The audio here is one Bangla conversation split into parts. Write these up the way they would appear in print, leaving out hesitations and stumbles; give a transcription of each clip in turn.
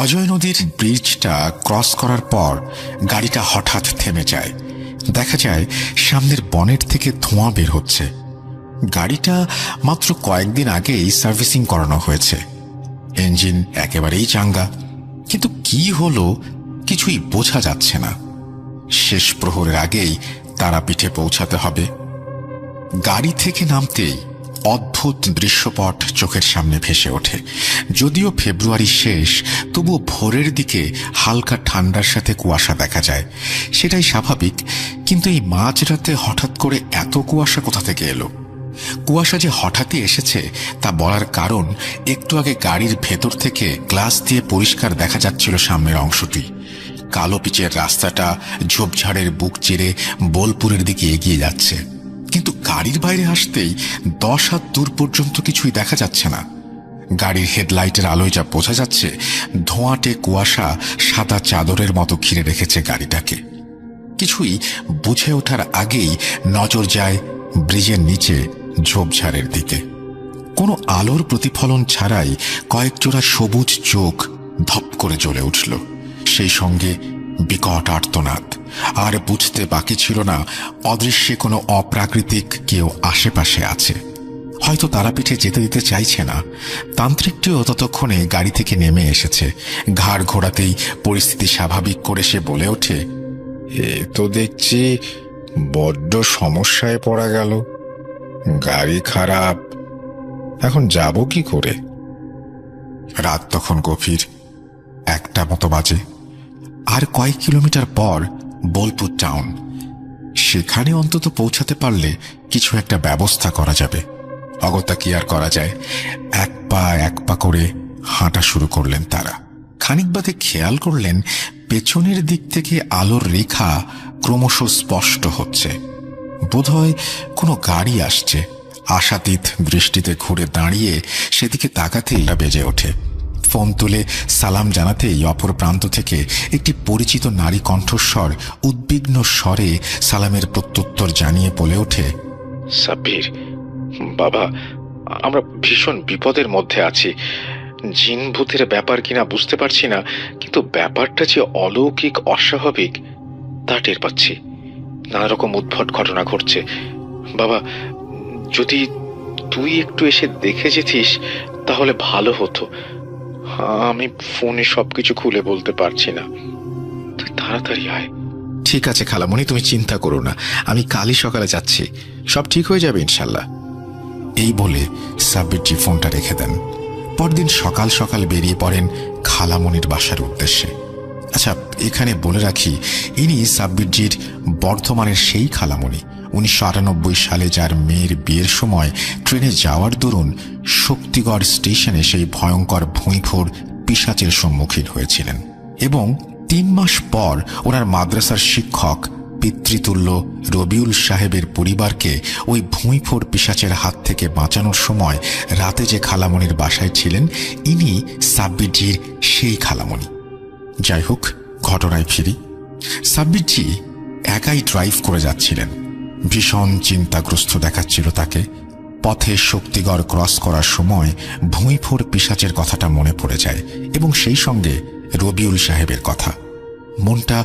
অজয় নদীর ব্রিজটা ক্রস করার পর গাড়িটা হঠাৎ থেমে যায়। দেখা যায় সামনের বনেট থেকে ধোঁয়া বের হচ্ছে। গাড়িটা মাত্র কয়েকদিন আগেই সার্ভিসিং করানো হয়েছে। ইঞ্জিন একেবারেই চাঙ্গা, কিন্তু কি হলো কিছুই বোঝা যাচ্ছে না। শেষ প্রহরের আগেই তারাপীঠে পৌঁছাতে হবে। গাড়ি থেকে নামতেই অদ্ভুত দৃশ্যপট চোখের সামনে ভেসে ওঠে। যদিও ফেব্রুয়ারি শেষ, তবুও ভোরের দিকে হালকা ঠান্ডার সাথে কুয়াশা দেখা যায়। সেটাই স্বাভাবিক, কিন্তু এই মাঝরাতে হঠাৎ করে এত কুয়াশা কোথা থেকে এলো? কুয়াশা যে হঠাৎই এসেছে তা বলার কারণ, একটু আগে গাড়ির ভেতর থেকে গ্লাস দিয়ে পরিষ্কার দেখা যাচ্ছিল সামনের অংশটি। কালো পিচের রাস্তাটা ঝোপঝাড়ের বুক চিরে বোলপুরের দিকে এগিয়ে যাচ্ছে, কিন্তু গাড়ির বাইরে আসতেই 10 হাত দূর পর্যন্ত কিছুই দেখা যাচ্ছে না। গাড়ির হেডলাইটের আলোয় যা বোঝা যাচ্ছে, ধোঁয়াটে কুয়াশা সাদা চাদরের মতো ঘিরে রেখেছে গাড়িটাকে। কিছুই বুঝে ওঠার আগেই নজর যায় ব্রিজের নিচে ঝোপঝাড়ের দিকে। কোনো আলোর প্রতিফলন ছাড়াই কয়েক জোড়া সবুজ চোখ ধপ করে জ্বলে উঠল, সেই সঙ্গে বিকট আর্তনাদ। আর বুঝতে বাকি ছিল না অদৃশ্যে কোনো অপ্রাকৃতিক কেউ আশেপাশে আছে। হয়তো তারাপীঠে যেতে দিতে চাইছে না। তান্ত্রিকটিও ততক্ষণে গাড়ি থেকে নেমে এসেছে। ঘাড় ঘোরাতেই পরিস্থিতি স্বাভাবিক করে সে বলে ওঠে, এ তো দেখছি বড্ড সমস্যায় পড়া গেল। গাড়ি খারাপ, এখন যাব কি করে? রাত তখন গভীর, 1টা মতো বাজে। আর কয়েক কিলোমিটার পর বোলপুর টাউন। সেখানে অন্তত পৌঁছাতে পারলে কিছু একটা ব্যবস্থা করা যাবে। অগত্যা কি আর করা যায়, এক পা করে হাঁটা শুরু করলেন তারা। খানিক বাদে খেয়াল করলেন পেছনের দিক থেকে আলোর রেখা ক্রমশ স্পষ্ট হচ্ছে। বোধহয় কোনো গাড়ি আসছে। আশাতীত দৃষ্টিতে ঘুরে দাঁড়িয়ে সেদিকে তাকাতেই বেজে ওঠে। ফোন তুলে সালাম জানাতেই অপর প্রান্ত থেকে একটি পরিচিত নারী কণ্ঠস্বর উদ্বিগ্ন স্বরে সালামের প্রত্যুত্তর জানিয়ে বলে ওঠে, সাব্বির বাবা, আমরা ভীষণ বিপদের মধ্যে আছি। জিন ভূতের ব্যাপার কিনা বুঝতে পারছি না, কিন্তু ব্যাপারটা যে অলৌকিক অস্বাভাবিক তা টের পাচ্ছি। নানা রকম উদ্ভট ঘটনা ঘটছে। বাবা, যদি তুই একটু এসে দেখে যেতিস তাহলে ভালো হতো। আমি ফোনে সবকিছু খুলে বলতে পারছি না, তুই তাড়াতাড়ি আয়। ঠিক আছে খালামণি, তুমি চিন্তা করো না, আমি কালই সকালে যাচ্ছি, সব ঠিক হয়ে যাবে ইনশাল্লাহ। এই বলে সাব্বিরজি ফোনটা রেখে দেন। পরদিন সকাল সকাল বেরিয়ে পড়েন খালামণির বাসার উদ্দেশ্যে। আচ্ছা, এখানে বলে রাখি, ইনি সাব্বিরজির বর্ধমানের সেই খালামণি 1998 সালে যার মেয়ের বিয়ের সময় ট্রেনে যাওয়ার দরুন শক্তিগড় স্টেশনে সেই ভয়ঙ্কর ভুঁইফোড় পিশাচের সম্মুখীন হয়েছিলেন, এবং 3 মাস পর ওনার মাদ্রাসার শিক্ষক পিতৃতুল্য রবিউল সাহেবের পরিবারকে ওই ভুঁইফোড় পিশাচের হাত থেকে বাঁচানোর সময় রাতে যে খালামণির বাসায় ছিলেন, ইনি সাব্বিরজির সেই খালামণি। যাই হোক, ঘটনায় ফিরি। সাব্বিরজি একাই ড্রাইভ করে যাচ্ছিলেন। ভীষণ চিন্তাগ্রস্ত দেখাচ্ছিল তাকে। পথে শক্তিগড় ক্রস করার সময় ভুঁইফোড় পিশাচের কথাটা মনে পড়ে যায়, এবং সেই সঙ্গে রবিউল সাহেবের কথা। মনটা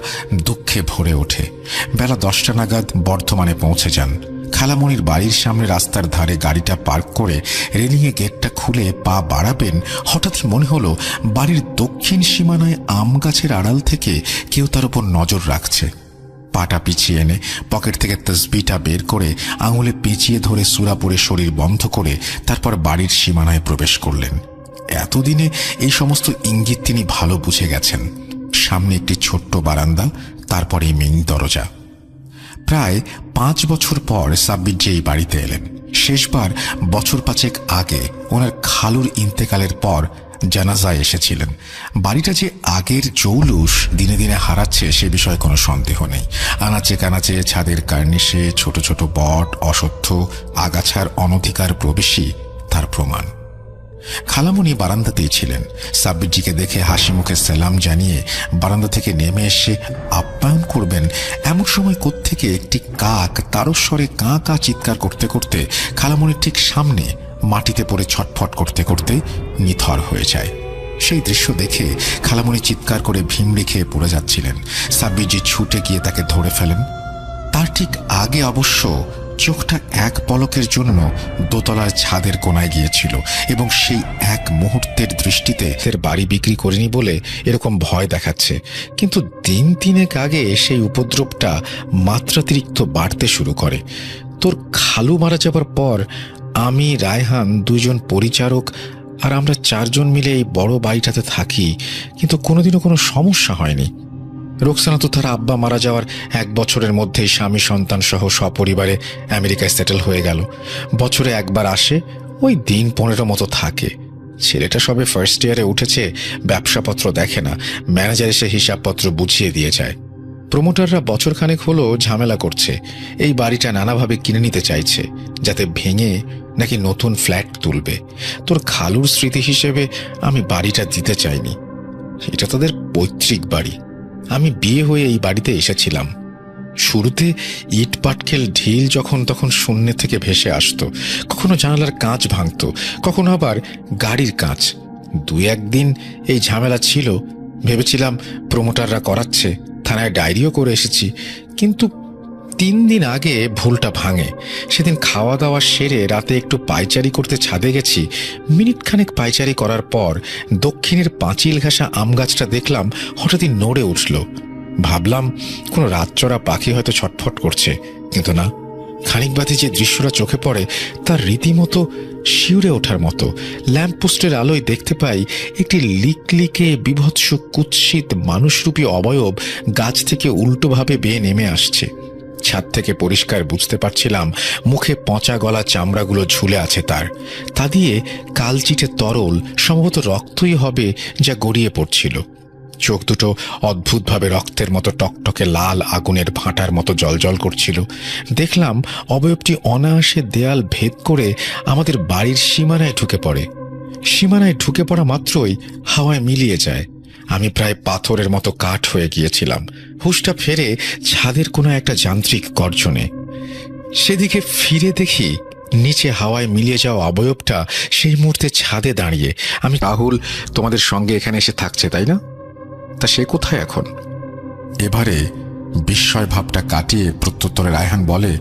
দুঃখে ভরে ওঠে। বেলা 10টা নাগাদ বর্ধমানে পৌঁছে যান। খালামণির বাড়ির সামনে রাস্তার ধারে গাড়িটা পার্ক করে রেলিংয়ে গেটটা খুলে পা বাড়াবেন, হঠাৎই মনে হলো বাড়ির দক্ষিণ সীমানায় আম গাছের আড়াল থেকে কেউ তার উপর নজর রাখছে। পাটা পিছিয়ে এনে পকেট থেকে তসবিটা বের করে আঙুলে পেঁচিয়ে ধরে সূরা পড়ে শরীর বন্ধ করে তারপর বাড়ির সীমানায় প্রবেশ করলেন। এতদিনে এই সমস্ত ইঙ্গিত তিনি ভালো বুঝে গেছেন। সামনে একটি ছোট্ট বারান্দা, তারপরে মেইন দরজা। প্রায় 5 বছর পর সাব্বিরজি এই বাড়িতে এলেন। শেষবার বছর 5 আগে ওনার খালুর ইন্তেকালের পর জানাজায় এসেছিলেন। বাড়িটা যে আগের জৌলুস দিনে দিনে হারাচ্ছে সে বিষয়ে কোনো সন্দেহ নেই। আনাচে কানাচে ছাদের কার্নিশে ছোট ছোট বট, অশ্বত্থ, আগাছার অনধিকার প্রবেশই তার প্রমাণ। খালামণি বারান্দাতেই ছিলেন। সাব্বিরজিকে দেখে হাসি মুখে সালাম জানিয়ে বারান্দা থেকে নেমে এসে আপ্যায়ন করবেন, এমন সময় কোত্থেকে একটি কাক তারস্বরে কাঁ কাঁ চিৎকার করতে করতে খালামণির ঠিক সামনে মাটিতে পড়ে ছটফট করতে করতে নিথর হয়ে যায়। সেই দৃশ্য দেখে খালামণি চিৎকার করে ভিমড়ি খেয়ে পড়ে যাচ্ছিলেন। সাব্বিরজি ছুটে গিয়ে তাকে ধরে ফেলেন। তার ঠিক আগে অবশ্য চোখটা এক পলকের জন্য দোতলার ছাদের কোনায় গিয়েছিল এবং সেই এক মুহূর্তের দৃষ্টিতে এর বাড়ি বিক্রি করেনি বলে এরকম ভয় দেখাচ্ছে। কিন্তু দিন তিনেক আগে সেই উপদ্রবটা মাত্রাতিরিক্ত বাড়তে শুরু করে। তোর খালু মারা যাবার পর আমি, রায়হান, দুইজন পরিচারক আর আমরা 4 জন মিলে এই বড় বাড়িটাতে থাকি, কিন্তু কোনোদিনও কোনো সমস্যা হয়নি। রোকসানা তো তার আব্বা মারা যাওয়ার 1 বছরের মধ্যেই স্বামী সন্তান সহ সপরিবারে আমেরিকায় সেটেল হয়ে গেল। বছরে একবার আসে, ওই দিন 15 মতো থাকে। ছেলেটা সবে ফার্স্ট ইয়ারে উঠেছে, ব্যবসাপত্র দেখে না, ম্যানেজার এসে হিসাবপত্র বুঝিয়ে দিয়ে যায়। প্রমোটাররা বছরখানেক হলো ঝামেলা করছে, এই বাড়িটা নানাভাবে কিনে নিতে চাইছে, যাতে ভেঙে নাকি নতুন ফ্ল্যাট তুলবে। তোর খালুর স্মৃতি হিসেবে আমি বাড়িটা দিতে চাইনি, এটা তাদের পৈতৃক বাড়ি। আমি বিয়ে হয়ে এই বাড়িতে এসেছিলাম। শুরুতে ইট পাটকেল ঢিল যখন তখন শূন্য থেকে ভেসে আসতো, কখনো জানালার কাঁচ ভাঙত, কখনো আবার গাড়ির কাঁচ। 2-1 দিন এই ঝামেলা ছিল, ভেবেছিলাম প্রমোটাররা করাচ্ছে, থানায় ডায়েরিও করে এসেছি। কিন্তু 3 দিন আগে ভুলটা ভাঙে। সেদিন খাওয়া দাওয়া সেরে রাতে একটু পায়চারি করতে ছাদে গেছি। মিনিটখানেক পায়চারি করার পর দক্ষিণের পাঁচিল ঘাসা আম গাছটা দেখলাম হঠাৎই নড়ে উঠল। ভাবলাম কোনো রাতচরা পাখি হয়তো ছটফট করছে, কিন্তু না। খানিক বাদে যে দৃশ্যটা চোখে পড়ে তার রীতিমতো শিউরে ওঠার মতো। ল্যাম্পপোস্টের আলোয় দেখতে পাই একটি লিকলিকে বিভৎস কুৎসিত মানুষরূপী অবয়ব গাছ থেকে উল্টোভাবে বেয়ে নেমে আসছে। ছাদ থেকে পরিষ্কার বুঝতে পারছিলাম মুখে পচা গলা চামড়াগুলো ঝুলে আছে তার। তা দিয়ে কালচিটে তরল, সম্ভবত রক্তই হবে, যা গড়িয়ে পড়ছিল। চোখ দুটো অদ্ভুতভাবে রক্তের মতো টকটকে লাল আগুনের ভাঁটার মতো জলজল করছিল। দেখলাম অবয়বটি অনায়াসে দেয়াল ভেদ করে আমাদের বাড়ির সীমানায় ঢুকে পড়ে। সীমানায় ঢুকে পড়া মাত্রই হাওয়ায় মিলিয়ে যায়। আমি প্রায় পাথরের মতো কাঠ হয়ে গিয়েছিলাম। হুঁশটা ফেরে ছাদের কোনো একটা যান্ত্রিক গর্জনে। সেদিকে ফিরে দেখি নিচে হাওয়ায় মিলিয়ে যাওয়া অবয়বটা সেই মুহূর্তে ছাদে দাঁড়িয়ে। আমি, রাহুল তোমাদের সঙ্গে এখানে এসে থাকছে তাই না? তা সে কোথায় এখন? এবারে বিস্ময় ভাবটা কাটিয়ে প্রত্যুত্তরে রায়হান বলে,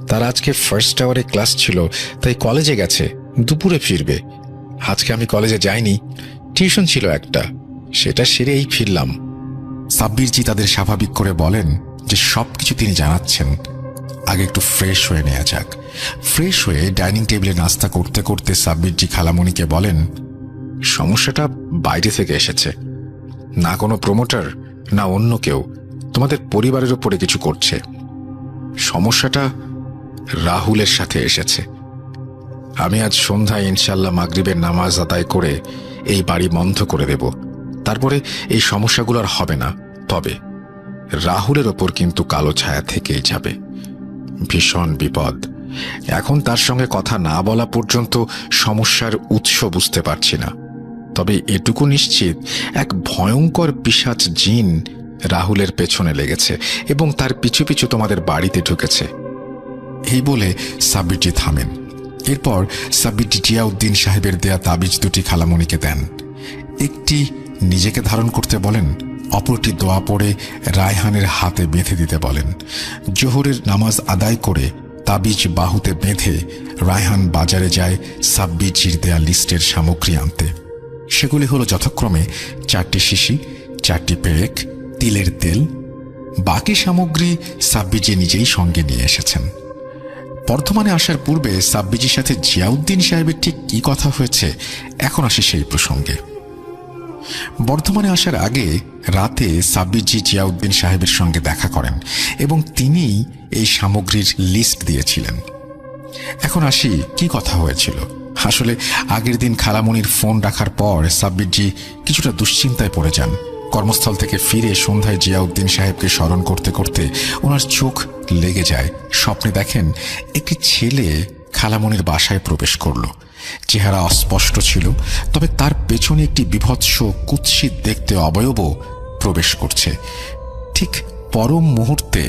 তার আজকে ফার্স্ট আওয়ারে ক্লাস ছিল, তাই কলেজে গেছে, দুপুরে ফিরবে। আজকে আমি কলেজে যাইনি, টিউশন ছিল একটা, সেটা সেরেই ফিরলাম। সাব্বিরজি তাদের স্বাভাবিক করে বলেন যে সবকিছু তিনি জানাচ্ছেন, আগে একটু ফ্রেশ হয়ে নেওয়া যাক। ফ্রেশ হয়ে ডাইনিং টেবিলে নাস্তা করতে করতে সাব্বিরজি খালামণিকে বলেন, সমস্যাটা বাইরে থেকে এসেছে, না কোনো প্রমোটার না অন্য কেউ তোমাদের পরিবারের উপরে কিছু করছে। সমস্যাটা রাহুলের সাথে এসেছে। আমি আজ সন্ধ্যায় ইনশাল্লাহ মাগরিবের নামাজ আদায় করে এই বাড়ি বন্ধ করে দেব। তারপরে এই সমস্যাগুলো আর হবে না। তবে রাহুলের ওপর কিন্তু কালো ছায়া থেকেই যাবে। ভীষণ বিপদ। এখন তার সঙ্গে কথা না বলা পর্যন্ত সমস্যার উৎস বুঝতে পারছি না। তবে এটুকু নিশ্চিত, এক ভয়ঙ্কর পিশাচ জিন রাহুলের পেছনে লেগেছে এবং তার পিছু পিছু তোমাদের বাড়িতে ঢুকেছে। এই বলে সাব্বিরজি থামেন। এরপর সাব্বিরজি জিয়াউদ্দিন সাহেবের দেয়া তাবিজ দুটি খালামণিকে দেন। একটি নিজেকে ধারণ করতে বলেন, অপরটি দোয়া পড়ে রায়হানের হাতে বেঁধে দিতে বলেন। জোহরের নামাজ আদায় করে তাবিজ বাহুতে বেঁধে রায়হান বাজারে যায় সাব্বিরজির দেয়া লিস্টের সামগ্রী আনতে। সেগুলি হলো যথাক্রমে 4টি শিশি, 4টি পেরেক, তিলের তেল। বাকি সামগ্রী সাব্বিরজি নিজেই সঙ্গে নিয়ে এসেছেন। বর্ধমানে আসার পূর্বে সাব্বিরজির সাথে জিয়াউদ্দিন সাহেবের ঠিক কি কথা হয়েছে, এখন আসে সেই প্রসঙ্গে। বর্ধমানে আসার আগে রাতে সাব্বিরজি জিয়াউদ্দিন সাহেবের সঙ্গে দেখা করেন এবং তিনি এই সামগ্রীর লিস্ট দিয়েছিলেন। এখন আসি কি কথা হয়েছিল। আসলে আগের দিন খালামণির ফোন রাখার পর সাব্বিরজি কিছুটা দুশ্চিন্তায় পড়ে যান। কর্মস্থল থেকে ফিরে সন্ধ্যায় জিয়াউদ্দিন সাহেবকে স্মরণ করতে করতে ওনার চোখ লেগে যায়। স্বপ্নে দেখেন একটি ছেলে খালামণির বাসায় প্রবেশ করল। চেহারা অস্পষ্ট ছিল, তবে তার পেছনে একটি বিভৎস কুৎসিত দেখতে অবয়বও প্রবেশ করছে। ঠিক পরম মুহূর্তে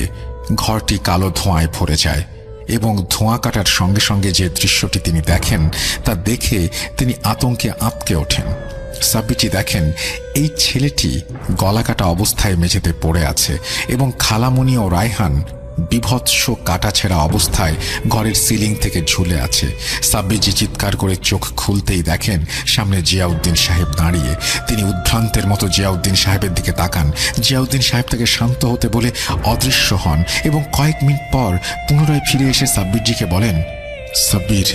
ঘরটি কালো ধোঁয়ায় ভরে যায় এবং ধোঁয়া কাটার সঙ্গে সঙ্গে যে দৃশ্যটি তিনি দেখেন তা দেখে তিনি আতঙ্কে আঁতকে ওঠেন। সাব্বিরজি দেখেন এই ছেলেটি গলাকাটা অবস্থায় মেঝেতে পড়ে আছে এবং খালামণি ও রায়হান বিভৎস কাটাছেঁড়া অবস্থায় ঘরের সিলিং থেকে ঝুলে আছে। সাব্বিরজি চিৎকার করে চোখ খুলতেই দেখেন সামনে জিয়াউদ্দিন সাহেব দাঁড়িয়ে। তিনি উদ্ভ্রান্তের মতো জিয়াউদ্দিন সাহেবের দিকে তাকান। জিয়াউদ্দিন সাহেব তাকে শান্ত হতে বলে অদৃশ্য হন এবং কয়েক মিনিট পর পুনরায় ফিরে এসে সাব্বিরজিকে বলেন, সাব্বির,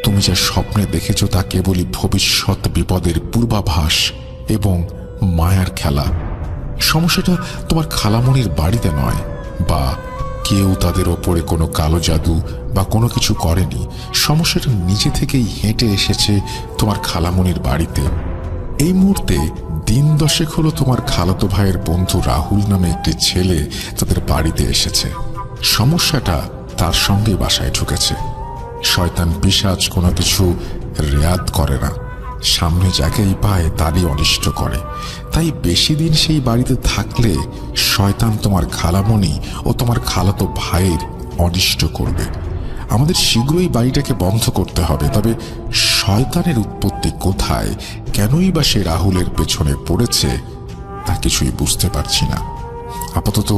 তুমি যা স্বপ্নে দেখেছ তা কেবলই ভবিষ্যৎ বিপদের পূর্বাভাস এবং মায়ার খেলা। সমস্যাটা তোমার খালামণির বাড়িতে নয়, বা কেউ তাদের ওপরে কোনো কালো জাদু বা কোনো কিছু করেনি। সমস্যাটা নিজে থেকেই হেঁটে এসেছে তোমার খালামণির বাড়িতে। এই মুহূর্তে দিন 10 হলো তোমার খালাতো ভাইয়ের বন্ধু রাহুল নামে একটি ছেলে তাদের বাড়িতে এসেছে। সমস্যাটা তার সঙ্গে বাসায় ঢুকেছে। শয়তান পিশাচ কোনো কিছু রেয়াত করে না, সামনে যাকেই পায় তারই অনিষ্ট করে। তাই বেশি দিন সেই বাড়িতে থাকলে শয়তান তোমার খালামণি ও তোমার খালাতো ভাইয়ের অনিষ্ট করবে। আমাদের শীঘ্রই বাড়িটাকে বন্ধ করতে হবে। তবে শয়তানের উৎপত্তি কোথায়, কেনই বা সে রাহুলের পেছনে পড়েছে তা কিছুই বুঝতে পারছি না। আপাতত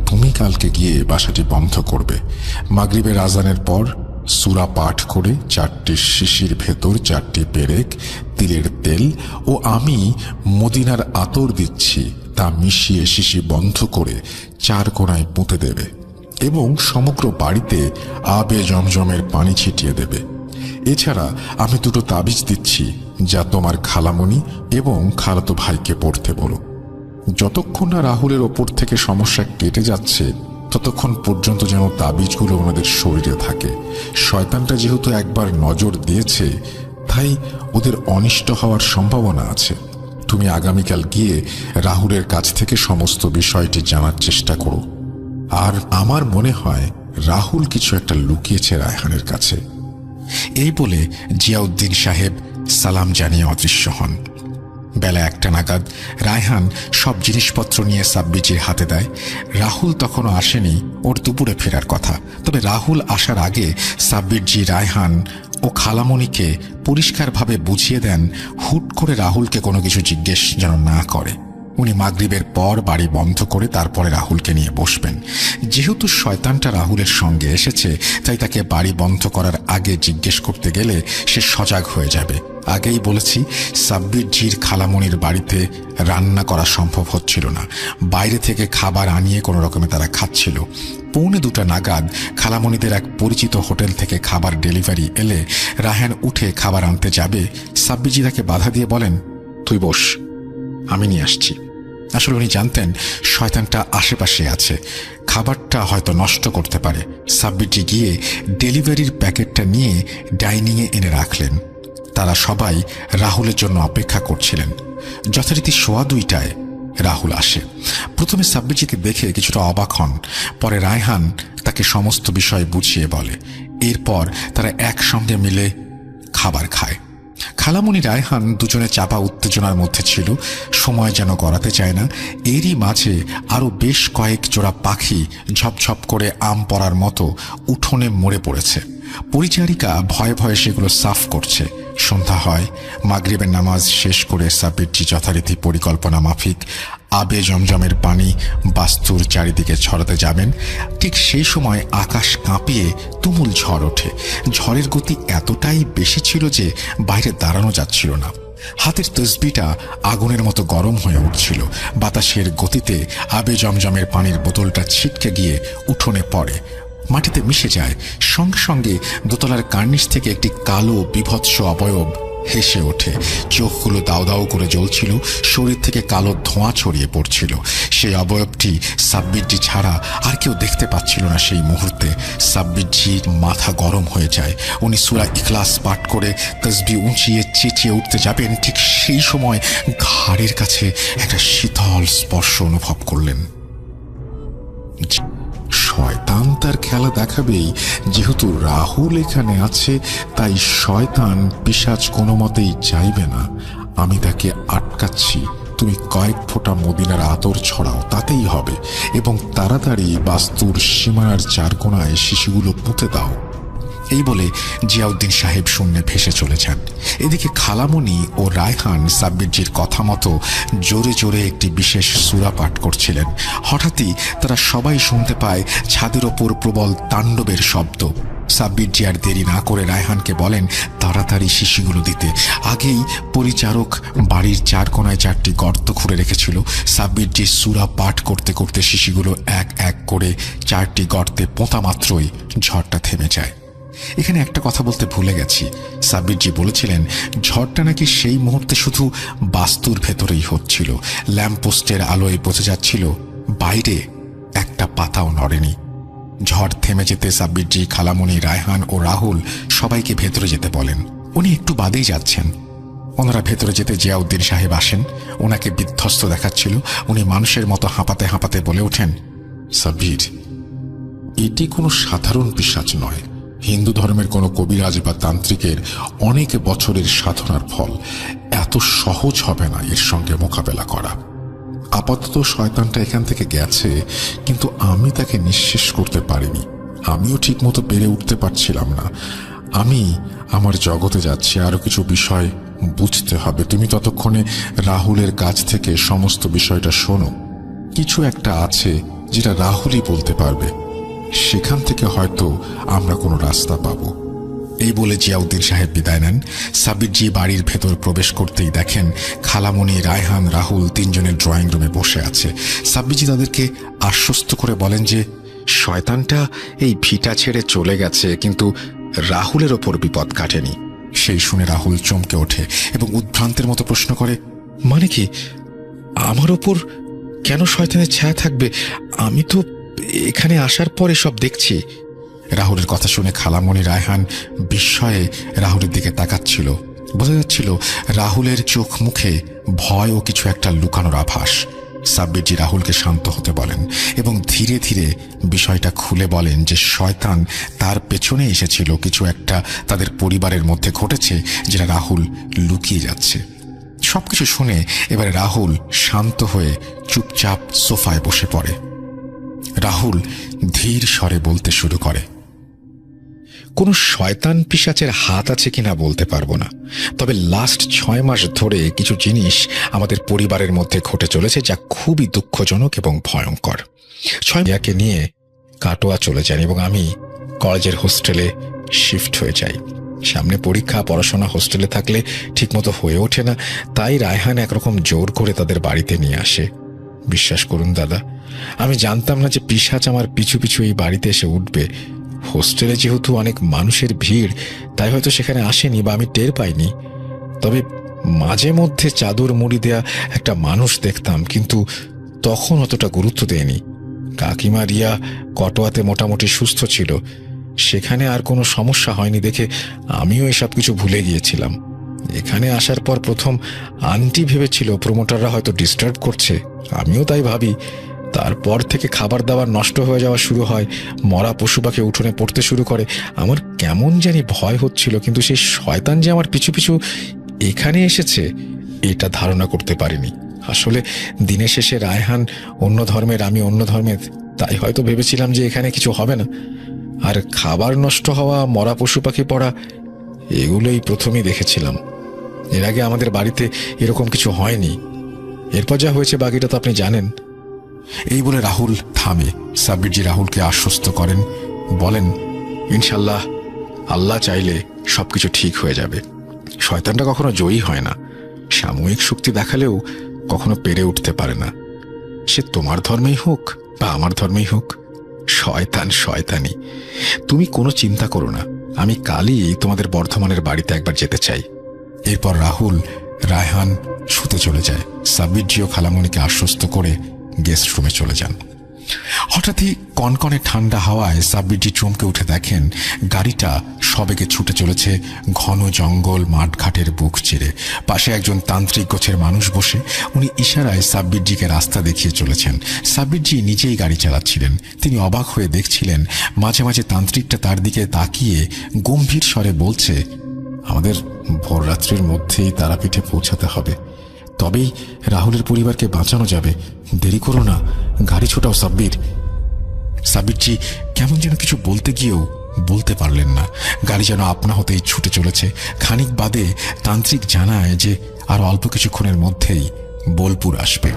তুমি কালকে গিয়ে বাসাটি বন্ধ করবে। মাগরিবের আজানের পর সূরা পাঠ করে 4টি শিশির ভেতর 4টি পেরেক, তিলের তেল ও আমি মদিনার আতর দিচ্ছি তা মিশিয়ে শিশি বন্ধ করে 4 কোণায় পুঁতে দেবে এবং সমগ্র বাড়িতে আবে জমজমের পানি ছিটিয়ে দেবে। এছাড়া আমি 2টো তাবিজ দিচ্ছি যা তোমার খালামণি এবং খালাতো ভাইকে পড়তে বলো। যতক্ষণ না রাহুলের ওপর থেকে সমস্যা কেটে যাচ্ছে ততক্ষণ পর্যন্ত যেন তাবিজগুলো ওনাদের শরীরে থাকে। শয়তানটা যেহেতু একবার নজর দিয়েছে তাই ওদের অনিষ্ট হওয়ার সম্ভাবনা আছে। তুমি আগামীকাল গিয়ে রাহুলের কাছ থেকে সমস্ত বিষয়টি জানার চেষ্টা করো। আর আমার মনে হয় রাহুল কিছু একটা লুকিয়েছে রায়হানের কাছে। এই বলে জিয়াউদ্দিন সাহেব সালাম জানিয়ে অদৃশ্য হন। বেলা 1টা নাগাদ রায়হান সব জিনিসপত্র নিয়ে সাব্বিরজির হাতে দেয়। রাহুল তখনও আসেনি, ওর দুপুরে ফেরার কথা। তবে রাহুল আসার আগে সাব্বিরজি রায়হান ও খালামণিকে পরিষ্কারভাবে বুঝিয়ে দেন হুট করে রাহুলকে কোনো কিছু জিজ্ঞেস যেন না করে। উনি মাগরিবের পর বাড়ি বন্ধ করে তারপরে রাহুলকে নিয়ে বসবেন। যেহেতু শয়তানটা রাহুলের সঙ্গে এসেছে তাই তাকে বাড়ি বন্ধ করার আগে জিজ্ঞেস করতে গেলে সে সজাগ হয়ে যাবে। আগেই বলেছি সাব্বিরজির খালামণির বাড়িতে রান্না করা সম্ভব হচ্ছিল না। বাইরে থেকে খাবার আনিয়ে কোনো রকমে তারা খাচ্ছিল। 1:45 নাগাদ খালামণিদের এক পরিচিত হোটেল থেকে খাবার ডেলিভারি এলে রায়হান উঠে খাবার আনতে যাবে। সাব্বিরজি তাকে বাধা দিয়ে বলেন, তুই বস, আমি নিয়ে আসছি। আসলে উনি জানতেন শয়তানটা আশেপাশে আছে, খাবারটা হয়তো নষ্ট করতে পারে। সাব্বিরজি গিয়ে ডেলিভারির প্যাকেটটা নিয়ে ডাইনিংয়ে এনে রাখলেন। তারা সবাই রাহুলের জন্য অপেক্ষা করছিলেন। যথারীতি 2:15টায় রাহুল আসে। প্রথমে সাব্বিরজিকে দেখে কিছুটা অবাক হন, পরে রায়হান তাকে সমস্ত বিষয় বুঝিয়ে বলে। এরপর তারা একসঙ্গে মিলে খাবার খায়। খালামণি রায়হান দুজনে চাপা উত্তেজনার মধ্যে ছিল, সময় যেন গড়াতে চায় না। এরই মাঝে আরো বেশ কয়েক জোড়া পাখি ঝপঝপ করে আম পড়ার মতো উঠোনে মরে পড়েছে। পরিচারিকা ভয়ে ভয়ে সেগুলো সাফ করছে। সন্ধ্যা হয়। মাগরিবের নামাজ শেষ করে সাব্বিরজি যথারীতি পরিকল্পনা মাফিক আবে জমজমের পানি বাস্তুর চারিদিকে ছড়াতে যাবেন। ঠিক সেই সময় আকাশ কাঁপিয়ে তুমুল ঝড় ওঠে। ঝড়ের গতি এতটাই বেশি ছিল যে বাইরে দাঁড়ানো যাচ্ছিল না। হাতের তসবিটা আগুনের মতো গরম হয়ে উঠছিল। বাতাসের গতিতে আবে জমজমের পানির বোতলটা ছিটকে গিয়ে উঠোনে পড়ে, মাটিতে মিশে যায়। সঙ্গে সঙ্গে দোতলার কার্নিশ থেকে একটি কালো বিভৎস অবয়ব হেসে ওঠে। চোখগুলো দাও দাও করে জ্বলছিল, শরীর থেকে কালো ধোঁয়া ছড়িয়ে পড়ছিল। সেই অবয়বটি সাব্বিরজি ছাড়া আর কেউ দেখতে পাচ্ছিল না। সেই মুহূর্তে সাব্বিরজির মাথা গরম হয়ে যায়। উনি সূরা ইখলাস পাঠ করে তসবিহ উঁচিয়ে চেঁচিয়ে উঠতে যাবেন, ঠিক সেই সময় ঘাড়ের কাছে একটা শীতল স্পর্শ অনুভব করলেন। শয়তান তার খেলা দেখাবেই। যেহেতু রাহুল এখানে আছে তাই শয়তান পিশাচ কোনো মতেই চাইবে না। আমি তাকে আটকাচ্ছি। তুমি কয়েক ফোঁটা মদিনার আতর ছড়াও, তাতেই হবে, এবং তাড়াতাড়ি বাস্তুর সীমানার 4 কোণায় শিশিগুলো পুঁতে দাও। এই বলে জিয়াউদ্দিন সাহেব শূন্যে ভেসে চলে যান। এদিকে খালামণি ও রায়হান সাব্বিরজির কথা মতো জোরে জোরে একটি বিশেষ সূরা পাঠ করছিলেন। হঠাৎই তারা সবাই শুনতে পায় ছাদের ওপর প্রবল তাণ্ডবের শব্দ। সাব্বিরজি আর দেরি না করে রায়হানকে বলেন তাড়াতাড়ি শিশিগুলো দিতে। আগেই পরিচারক বাড়ির চার কোনায় 4টি গর্ত খুঁড়ে রেখেছিল। সাব্বিরজি সূরা পাঠ করতে করতে শিশিগুলো এক এক করে 4টি গর্তে পোঁতা মাত্রই ঝড়টা থেমে যায়। এখানে একটা কথা বলতে ভুলে গেছি। সাব্বিরজি বলেছিলেন ঝড়টা নাকি সেই মুহূর্তে শুধু বাস্তুর ভেতরেই হচ্ছিল। ল্যাম্পপোস্টের আলোয় বোঝা যাচ্ছিল বাইরে একটা পাতাও নড়েনি। ঝড় থেমে যেতে সাব্বিরজি, খালামণি, রায়হান ও রাহুল সবাইকে ভেতরে যেতে বলেন। উনি একটু বাদেই যাচ্ছেন। ওনারা ভেতরে যেতে জিয়াউদ্দিন সাহেব আসেন। ওনাকে বিধ্বস্ত দেখাচ্ছিল। উনি মানুষের মতো হাঁপাতে হাঁপাতে বলে ওঠেন, সাব্বির, এটি কোনো সাধারণ পিশাচ নয়। হিন্দু ধর্মের কোনো কবিরাজ বা তান্ত্রিকের অনেক বছরের সাধনার ফল। এত সহজ হবে না এর সঙ্গে মোকাবেলা করা। আপাতত শয়তানটা এখান থেকে গেছে, কিন্তু আমি তাকে নিঃশেষ করতে পারিনি। আমিও ঠিক মতো পেরে উঠতে পারছিলাম না। আমি আমার জগতে যাচ্ছি, আরো কিছু বিষয় বুঝতে হবে। তুমি ততক্ষণে রাহুলের কাছ থেকে সমস্ত বিষয়টা শোনো। কিছু একটা আছে যেটা রাহুলই বলতে পারবে, সেখান থেকে হয়তো আমরা কোনো রাস্তা পাবো। এই বলে জিয়াউদ্দিন সাহেব বিদায় নেন। সাব্বিরজি বাড়ির ভেতর প্রবেশ করতেই দেখেন খালামণি, রায়হান, রাহুল 3 জনের ড্রয়িং রুমে বসে আছে। সাব্বিরজি তাদেরকে আশ্বস্ত করে বলেন যে শয়তানটা এই ভিটা ছেড়ে চলে গেছে, কিন্তু রাহুলের ওপর বিপদ কাটেনি। সেই শুনে রাহুল চমকে ওঠে এবং উদ্ভ্রান্তের মতো প্রশ্ন করে, মানে কি, আমার ওপর কেন শয়তানের ছায়া থাকবে? আমি তো এখানে আসার পরে সব দেখছি। রাহুলের কথা শুনে খালামণি, রায়হান বিস্ময়ে রাহুলের দিকে তাকাচ্ছিল। বোঝা যাচ্ছিল রাহুলের চোখ মুখে ভয় ও কিছু একটা লুকানোর আভাস। সাব্বিরজি রাহুলকে শান্ত হতে বলেন এবং ধীরে ধীরে বিষয়টা খুলে বলেন যে শয়তান তার পেছনে এসেছিল। কিছু একটা তাদের পরিবারের মধ্যে ঘটেছে যেটা রাহুল লুকিয়ে যাচ্ছে। সবকিছু শুনে এবারে রাহুল শান্ত হয়ে চুপচাপ সোফায় বসে পড়ে। রাহুল ধীর স্বরে বলতে শুরু করে, কোন শয়তান পিশাচের হাত আছে কিনা বলতে পারবো না, তবে লাস্ট 6 মাস ধরে কিছু জিনিস আমাদের পরিবারের মধ্যে ঘটে চলেছে যা খুবই দুঃখজনক এবং ভয়ঙ্কর। 6 মাসকে নিয়ে কাটোয়া চলে যান এবং আমি কলেজের হোস্টেলে শিফট হয়ে যাই। সামনে পরীক্ষা, পড়াশোনা হোস্টেলে থাকলে ঠিকমতো হয়ে ওঠে না, তাই রায়হান একরকম জোর করে তাদের বাড়িতে নিয়ে আসে। বিশ্বাস করুন দাদা, আমি জানতাম না যে পিশাচ আমার পিছু পিছু এই বাড়িতে এসে উঠবে। হোস্টেলে যেহেতু অনেক মানুষের ভিড়, তাই হয়তো সেখানে আসেনি বা আমি টের পাইনি। তবে মাঝে মধ্যে চাদর মুড়ি দেয়া একটা মানুষ দেখতাম, কিন্তু তখন অতটা গুরুত্ব দেয়নি। কাকিমা রিয়া কটোয়াতে মোটামুটি সুস্থ ছিল, সেখানে আর কোনো সমস্যা হয়নি দেখে আমিও এসব কিছু ভুলে গিয়েছিলাম। এখানে আসার পর প্রথম আন্টি ভেবেছিল প্রমোটাররা হয়তো ডিস্টার্ব করছে, আমিও তাই ভাবি। তারপর থেকে খাবার দাবার নষ্ট হয়ে যাওয়া শুরু হয়, মরা পশু পাখি উঠোনে পড়তে শুরু করে। আমার কেমন জানি ভয় হচ্ছিল, কিন্তু সেই শয়তান যে আমার পিছু পিছু এখানে এসেছে এটা ধারণা করতে পারিনি। আসলে দিনের শেষে রায়হান অন্য ধর্মের, আমি অন্য ধর্মের, তাই হয়তো ভেবেছিলাম যে এখানে কিছু হবে না। আর খাবার নষ্ট হওয়া, মরা পশু পাখি পড়া, এগুলোই প্রথমেই দেখেছিলাম। এর আগে আমাদের বাড়িতে এরকম কিছু হয়নি। এরপর যা হয়েছে বাকিটা তো আপনি জানেন। এই বলে রাহুল থামে। সাব্বিরজি রাহুলকে আশ্বস্ত করেন, বলেন, ইনশাল্লাহ আল্লাহ চাইলে সবকিছু ঠিক হয়ে যাবে। শয়তানটা কখনো জয়ী হয় না, সাময়িক শক্তি দেখালেও কখনো পেরে উঠতে পারে না। সে তোমার ধর্মেই হোক বা আমার ধর্মেই হোক, শয়তান শয়তানি। তুমি কোনো চিন্তা করো না, আমি কালই তোমাদের বর্ধমানের বাড়িতে একবার যেতে চাই। এরপর রাহুল, রায়হান শুতে চলে যায়। সাব্বিরজিও খালামণিকে আশ্বস্ত করে গেস্ট রুমে চলে যান। হঠাৎই কনকনে ঠান্ডা হাওয়ায় সাব্বিরজি চমকে উঠে দেখেন গাড়িটা সবেগে ছুটে চলেছে ঘন জঙ্গল, মাঠঘাটের বুক চিরে। পাশে একজন তান্ত্রিক গোছের মানুষ বসে, উনি ইশারায় সাব্বিরজিকে রাস্তা দেখিয়ে চলেছেন। সাব্বিরজি নিজেই গাড়ি চালাচ্ছিলেন। তিনি অবাক হয়ে দেখছিলেন মাঝে মাঝে তান্ত্রিকটা তার দিকে তাকিয়ে গম্ভীর স্বরে বলছে, আমাদের ভোররাত্রির মধ্যেই তারাপীঠে পৌঁছাতে হবে, তবেই রাহুলের পরিবারকে বাঁচানো যাবে। দেরি করো না, গাড়ি ছোটাও সাব্বির। সাব্বিরজি কেমন যেন কিছু বলতে গিয়েও বলতে পারলেন না। গাড়ি যেন আপনা হতেই ছুটে চলেছে। খানিক বাদে তান্ত্রিক জানায় যে আর অল্প কিছুক্ষণের মধ্যেই বোলপুর আসবে।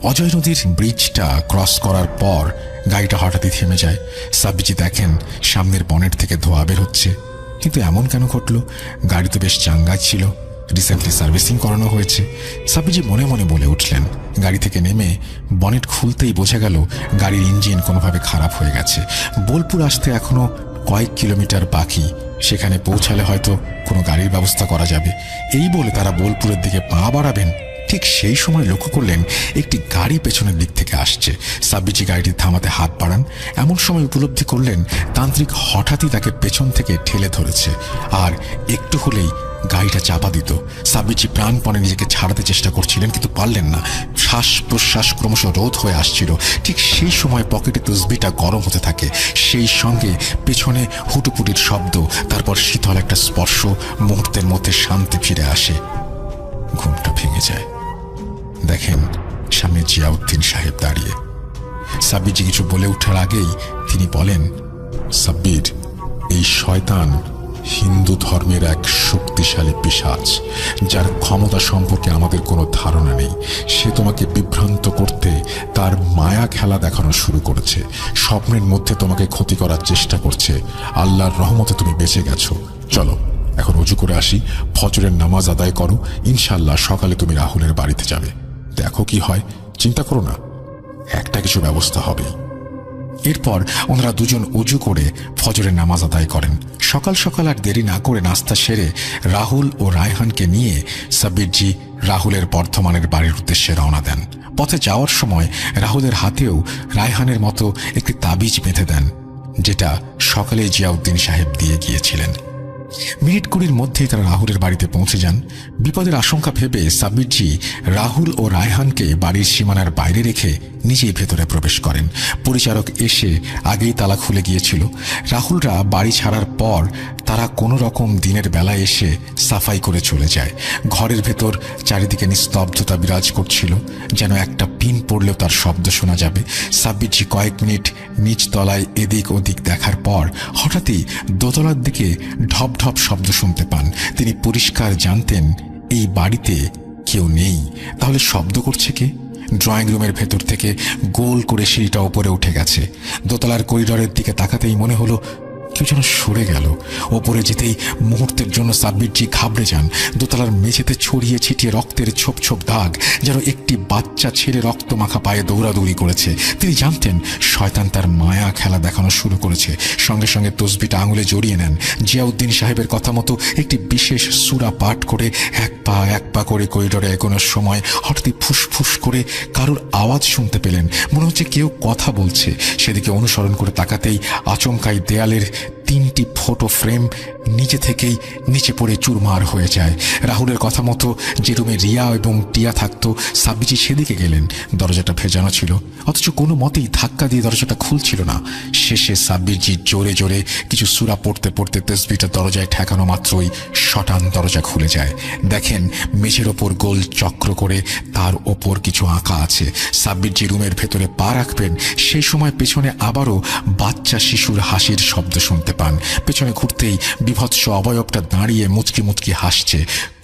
অজয় নদীর ব্রিজটা ক্রস করার পর গাড়িটা হঠাৎই থেমে যায়। সাব্বিরজি দেখেন সামনের বনেট থেকে ধোঁয়া বের হচ্ছে। কিন্তু এমন কেন ঘটল? গাড়ি তো বেশ চাঙ্গা ছিল, রিসেন্টলি সার্ভিসিং করানো হয়েছে। সাব্বিরজি মনে মনে বলে উঠলেন। গাড়ি থেকে নেমে বনেট খুলতেই বোঝা গেল গাড়ির ইঞ্জিন কোনোভাবে খারাপ হয়ে গেছে। বোলপুর আসতে এখনো কয়েক কিলোমিটার বাকি। সেখানে পৌঁছালে হয়তো কোনো গাড়ির ব্যবস্থা করা যাবে। এই বলে তারা বোলপুরের দিকে পা বাড়াবেন, ঠিক সেই সময় লক্ষ্য করলেন একটি গাড়ি পেছনের দিক থেকে আসছে। সাব্বিরজি গাড়িটি থামাতে হাত বাড়ান। এমন সময় উপলব্ধি করলেন তান্ত্রিক হঠাৎই তাকে পেছন থেকে ঠেলে ধরেছে, আর একটু হলেই গাড়িটা চাপা দিত। সাব্বিরজি প্রাণপণে নিজেকে ছাড়াতে চেষ্টা করছিলেন, কিন্তু পারলেন না। শ্বাস প্রশ্বাস ক্রমশ রোধ হয়ে আসছিল। ঠিক সেই সময় পকেটে তসবিটা গরম হতে থাকে। সেই সঙ্গে পেছনে হুটুপুটির শব্দ, তারপর শীতল একটা স্পর্শ। মুহূর্তের মধ্যে শান্তি ফিরে আসে। ঘুমটা ভেঙে যায়। দেখেন সামনে জিয়াউদ্দিন সাহেব দাঁড়িয়ে। সাব্বিরজি কিছু বলে ওঠার আগেই তিনি বলেন, সাব্বির, এই শয়তান হিন্দু ধর্মের এক শক্তিশালী পিশাচ, যার ক্ষমতা সম্পর্কে আমাদের কোনো ধারণা নেই। সে তোমাকে বিভ্রান্ত করতে তার মায়া খেলা দেখানো শুরু করেছে। স্বপ্নের মধ্যে তোমাকে ক্ষতি করার চেষ্টা করছে। আল্লাহর রহমতে তুমি বেঁচে গেছো। চলো এখন অজু করে আসি, ফজরের নামাজ আদায় করো। ইনশাল্লাহ সকালে তুমি রাহুলের বাড়িতে যাবে। দেখো কি হয়, চিন্তা করো না, একটা কিছু ব্যবস্থা হবে। এরপর ওনারা দুজন অজু করে ফজরের নামাজ আদায় করেন। সকাল সকাল আর দেরি না করে নাস্তা সেরে রাহুল ও রায়হানকে নিয়ে সাব্বিরজি রাহুলের বর্ধমানের বাড়ির উদ্দেশ্যে রওনা দেন। পথে যাওয়ার সময় রাহুলের হাতেও রায়হানের মতো একটি তাবিজ বেঁধে দেন, যেটা সকালে জিয়াউদ্দিন সাহেব দিয়ে গিয়েছিলেন। মিনিট 20 মধ্যেই তারা রাহুলের বাড়িতে পৌঁছে যান। বিপদের আশঙ্কা ভেবে সাব্বিরজি রাহুল ও রায়হানকে বাড়ির সীমানার বাইরে রেখে নিজেই ভেতরে প্রবেশ করেন। পরিচারক এসে আগেই তালা খুলে গিয়েছিল। রাহুলরা বাড়ি ছাড়ার পর তারা কোনো রকম দিনের বেলা এসে সাফাই করে চলে যায়। ঘরের ভেতর চারিদিকে নিস্তব্ধতা বিরাজ করছিল, যেন একটা পিন পড়লেও তার শব্দ শোনা যাবে। সাব্বিরজি কয়েক মিনিট নিচ তলায় এদিক ওদিক দেখার পর হঠাৎই দোতলার দিকে ঢপ ঢপ শব্দ শুনতে পান। তিনি পরিষ্কার জানতেন এই বাড়িতে কেউ নেই। তাহলে শব্দ করছে কে? ড্রয়িং রুমের ভেতর থেকে গোল করে সিঁড়িটা ওপরে উঠে গেছে। দোতলার করিডরের দিকে তাকাতেই মনে হলো কেউ যেন সরে গেল। ওপরে যেতেই মুহূর্তের জন্য সাব্বিরজি ঘাবড়ে যান। দোতলার মেঝেতে ছড়িয়ে ছিটিয়ে রক্তের ছোপ ছোপ দাগ, যেন একটি বাচ্চা ছেলে রক্ত মাখা পায়ে দৌড়াদৌড়ি করেছে। তিনি জানতেন শয়তান তার মায়া খেলা দেখানো শুরু করেছে। সঙ্গে সঙ্গে তসবিটা আঙুলে জড়িয়ে নেন। জিয়াউদ্দিন সাহেবের কথা মতো একটি বিশেষ সূরা পাঠ করে এক পা করে করিডোরে এগোনোর সময় হঠাৎই ফুসফুস করে কারোর আওয়াজ শুনতে পেলেন। মনে হচ্ছে কেউ কথা বলছে। সেদিকে অনুসরণ করে তাকাতেই আচমকাই দেয়ালের 3টি ফটো ফ্রেম নিচে থেকেই নিচে পড়ে চুরমার হয়ে যায়। রাহুলের কথা মতো যে রুমে রিয়া এবং টিয়া থাকতো, সাব্বিরজি সেদিকে গেলেন। দরজাটা ভেজানো ছিল, অথচ কোনো মতেই ধাক্কা দিয়ে দরজাটা খুলছিল না। শেষে সাব্বিরজি জোরে জোরে কিছু সূরা পড়তে পড়তে তসবিহটা দরজায় ঠেকানো মাত্রই শটান দরজা খুলে যায়। দেখেন মেঝের ওপর গোল চক্র করে তার ওপর কিছু আঁকা আছে। সাব্বিরজি রুমের ভেতরে পা রাখবেন, সেই সময় পেছনে আবারও বাচ্চা শিশুর হাসির শব্দ শুনতে পান। পেছনে ঘুরতেই বিভৎস অবয়বটা দাঁড়িয়ে মুচকি মুচকি হাসছে।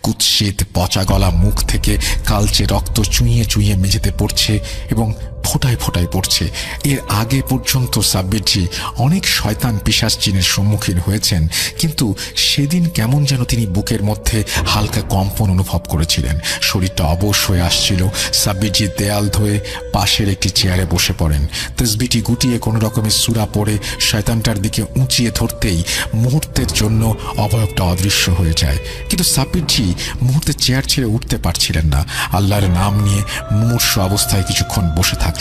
কুৎসিত পচা গলা মুখ থেকে কালচে রক্ত চুইয়ে চুইয়ে মেঝেতে পড়ছে এবং ফোটায় ফোটায় পড়ছে। এর আগে পর্যন্ত সাব্বিরজি অনেক শয়তান পিশাচ জিনের সম্মুখীন হয়েছেন, কিন্তু সেদিন কেমন যেন তিনি বুকের মধ্যে হালকা কম্পন অনুভব করেছিলেন। শরীরটা অবশ হয়ে আসছিল। সাব্বিরজি দেয়াল ধরে পাশের একটি চেয়ারে বসে পড়েন। তসবিটি গুটিয়ে কোনো রকমের সূরা পড়ে শয়তানটার দিকে উঁচিয়ে ধরতেই মুহূর্তের জন্য অবয়বটা অদৃশ্য হয়ে যায়। কিন্তু সাব্বিরজি মুহূর্তে চেয়ার ছেড়ে উঠতে পারছিলেন না। আল্লাহর নাম নিয়ে মুমূর্ষু অবস্থায় কিছুক্ষণ বসে থাকলেন।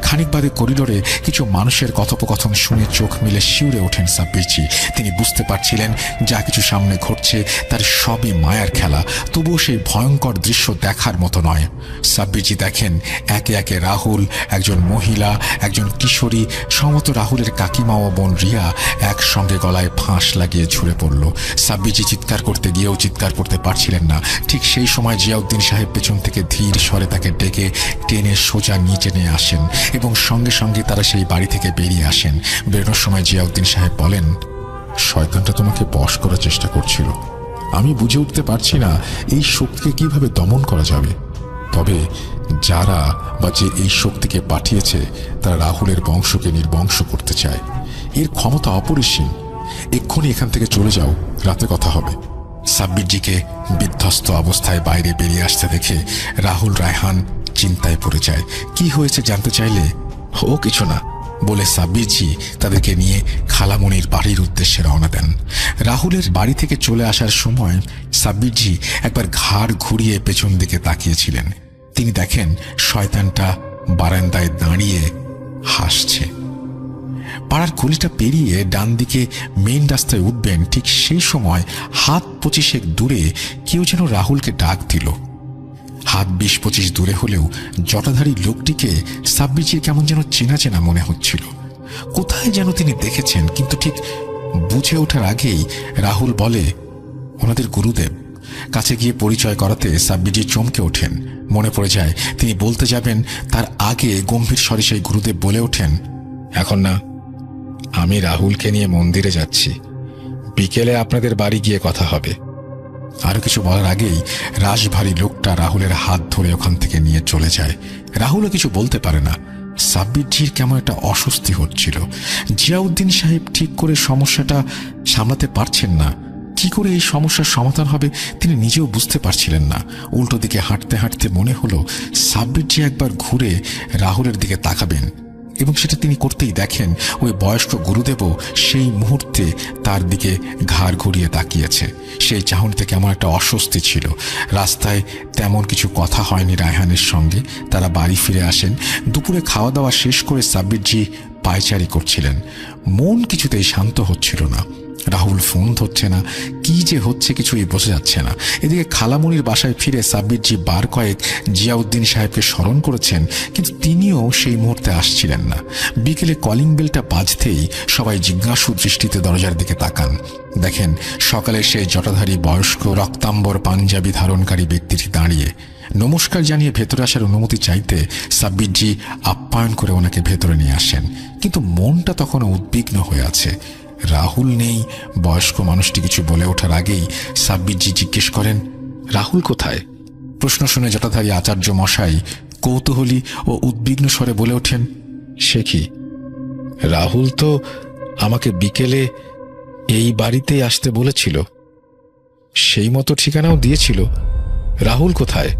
খানিক বাদে করিডোরে কিছু মানুষের কথোপকথন শুনে চোখ মিলে শিউরে ওঠেন সাব্বিরজি। তিনি বুঝতে পারছিলেন যা কিছু সামনে ঘটছে তার সবই মায়ার খেলা, তবুও সেই ভয়ঙ্কর দৃশ্য দেখার মতো নয়। সাব্বিরজি দেখেন একে একে রাহুল, একজন মহিলা, একজন কিশোরী, সম্ভবত রাহুলের কাকিমা ও বোন রিয়া একসঙ্গে গলায় ফাঁস লাগিয়ে ঝুলে পড়ল। সাব্বিরজি চিৎকার করতে গিয়েও চিৎকার করতে পারছিলেন না। ঠিক সেই সময় জিয়াউদ্দিন সাহেব পেছন থেকে ধীর স্বরে তাকে ডেকে টেনে সোজা নিচে নিয়ে আসেন। আসেন এবং সঙ্গে সঙ্গে তারা সেই বাড়ি থেকে বেরিয়ে আসেন। বেরোনোর সময় জিয়াউদ্দিন সাহেব বলেন, শয়তানটা তোমাকে বশ করার চেষ্টা করছিল। আমি বুঝে উঠতে পারছি না এই শক্তিকে কিভাবে দমন করা যাবে। তবে যারা বা যে এই শক্তিকে পাঠিয়েছে তারা রাহুলের বংশকে নির্বংশ করতে চায়। এর ক্ষমতা অপরিসীম। এক্ষুনি এখান থেকে চলে যাও, রাতে কথা হবে। সাব্বিরজিকে বিধ্বস্ত অবস্থায় বাইরে বেরিয়ে আসতে দেখে রাহুল রায়হান চিন্তায় পড়ে যায়। কি হয়েছে জানতে চাইলে, ও কিছু না বলে সাব্বিরজি তাদেরকে নিয়ে খালামণির বাড়ির উদ্দেশ্যে রওনা দেন। রাহুলের বাড়ি থেকে চলে আসার সময় সাব্বিরজি একবার ঘাড় ঘুরিয়ে পেছন দিকে তাকিয়েছিলেন। তিনি দেখেন শয়তানটা বারান্দায় দাঁড়িয়ে হাসছে। পাড়ার গলিটা পেরিয়ে ডান দিকে মেইন রাস্তায় উঠবেন, ঠিক সেই সময় হাত 25 দূরে কেউ যেন রাহুলকে ডাক দিল। হাত 20-25 দূরে হলেও জটাধারী লোকটিকে সাব্বিরজির কেমন যেন চেনা চেনা মনে হচ্ছিল। কোথায় যেন তিনি দেখেছেন, কিন্তু ঠিক বুঝে ওঠার আগেই রাহুল বলে, ওনাদের গুরুদেব। কাছে গিয়ে পরিচয় করাতে সাব্বিরজি চমকে ওঠেন। মনে পড়ে যায় তিনি বলতে যাবেন, তার আগে গম্ভীর স্বরে সেই গুরুদেব বলে ওঠেন, এখন না, আমি রাহুলকে নিয়ে মন্দিরে যাচ্ছি, বিকেলে আপনাদের বাড়ি গিয়ে কথা হবে। আরো কিছু বলার আগেই রাশভারী লোকটা রাহুলের হাত ধরে ওখান থেকে নিয়ে চলে যায়। রাহুলও কিছু বলতে পারে না। সাব্বিরজির কেমন একটা অস্বস্তি হচ্ছিল। জিয়াউদ্দিন সাহেব ঠিক করে সমস্যাটা সামলাতে পারছেন না। কি করে এই সমস্যার সমাধান হবে তিনি নিজেও বুঝতে পারছিলেন না। উল্টো দিকে হাঁটতে হাঁটতে মনে হলো সাব্বিরজি একবার ঘুরে রাহুলের দিকে তাকাবেন, এবং সেটা তিনি করতেই দেখেন ওই বয়স্ক গুরুদেবও সেই মুহূর্তে তার দিকে ঘাড় ঘুরিয়ে তাকিয়েছে। সেই চাহনিতে কেমন একটা অস্বস্তি ছিল। রাস্তায় তেমন কিছু কথা হয়নি রায়হানের সঙ্গে। তারা বাড়ি ফিরে আসেন। দুপুরে খাওয়া দাওয়া শেষ করে সাব্বিরজি পায়চারি করছিলেন। মন কিছুতেই শান্ত হচ্ছিল না। রাহুল ফোন ধরছে না, কি যে হচ্ছে কিছুই বোঝা যাচ্ছে না। এদিকে খালামণির বাসায় ফিরে সাব্বিরজি বার কয়েক জিয়াউদ্দিন সাহেবকে স্মরণ করেছেন, কিন্তু তিনিও সেই মুহূর্তে আসছিলেন না। বিকেলে কলিং বেলটা বাজতেই সবাই জিজ্ঞাসু দৃষ্টিতে দরজার দিকে তাকান। দেখেন সকালে সেই জটাধারী বয়স্ক রক্তাম্বর পাঞ্জাবি ধারণকারী ব্যক্তিটি দাঁড়িয়ে। নমস্কার জানিয়ে ভেতরে আসার অনুমতি চাইতে সাব্বিরজি আপ্যায়ন করে ওনাকে ভেতরে নিয়ে আসেন, কিন্তু মনটা তখনও উদ্বিগ্ন হয়ে আছে। রাহুল নেই। বয়স্ক মানুষটি কিছু বলে ওঠার আগেই সাব্বিরজি জিজ্ঞেস করেন, রাহুল কোথায়? প্রশ্ন শুনে জটাধারী আচার্য মশাই কৌতূহলী ও উদ্বিগ্ন স্বরে বলে ওঠেন, সে কি, রাহুল তো আমাকে বিকেলে এই বাড়িতেই আসতে বলেছিল, সেই মতো ঠিকানাও দিয়েছিল। রাহুল কোথায়?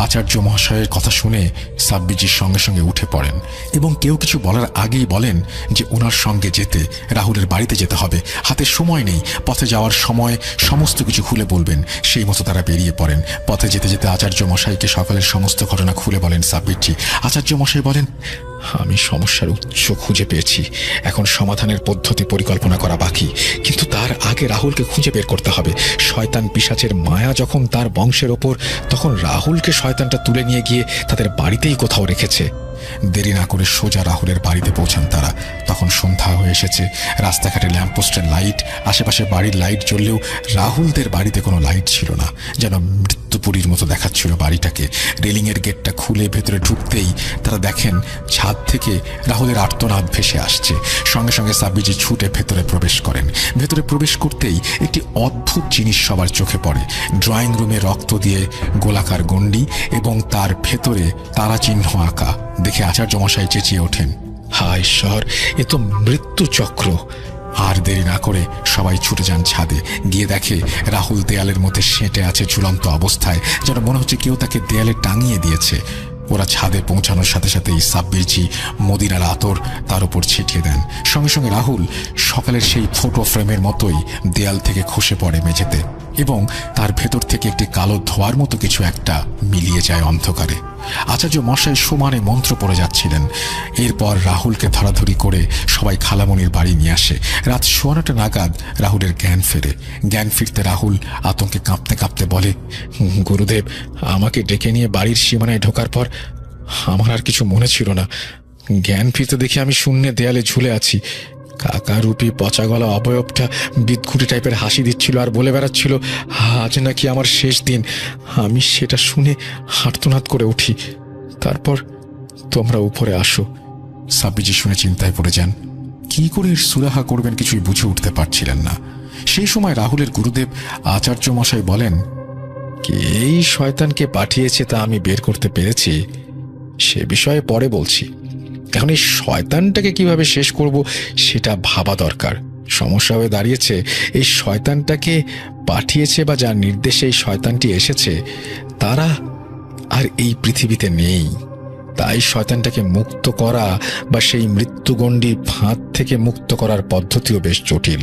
আচার্য মহাশয়ের কথা শুনে সাব্বিরজির সঙ্গে সঙ্গে উঠে পড়েন এবং কেউ কিছু বলার আগেই বলেন যে ওনার সঙ্গে যেতে রাহুলের বাড়িতে যেতে হবে, হাতে সময় নেই, পথে যাওয়ার সময় সমস্ত কিছু খুলে বলবেন। সেই মতো তারা বেরিয়ে পড়েন। পথে যেতে যেতে আচার্য মশাইকে সকালের সমস্ত ঘটনা খুলে বলেন সাব্বিরজি। আচার্য মশাই বলেন, আমি সমস্যার উৎস খুঁজে পেয়েছি, এখন সমাধানের পদ্ধতি পরিকল্পনা করা বাকি, কিন্তু তার আগে রাহুলকে খুঁজে বের করতে হবে। শয়তান পিশাচের মায়া যখন তার বংশের ওপর, তখন রাহুলকে শয়তানটা তুলে নিয়ে গিয়ে তাদের বাড়িতেই কোথাও রেখেছে। দেরি না করে সোজা রাহুলের বাড়িতে পৌঁছান তারা। তখন সন্ধ্যা হয়ে এসেছে। রাস্তাঘাটে ল্যাম্পপোস্টের লাইট, আশেপাশে বাড়ির লাইট জ্বললেও রাহুলদের বাড়িতে কোনো লাইট ছিল না। যেন মৃত্যুপুরীর মতো দেখাচ্ছিল বাড়িটাকে। রেলিংয়ের গেটটা খুলে ভেতরে ঢুকতেই তারা দেখেন ছাদ থেকে রাহুলের আর্তনাদ ভেসে আসছে। সঙ্গে সঙ্গে সাব্বিরজি ছুটে ভেতরে প্রবেশ করেন। ভেতরে প্রবেশ করতেই একটি অদ্ভুত জিনিস সবার চোখে পড়ে। ড্রয়িং রুমে রক্ত দিয়ে গোলাকার গণ্ডি এবং তার ভেতরে তারা চিহ্ন আঁকা দেখে আচার্য মশাই চেঁচিয়ে ওঠেন, হায় ঈশ্বর, এ তো মৃত্যু চক্র। আর দেরি না করে সবাই ছুটে যান ছাদে। গিয়ে দেখে রাহুল দেয়ালের মধ্যে সেঁটে আছে ঝুলন্ত অবস্থায়, যেন মনে হচ্ছে কেউ তাকে দেয়ালে টাঙিয়ে দিয়েছে। ওরা ছাদে পৌঁছানোর সাথে সাথেই সাব্বিরজি মদিনার আতর তার উপর ছিটিয়ে দেন। সঙ্গে সঙ্গে রাহুল সকালের সেই ফটো ফ্রেমের মতোই দেয়াল থেকে খসে পড়ে মেঝেতে, এবং তার ভেতর থেকে একটি কালো ধোঁয়ার মতো কিছু একটা মিলিয়ে যায় অন্ধকারে। আচার্য মশাই সমানে মন্ত্র পড়ে যাচ্ছিলেন। এরপর রাহুলকে ধরাধরি করে সবাই খালামণির বাড়ি নিয়ে আসে। রাত 9:15 নাগাদ রাহুলের জ্ঞান ফেরে। জ্ঞান ফিরতে রাহুল আতঙ্কে কাঁপতে কাঁপতে বলে, গুরুদেব, আমাকে ডেকে নিয়ে বাড়ির সীমানায় ঢোকার পর আমার আর কিছু মনে ছিল না। জ্ঞান ফিরতে দেখি আমি শূন্যে দেয়ালে ঝুলে আছি। কাকারূপী পচা গলা অবয়বটা বিদঘুটে টাইপের হাসি দিচ্ছিল আর বলে বেড়াচ্ছিল, আজ নাকি আমার শেষ দিন। আমি সেটা শুনে আর্তনাদ করে উঠি। তোমরা উপরে আসো। সাব্বিরজি শুনে চিন্তায় পড়ে যান। কি করে এর সুরাহা করবেন কিছুই বুঝে উঠতে পারছিলেন না। সেই সময় রাহুলের গুরুদেব আচার্য মশাই বলেন, কি এই শয়তানকে পাঠিয়েছে তা আমি বের করতে পেরেছি, সে বিষয়ে পরে বলছি। এখন এই শয়তানটাকে কিভাবে শেষ করব সেটা ভাবা দরকার। সমস্যা হয়ে দাঁড়িয়েছে, এই শয়তানটাকে পাঠিয়েছে বা যার নির্দেশে এই শয়তানটি এসেছে তারা আর এই পৃথিবীতে নেই। তাই শয়তানটাকে মুক্ত করা বা সেই মৃত্যুগণ্ডি ফাঁদ থেকে মুক্ত করার পদ্ধতিও বেশ জটিল।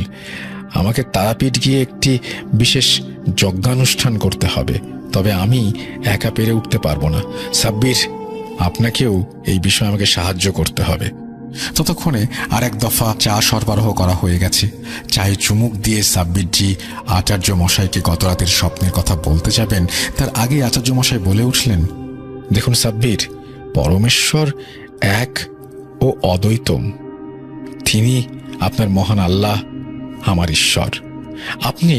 আমাকে তারাপীঠ গিয়ে একটি বিশেষ যজ্ঞানুষ্ঠান করতে হবে, তবে আমি একা পেরে উঠতে পারবো না। সাব্বির, আপনাকেও এই বিষয়ে আমাকে সাহায্য করতে হবে। ততক্ষণে আর এক দফা চা সরবরাহ করা হয়ে গেছে। চায়ে চুমুক দিয়ে সাব্বিরজি আচার্য মশাইকে গত রাতের স্বপ্নের কথা বলতে যাবেন, তার আগে আচার্য মশাই বলে উঠলেন, দেখুন সাব্বির, পরমেশ্বর এক ও অদ্বৈতম। তিনি আপনার মহান আল্লাহ, আমার ঈশ্বর। আপনি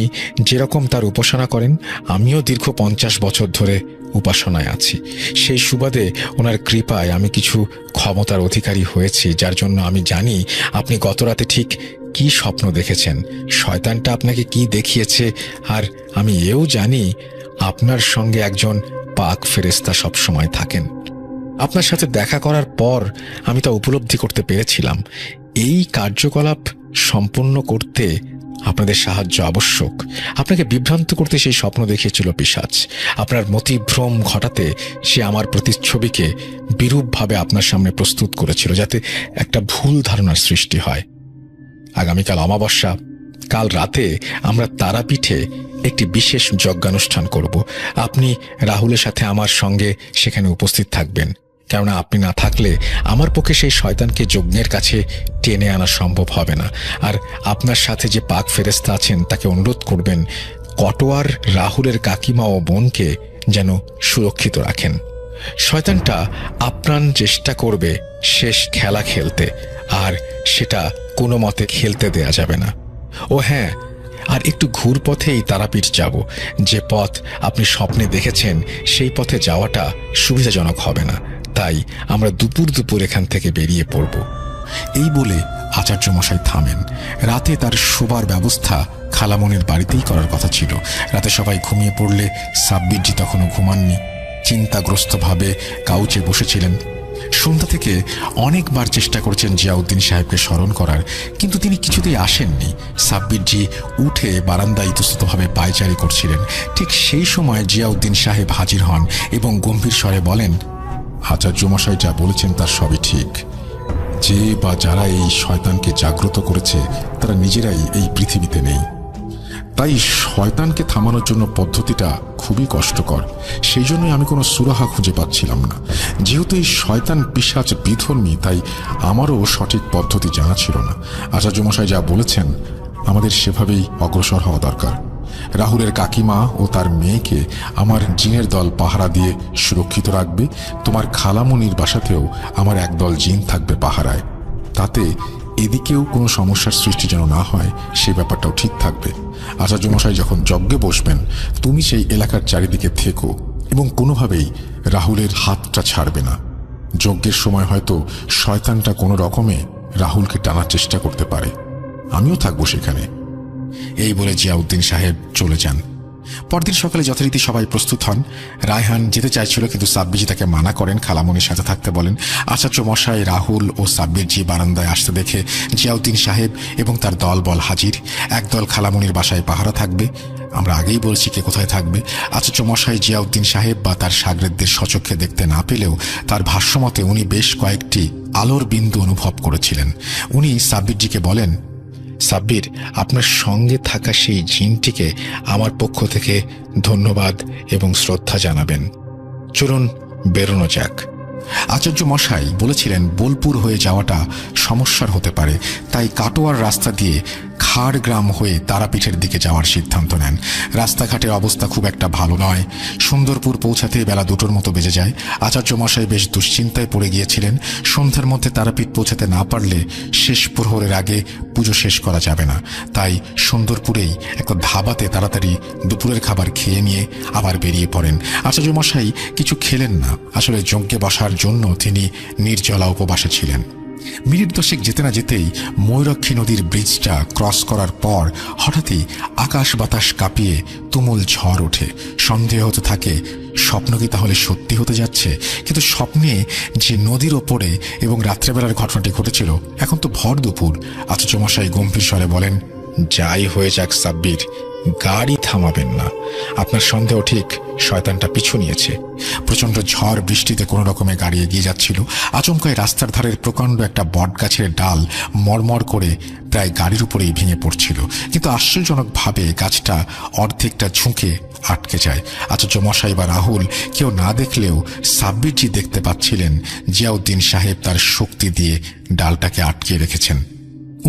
যেরকম তার উপাসনা করেন, আমিও দীর্ঘ 50 বছর ধরে উপাসনায় আছি। সেই সুবাদে ওনার কৃপায় আমি কিছু ক্ষমতার অধিকারী হয়েছি, যার জন্য আমি জানি আপনি গত রাতে ঠিক কি স্বপ্ন দেখেছেন, শয়তানটা আপনাকে কি দেখিয়েছে। আর আমি এও জানি আপনার সঙ্গে একজন পাক ফেরেশতা সবসময় থাকেন। আপনার সাথে দেখা করার পর আমি তা উপলব্ধি করতে পেরেছিলাম। এই কার্যকলাপ সম্পূর্ণ করতে আপনাদের সাহায্য আবশ্যক। আপনাকে বিভ্রান্ত করতে সেই স্বপ্ন দেখিয়েছিল পিশাচ। আপনার মতিভ্রম ঘটাতে সে আমার প্রতিচ্ছবিকে বিরূপভাবে আপনার সামনে প্রস্তুত করেছিল, যাতে একটা ভুল ধারণার সৃষ্টি হয়। আগামীকাল অমাবস্যা, কাল রাতে আমরা তারাপীঠে একটি বিশেষ যজ্ঞানুষ্ঠান করব। আপনি রাহুলের সাথে আমার সঙ্গে সেখানে উপস্থিত থাকবেন, কেননা আপনি না থাকলে আমার পক্ষে সেই শয়তানকে যজ্ঞের কাছে টেনে আনা সম্ভব হবে না। আর আপনার সাথে যে পাক ফেরেশতা আছেন তাকে অনুরোধ করবেন কটোয়ার রাহুলের কাকিমা ও বোনকে যেন সুরক্ষিত রাখেন। শয়তানটা আপ্রাণ চেষ্টা করবে শেষ খেলা খেলতে, আর সেটা কোনো মতে খেলতে দেয়া যাবে না। ও হ্যাঁ, আর একটু ঘুরপথেই তারাপীঠ যাব। যে পথ আপনি স্বপ্নে দেখেছেন সেই পথে যাওয়াটা সুবিধাজনক হবে না, তাই আমরা দুপুর এখান থেকে বেরিয়ে পড়ব। এই বলে আচার্য মশাই থামেন। রাতে তার শোবার ব্যবস্থা খালামনির বাড়িতেই করার কথা ছিল। রাতে সবাই ঘুমিয়ে পড়লে সাব্বিরজি তখনও ঘুমাননি। চিন্তাগ্রস্তভাবে কাউচে বসেছিলেন। সন্ধ্যা থেকে অনেকবার চেষ্টা করেছেন জিয়াউদ্দিন সাহেবকে স্মরণ করার, কিন্তু তিনি কিছুতেই আসেননি। সাব্বিরজি উঠে বারান্দায় ইতস্ততভাবে পায়চারি করছিলেন। ঠিক সেই সময় জিয়াউদ্দিন সাহেব হাজির হন এবং গম্ভীর স্বরে বলেন, আচার্য মশাই যা বলেছেন তার সবই ঠিক। যে বা যারা এই শয়তানকে জাগ্রত করেছে তারা নিজেরাই এই পৃথিবীতে নেই। তাই শয়তানকে থামানোর জন্য পদ্ধতিটা খুবই কষ্টকর। সেই জন্যই আমি কোনো সুরাহা খুঁজে পাচ্ছিলাম না। যেহেতু এই শয়তান পিশাচ বিধর্মী, তাই আমারও সঠিক পদ্ধতি জানা ছিল না। আচার্য মশাই যা বলেছেন আমাদের সেভাবেই অগ্রসর হওয়া দরকার। রাহুলের কাকিমা ও তার মেয়েকে আমার জিনের দল পাহারা দিয়ে সুরক্ষিত রাখবে। তোমার খালামনির বাসাতেও আমার একদল জিন থাকবে পাহারায়। তাতে এদিকেও কোনো সমস্যার সৃষ্টি যেন না হয় সেই ব্যাপারটাও ঠিক থাকবে। আচার্য মশাই যখন যজ্ঞে বসবেন তুমি সেই এলাকার চারিদিকে থেকো এবং কোনোভাবেই রাহুলের হাতটা ছাড়বে না। যজ্ঞের সময় হয়তো শয়তানটা কোনো রকমে রাহুলকে টানার চেষ্টা করতে পারে, আমিও থাকবো সেখানে। এই বলে জিয়াউদ্দিন সাহেব চলে যান। পরদিন সকালে যথারীতি সবাই প্রস্তুত হন। রায়হান যেতে চাইছিল, কিন্তু সাব্বিরজি তাকে মানা করেন, খালামনির সাথে থাকতে বলেন। আচার্য মশাই রাহুল ও সাব্বিরজি বারান্দায় আসতে দেখে জিয়াউদ্দিন সাহেব এবং তার দলবল হাজির। একদল খালামনির বাসায় পাহারা থাকবে। আমরা আগেই বলছি কে কোথায় থাকবে। আচার্য মশাই জিয়াউদ্দিন সাহেব বা তার শাগরেদদের সচক্ষে দেখতে না পেলেও তার ভাষ্যমতে উনি বেশ কয়েকটি আলোর বিন্দু অনুভব করেছিলেন। উনি সাব্বিরজিকে বলেন, সাব্বির, আপনার সঙ্গে থাকা সেই জিনটিকে আমার পক্ষ থেকে ধন্যবাদ এবং শ্রদ্ধা জানাবেন। চলুন বেরোনো যাক। আচার্য মশাই বলেছিলেন বোলপুর হয়ে যাওয়াটা সমস্যার হতে পারে, তাই কাটোয়ার রাস্তা দিয়ে খাড় গ্রাম হয়ে তারাপীঠের দিকে যাওয়ার সিদ্ধান্ত নেন। রাস্তাঘাটের অবস্থা খুব একটা ভালো নয়। সুন্দরপুর পৌঁছাতে বেলা 2টোর মতো বেজে যায়। আচার্য মশাই বেশ দুশ্চিন্তায় পড়ে গিয়েছিলেন। সন্ধ্যার মধ্যে তারাপীঠ পৌঁছাতে না পারলে শেষ প্রহরের আগে পুজো শেষ করা যাবে না। তাই সুন্দরপুরেই একটা ধাবাতে তাড়াতাড়ি দুপুরের খাবার খেয়ে নিয়ে আবার বেরিয়ে পড়েন। আচার্য মশাই কিছু খেলেন না। আসলে যজ্ঞে বসার জন্য তিনি নির্জলা উপবাসে ছিলেন। মিনিট 10 যেতে না যেতেই ময়ূরাক্ষী নদীর ব্রিজটা ক্রস করার পর হঠাৎই আকাশ বাতাস কাঁপিয়ে তুমুল ঝড় ওঠে। সন্দেহ হতে থাকে স্বপ্ন কি তাহলে সত্যি হতে যাচ্ছে। কিন্তু স্বপ্নে যে নদীর ওপরে এবং রাত্রেবেলার ঘটনাটি ঘটেছিল, এখন তো ভর দুপুর। আচার্য মশাই গম্ভীর স্বরে বলেন, যাই হয়ে যাক সাব্বির, গাড়ি থামাবেন না। আপনার সন্দেহ ঠিক, শয়তানটা পিছু নিয়েছে। প্রচন্ড ঝড় বৃষ্টিতে কোনো রকমে গাড়ি এগিয়ে যাচ্ছিল। আচমকায় রাস্তার ধারের প্রকাণ্ড একটা বট গাছের ডাল মরমর করে প্রায় গাড়ির উপরেই ভেঙে পড়ছিল। কিন্তু আশ্চর্যজনকভাবে গাছটা অর্ধেকটা ঝুঁকে আটকে যায়। আচার্য মশাই বা রাহুল কেউ না দেখলেও সাব্বিরজি দেখতে পাচ্ছিলেন জিয়াউদ্দিন সাহেব তার শক্তি দিয়ে ডালটাকে আটকে রেখেছেন।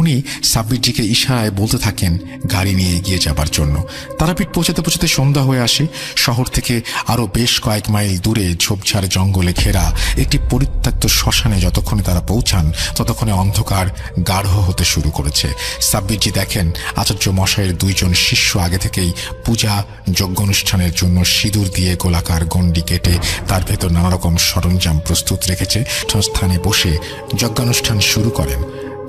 উনি সাব্বিরজিকে ইশারায় বলতে থাকেন গাড়ি নিয়ে এগিয়ে যাবার জন্য। তারাপীঠ পৌঁছাতে পৌঁছাতে সন্ধ্যা হয়ে আসে। শহর থেকে আরো বেশ কয়েক মাইল দূরে ঝোপঝাড় জঙ্গলে ঘেরা একটি পরিত্যক্ত শ্মশানে যতক্ষণে তারা পৌঁছান ততক্ষণে অন্ধকার গাঢ় হতে শুরু করেছে। সাব্বিরজি দেখেন আচার্য মশাইয়ের 2 জন শিষ্য আগে থেকেই পূজা যজ্ঞ অনুষ্ঠানের জন্য সিঁদুর দিয়ে গোলাকার গণ্ডি কেটে তার ভেতর নানা রকম সরঞ্জাম প্রস্তুত রেখেছে। স্থানে বসে যজ্ঞানুষ্ঠান শুরু করেন।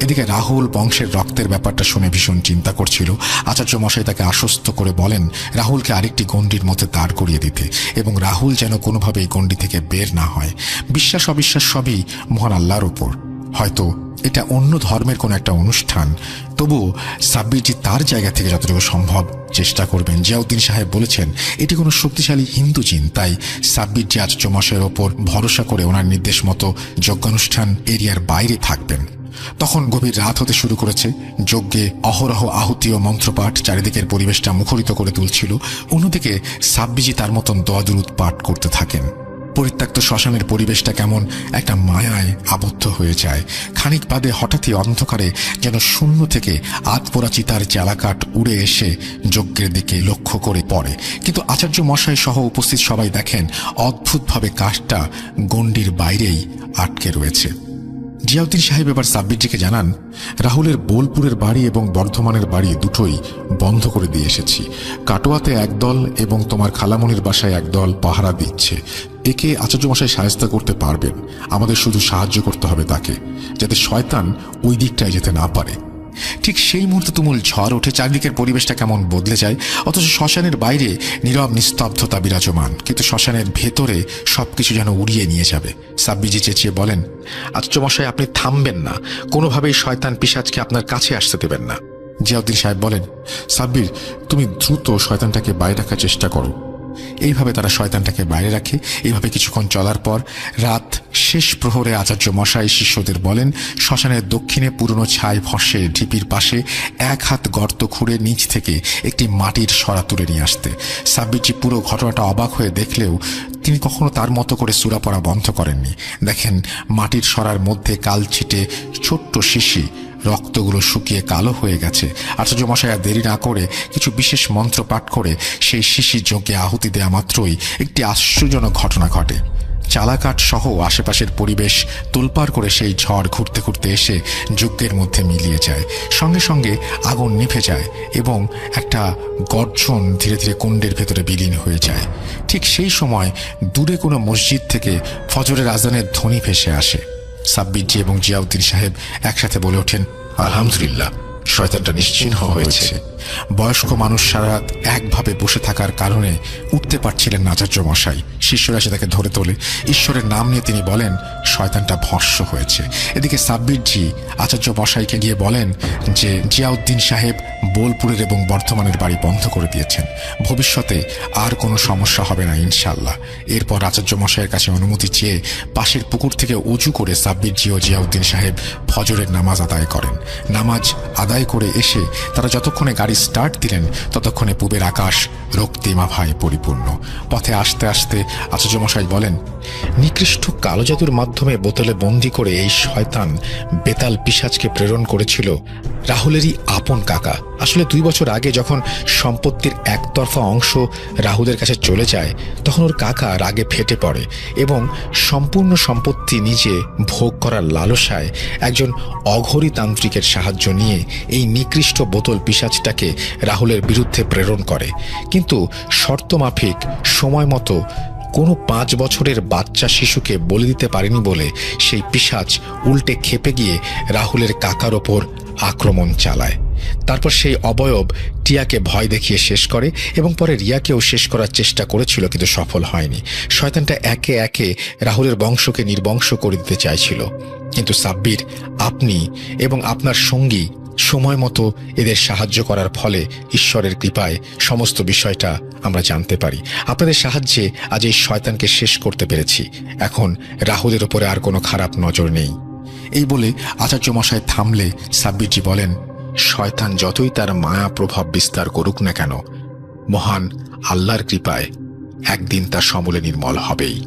এদিকে রাহুল বংশের রক্তের ব্যাপারটা শুনে ভীষণ চিন্তা করছিল। আচার্য মশাই তাকে আশ্বস্ত করে বলেন রাহুলকে আরেকটি গণ্ডির মধ্যে দাঁড় করিয়ে দিতে এবং রাহুল যেন কোনোভাবেই গণ্ডি থেকে বের না হয়। বিশ্বাস অবিশ্বাস সবই মহান আল্লাহর ওপর। হয়তো এটা অন্য ধর্মের কোনো একটা অনুষ্ঠান, তবু সাব্বিরজি তার জায়গা থেকে যতটুকু সম্ভব চেষ্টা করবেন। জিয়াউদ্দিন সাহেব বলেছেন এটি কোনো শক্তিশালী হিন্দু জিন, তাই সাব্বিরজি আচার্য মশাইয়ের ওপর ভরসা করে ওনার নির্দেশ মতো যজ্ঞানুষ্ঠান এরিয়ার বাইরে থাকবেন। তখন গভীর রাত হতে শুরু করেছে। যজ্ঞে অহরহ আহুতি ও মন্ত্রপাঠ চারিদিকের পরিবেশটা মুখরিত করে তুলছিল। অন্যদিকে সাব্বিরজি তার মতন দোয়া দুরূদ পাঠ করতে থাকেন। পরিত্যক্ত শ্মশানের পরিবেশটা কেমন একটা মায়ায় আবদ্ধ হয়ে যায়। খানিক বাদে হঠাৎই অন্ধকারে যেন শূন্য থেকে আধপোড়া চিতার জ্বালাকাঠ উড়ে এসে যজ্ঞের দিকে লক্ষ্য করে পড়ে। কিন্তু আচার্য মশাই সহ উপস্থিত সবাই দেখেন অদ্ভুতভাবে কাঠটা গণ্ডির বাইরেই আটকে রয়েছে। জিয়াউদ্দিন সাহেব এবার সাব্বিরজিকে জানান রাহুলের বোলপুরের বাড়ি এবং বর্ধমানের বাড়ি দুটোই বন্ধ করে দিয়ে এসেছি। কাটোয়াতে একদল এবং তোমার খালামনির বাসায় একদল পাহারা দিচ্ছে। একে আচার্য মশাই সাহায্য করতে পারবেন। আমাদের শুধু সাহায্য করতে হবে তাকে, যাতে শয়তান ওই দিকটায় যেতে না পারে। ঠিক সেই মুহূর্তে তুমুল ঝড় ওঠে। চারদিকের পরিবেশটা কেমন বদলে যায়। অথচ শ্মশানের বাইরে নীরব নিস্তব্ধতা বিরাজমান, কিন্তু শ্মশানের ভেতরে সবকিছু যেন উড়িয়ে নিয়ে যাবে। সাব্বিরজি চেঁচিয়ে বলেন আচার্য মশাই, আপনি থামবেন না। কোনোভাবেই শয়তান পিশাচকে আপনার কাছে আসতে দেবেন না। জিয়াউদ্দিন সাহেব বলেন সাব্বির, তুমি দ্রুত শয়তানটাকে বাইরে রাখার চেষ্টা করো। এইভাবে তারা শয়তানটাকে বাইরে রাখে। এইভাবে কিছুক্ষণ চলার পর রাত শেষ প্রহরে আচার্য মশাই শিষ্যদের বলেন শ্মশানের দক্ষিণে পুরনো ছাই ফসের ঢিপির পাশে 1 হাত গর্ত খুঁড়ে নিচ থেকে একটি মাটির সরা তুলে নিয়ে আসতে। সাব্বিরজি পুরো ঘটনাটা অবাক হয়ে দেখলেও তিনি কখনো তার মতো করে সূরা পড়া বন্ধ করেননি। দেখেন মাটির সরার মধ্যে কালছিটে ছোট্ট শিশি, রক্তগুলো শুকিয়ে কালো হয়ে গেছে। আচার্য মশাই আর দেরি না করে কিছু বিশেষ মন্ত্র পাঠ করে সেই শিশি যজ্ঞে আহুতি দেয়া মাত্রই একটি আশ্চর্যজনক ঘটনা ঘটে। চালাকাঠ সহ আশেপাশের পরিবেশ তোলপাড় করে সেই ঝড় ঘুরতে ঘুরতে এসে যজ্ঞের মধ্যে মিলিয়ে যায়। সঙ্গে সঙ্গে আগুন নিভে যায় এবং একটা গর্জন ধীরে ধীরে কুণ্ডের ভেতরে বিলীন হয়ে যায়। ঠিক সেই সময় দূরে কোনো মসজিদ থেকে ফজরের আজানের ধ্বনি ভেসে আসে। সাব্বিরজি এবং জিয়াউদ্দিন সাহেব একসাথে বলে ওঠেন আলহামদুলিল্লাহ, শয়তানটা নিশ্চিহ্ন হয়েছে। বয়স্ক মানুষ সারা রাত একভাবে বসে থাকার কারণে উঠতে পারছিলেন না আচার্য মশাই। শিষ্যরা এসে তাকে ধরে তোলে। ঈশ্বরের নাম নিয়ে তিনি বলেন শয়তানটা ভস্ম হয়েছে। এদিকে সাব্বিরজি আচার্য মশাইকে গিয়ে বলেন যে জিয়াউদ্দিন সাহেব বোলপুরের এবং বর্ধমানের বাড়ি বন্ধ করে দিয়েছেন। ভবিষ্যতে আর কোনো সমস্যা হবে না ইনশাল্লাহ। এরপর আচার্য মশাইয়ের কাছে অনুমতি চেয়ে পাশের পুকুর থেকে উজু করে সাব্বিরজি ও জিয়াউদ্দিন সাহেব ফজরের নামাজ আদায় করেন। নামাজ আদায় করে এসে তারা যতক্ষণে গাড়ি স্টার্ট দিলেন ততক্ষণে পূবের আকাশ রক্তিমাভায় পরিপূর্ণ। পথে আসতে আসতে আচার্য মশাই বলেন নিকৃষ্ট কালো জাদুর মাধ্যমে বোতলে বন্দি করে এই শয়তান বেতাল পিশাচকে প্রেরণ করেছিল রাহুলেরই আপন কাকা। আসলে 2 বছর আগে যখন সম্পত্তির একতরফা অংশ রাহুলের কাছে চলে যায়, তখন ওর কাকা রাগে ফেটে পড়ে এবং সম্পূর্ণ সম্পত্তি নিজে ভোগ করার লালসায় একজন অঘরী তান্ত্রিকের সাহায্য নিয়ে এই নিকৃষ্ট বোতল পিশাচটাকে রাহুলের বিরুদ্ধে প্রেরণ করে। কিন্তু শর্ত মাফিক সময় মতো কোনো 5 বছরের বাচ্চা শিশুকে বলি দিতে পারেনি বলে সেই পিশাচ উল্টে খেপে গিয়ে রাহুলের কাকার ওপর আক্রমণ চালায়। তারপর সেই অবয়ব টিয়াকে ভয় দেখিয়ে শেষ করে এবং পরে রিয়াকেও শেষ করার চেষ্টা করেছিল, কিন্তু সফল হয়নি। শয়তানটা একে একে রাহুলের বংশকে নির্বংশ করে দিতে চাইছিল। কিন্তু সাব্বির, আপনি এবং আপনার সঙ্গী সময় মতো এদের সাহায্য করার ফলে ঈশ্বরের কৃপায় সমস্ত বিষয়টা আমরা জানতে পারি। আপনাদের সাহায্যে আজ এই শয়তানকে শেষ করতে পেরেছি। এখন রাহুলের ওপরে আর কোনো খারাপ নজর নেই। এই বলে আচার্য মশাই থামলে সাব্বিরজি বলেন, শয়তান যতই তার মায়া প্রভাব বিস্তার করুক না কেন, মহান আল্লাহর কৃপায় একদিন তা সমূলে নির্মল হবেই।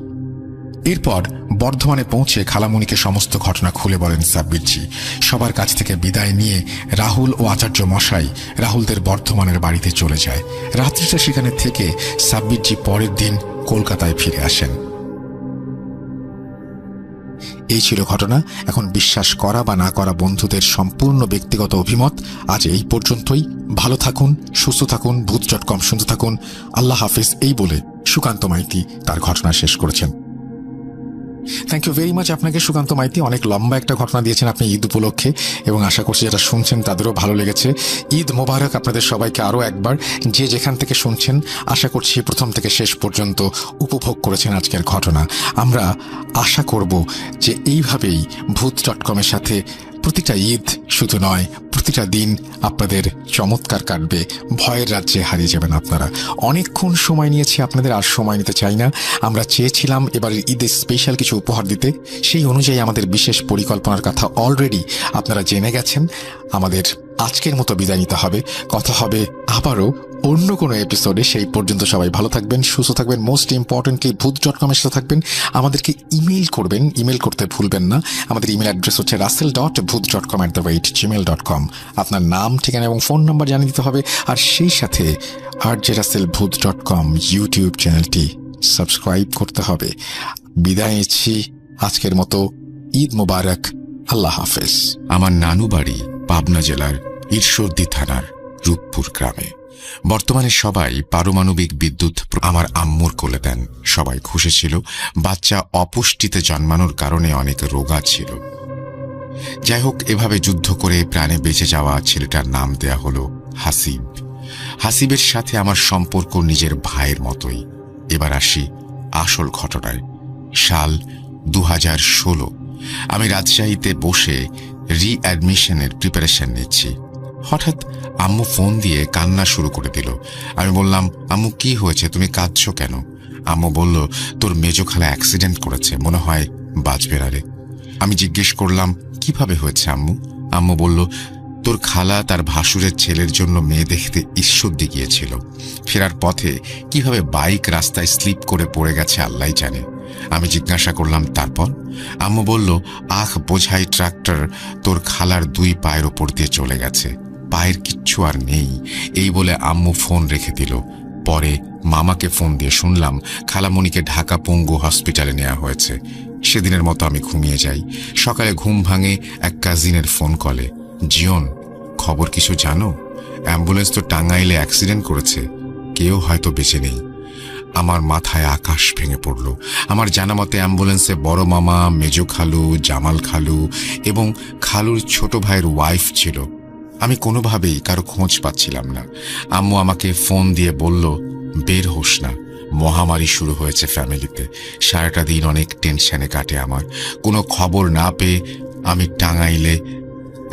এরপর বর্ধমানে পৌঁছে খালামণিকে সমস্ত ঘটনা খুলে বলেন সাব্বিরজি। সবার কাছ থেকে বিদায় নিয়ে রাহুল ও আচার্য মশাই রাহুলদের বর্ধমানের বাড়িতে চলে যায়। রাত্রিটা সেখানে থেকে সাব্বিরজি পরের দিন কলকাতায় ফিরে আসেন। এই ছিল ঘটনা। এখন বিশ্বাস করা বা না করা বন্ধুদের সম্পূর্ণ ব্যক্তিগত অভিমত। আজ এই পর্যন্তই। ভালো থাকুন, সুস্থ থাকুন, ভূত.com শুনতে থাকুন। আল্লাহ হাফিজ, এই বলে সুকান্ত মাইতি তার ঘটনা শেষ করেছেন। থ্যাংক ইউ ভেরি মাচ আপনাকে সুকান্ত মাইতি। অনেক লম্বা একটা ঘটনা দিয়েছেন আপনি ঈদ উপলক্ষে, এবং আশা করছি যারা শুনছেন তাদেরও ভালো লেগেছে। ঈদ মোবারক আপনাদের সবাইকে আরও একবার। যে যেখান থেকে শুনছেন, আশা করছি প্রথম থেকে শেষ পর্যন্ত উপভোগ করেছেন আজকের ঘটনা। আমরা আশা করব যে এইভাবেই ভূত.com-এর সাথে প্রতিটা ঈদ শুধু নয়, প্রতিটা দিন আপনাদের চমৎকার কাটবে। ভয়ের রাজ্যে হারিয়ে যাবেন আপনারা। অনেকক্ষণ সময় নিয়েছি আপনাদের, আর সময় নিতে চাই না। আমরা চেয়েছিলাম এবারের ঈদে স্পেশাল কিছু উপহার দিতে, সেই অনুযায়ী আমাদের বিশেষ পরিকল্পনার কথা অলরেডি আপনারা জেনে গেছেন। আমাদের আজকের মতো বিদায় নিতে হবে। কথা হবে আবারও অন্য কোনো এপিসোডে। সেই পর্যন্ত সবাই ভালো থাকবেন, সুস্থ থাকবেন। মোস্ট ইম্পর্টেন্টলি ভূত.com-এর সাথে থাকবেন। আমাদেরকে ইমেল করবেন, ইমেল করতে ভুলবেন না। আমাদের ইমেল অ্যাড্রেস হচ্ছে russell.booth.com@gmail.com। আপনার নাম, ঠিকানা এবং ফোন নাম্বার জানিয়ে দিতে হবে। আর সেই সাথে rjrussellbooth.com ইউটিউব চ্যানেলটি সাবস্ক্রাইব করতে হবে। বিদায় নিচ্ছি আজকের মতো। ঈদ মোবারক। আল্লাহ হাফেজ। আমার নানু বাড়ি পাবনা জেলার ঈশ্বরদী থানার রূপপুর গ্রামে। বর্তমানে সবাই পারমাণবিক বিদ্যুৎ আমার আম্মুর কোলে দেন। সবাই খুশি ছিল। বাচ্চা অপুষ্টিতে জন্মানোর কারণে অনেক রোগা ছিল। যাই হোক, এভাবে যুদ্ধ করে প্রাণে বেঁচে যাওয়া ছেলেটার নাম দেয়া হলো হাসিব। হাসিবের সাথে আমার সম্পর্ক নিজের ভাইয়ের মতোই। এবার আসি আসল ঘটনায়। সাল 2016। আমি রাজশাহীতে বসে রিঅ্যাডমিশনের প্রিপারেশন নিচ্ছি। হঠাৎ আম্মু ফোন দিয়ে কান্না শুরু করে দিল। আমি বললাম, আম্মু কি হয়েছে, তুমি কাঁদছো কেন? আম্মু বলল, তোর মেজো খালা অ্যাক্সিডেন্ট করেছে, মনে হয় বাঁচবে না রে। আমি জিজ্ঞেস করলাম, কিভাবে হয়েছে আম্মু? আম্মু বলল, তোর খালা তার ভাসুরের ছেলের জন্য মেয়ে দেখতে ঈশ্বরদী গিয়েছিল। ফেরার পথে কিভাবে বাইক রাস্তায় স্লিপ করে পড়ে গেছে আল্লাহ জানে। আমি জিজ্ঞাসা করলাম, তারপর? আম্মু বলল, আখ বোঝাই ট্রাক্টর তোর খালার 2 পায়ের ওপর দিয়ে চলে গেছে, পায়ের কিচ্ছু আর নেই। এই বলে আম্মু ফোন রেখে দিল। পরে মামাকে ফোন দিয়ে শুনলাম খালামণিকে ঢাকা পঙ্গু হসপিটালে নেওয়া হয়েছে। সেদিনের মতো আমি ঘুমিয়ে যাই। সকালে ঘুম ভাঙে এক কাজিনের ফোন কলে। জিয়ন, খবর কিছু জানো? অ্যাম্বুলেন্স তো টাঙ্গাইলে অ্যাক্সিডেন্ট করেছে, কেউ হয়তো বেঁচে নেই। আমার মাথায় আকাশ ভেঙে পড়ল। আমার জানা মতে অ্যাম্বুলেন্সে বড় মামা, মেজো খালু, জামাল খালু এবং খালুর ছোট ভাইয়ের ওয়াইফ ছিল। আমি কোনোভাবেই কারো খোঁজ পাচ্ছিলাম না। আম্মু আমাকে ফোন দিয়ে বলল, বের হোস না, মহামারী শুরু হয়েছে ফ্যামিলিতে। সারাটা দিন অনেক টেনশনে কাটে আমার। কোনো খবর না পেয়ে আমি টাঙ্গাইলে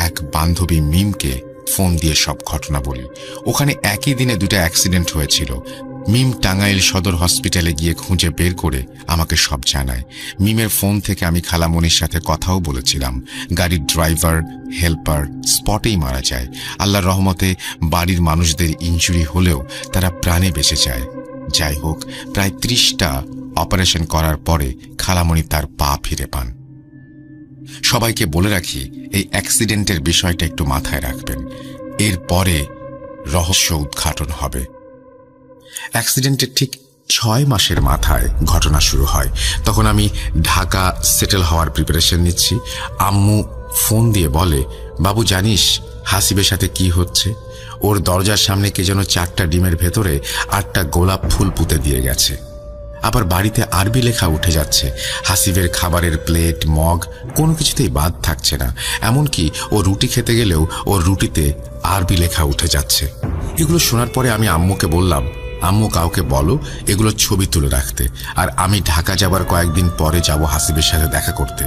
এক বান্ধবী মিমকে ফোন দিয়ে সব ঘটনা বলি। ওখানে একই দিনে 2টা অ্যাক্সিডেন্ট হয়েছিল। মিম টাঙ্গাইল সদর হসপিটালে গিয়ে খুঁজে বের করে আমাকে সব জানায়। মিমের ফোন থেকে আমি খালামণির সাথে কথাও বলেছিলাম। গাড়ির ড্রাইভার, হেল্পার স্পটেই মারা যায়। আল্লাহর রহমতে বাড়ির মানুষদের ইনজুরি হলেও তারা প্রাণে বেঁচে যায়। যাই হোক, প্রায় 30টা অপারেশন করার পরে খালামণি তার পা ফিরে পান। সবাইকে বলে রাখি, এই অ্যাক্সিডেন্টের বিষয়টা একটু মাথায় রাখবেন, এরপরে রহস্য উদ্ঘাটন হবে। অ্যাক্সিডেন্টের ঠিক 6 মাসের মাথায় ঘটনা শুরু হয়। তখন আমি ঢাকা সেটেল হওয়ার প্রিপারেশন নিচ্ছি। আম্মু ফোন দিয়ে বলে, বাবু জানিস হাসিবের সাথে কি হচ্ছে? ওর দরজার সামনে কে যেন 4টা ডিমের ভেতরে 8টা গোলাপ ফুল পুঁতে দিয়ে গেছে। আবার বাড়িতে আরবি লেখা উঠে যাচ্ছে। হাসিবের খাবারের প্লেট, মগ কোনো কিছুতেই বাদ থাকছে না। এমনকি ও রুটি খেতে গেলেও ওর রুটিতে আরবি লেখা উঠে যাচ্ছে। এগুলো শোনার পরে আমি আম্মুকে বললাম, আম্মু কাউকে বলো এগুলো ছবি তুলে রাখতে, আর আমি ঢাকা যাবার কয়েকদিন পরে যাব হাসিবের সাথে দেখা করতে।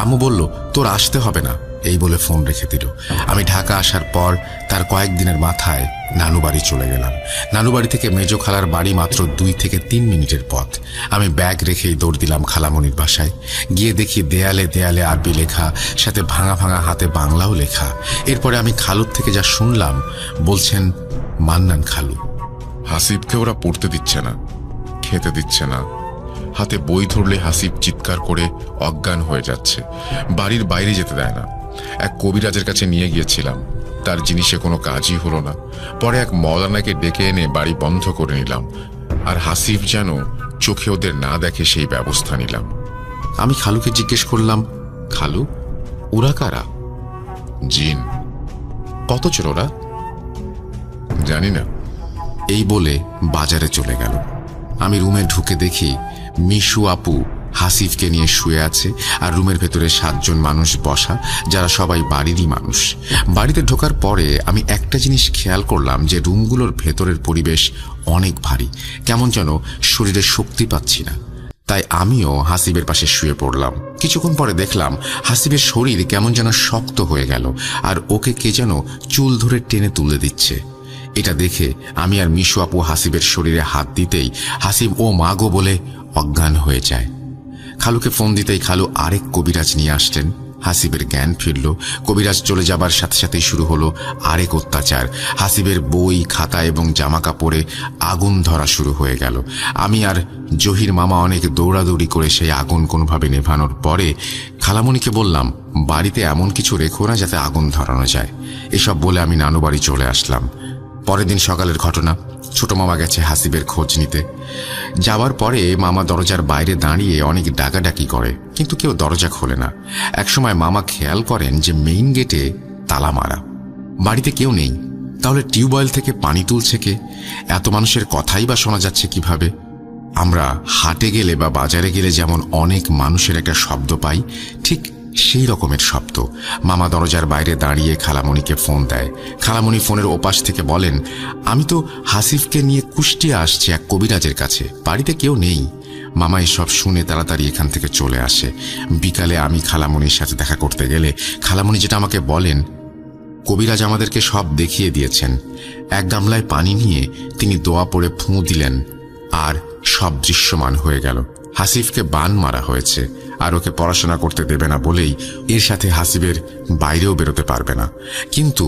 আম্মু বলল, তোর আসতে হবে না, এই বলে ফোন রেখে দিল। আমি ঢাকা আসার পর তার কয়েকদিনের মাথায় নানু বাড়ি চলে গেলাম। নানু বাড়ি থেকে মেজো খালার বাড়ি মাত্র 2 থেকে 3 মিনিটের পথ। আমি ব্যাগ রেখেই দৌড় দিলাম খালামণির বাসায়। গিয়ে দেখি দেয়ালে দেয়ালে আরবি লেখা, সাথে ভাঙা ভাঙা হাতে বাংলাও লেখা। এরপরে আমি খালুর থেকে যা শুনলাম, বলছেন মান্নান খালু, হাসিবকে ওরা পড়তে দিচ্ছে না, খেতে দিচ্ছে না। হাতে বই ধরলে হাসিব চিৎকার করে অজ্ঞান হয়ে যাচ্ছে। বাড়ির বাইরে যেতে দেয় না। এক কবিরাজের কাছে নিয়ে গিয়েছিলাম, তার জিনিসে কোনো কাজই হলো না। পরে এক মওলানাকে ডেকে এনে বাড়ি বন্ধ করে নিলাম, আর হাসিব যেন চোখে ওদের না দেখে সেই ব্যবস্থা নিলাম। আমি খালুকে জিজ্ঞেস করলাম, খালু ওরা কারা? জিন। কত জন ওরা? জানি না। এই বলে বাজারে চলে গেল। আমি রুমে ঢুকে দেখি মিশু আপু হাসিফকে নিয়ে শুয়ে আছে, আর রুমের ভেতরে 7 জন মানুষ বসা, যারা সবাই বাড়িরই মানুষ। বাড়িতে ঢোকার পরে আমি একটা জিনিস খেয়াল করলাম যে রুমগুলোর ভেতরের পরিবেশ অনেক ভারী, কেমন যেন শরীরে শক্তি পাচ্ছি না। তাই আমিও হাসিবের পাশে শুয়ে পড়লাম। কিছুক্ষণ পরে দেখলাম হাসিবের শরীর কেমন যেন শক্ত হয়ে গেল, আর ওকে কে যেন চুল ধরে টেনে তুলে দিচ্ছে। এটা দেখে আমি আর মিশু আপু হাসিবের শরীরে হাত দিতেই হাসিব ও মাগো বলে অজ্ঞান হয়ে যায়। খালুকে ফোন দিতেই খালু আরেক কবিরাজ নিয়ে আসলেন। হাসিবের জ্ঞান ফিরল। কবিরাজ চলে যাবার সাথে সাথেই শুরু হলো আরেক অত্যাচার। হাসিবের বই, খাতা এবং জামা কাপড়ে আগুন ধরা শুরু হয়ে গেল। আমি আর জহির মামা অনেক দৌড়াদৌড়ি করে সেই আগুন কোনোভাবে নেভানোর পরে খালামণিকে বললাম, বাড়িতে এমন কিছু রেখো না যাতে আগুন ধরানো যায়। এসব বলে আমি নানু বাড়ি চলে আসলাম। পরের দিন সকালের ঘটনা, ছোট মামা গেছে হাসিবের খোঁজ নিতে। যাওয়ার পরে মামা দরজার বাইরে দাঁড়িয়ে অনেক ডাকাডাকি করে, কিন্তু কেউ দরজা খোলে না। একসময় মামা খেয়াল করেন যে মেইন গেটে তালা মারা, বাড়িতে কেউ নেই। তাহলে টিউবওয়েল থেকে পানি তুলছে কে? এত মানুষের কথাই বা শোনা যাচ্ছে কিভাবে? আমরা হাটে গেলে বা বাজারে গেলে যেমন অনেক মানুষের একটা শব্দ পাই, ঠিক সেই রকমের শব্দ। মামা দরজার বাইরে দাঁড়িয়ে খালামণিকে ফোন দেয়। খালামণি ফোনের ওপাশ থেকে বলেন, আমি তো হাসিফকে নিয়ে কুষ্টিয়া আসছি এক কবিরাজের কাছে, বাড়িতে কেউ নেই। মামা এসব শুনে তাড়াতাড়ি এখান থেকে চলে আসে। বিকালে আমি খালামণির সাথে দেখা করতে গেলে খালামণি যেটা আমাকে বলেন, কবিরাজ আমাদেরকে সব দেখিয়ে দিয়েছেন। এক গামলায় পানি নিয়ে তিনি দোয়া পড়ে ফুঁ দিলেন, আর সব দৃশ্যমান হয়ে গেল। হাসিফকে বান মারা হয়েছে, আর ওকে পড়াশোনা করতে দেবে না বলেই এর সাথে হাসিবের বাইরেও বেরোতে পারবে না। কিন্তু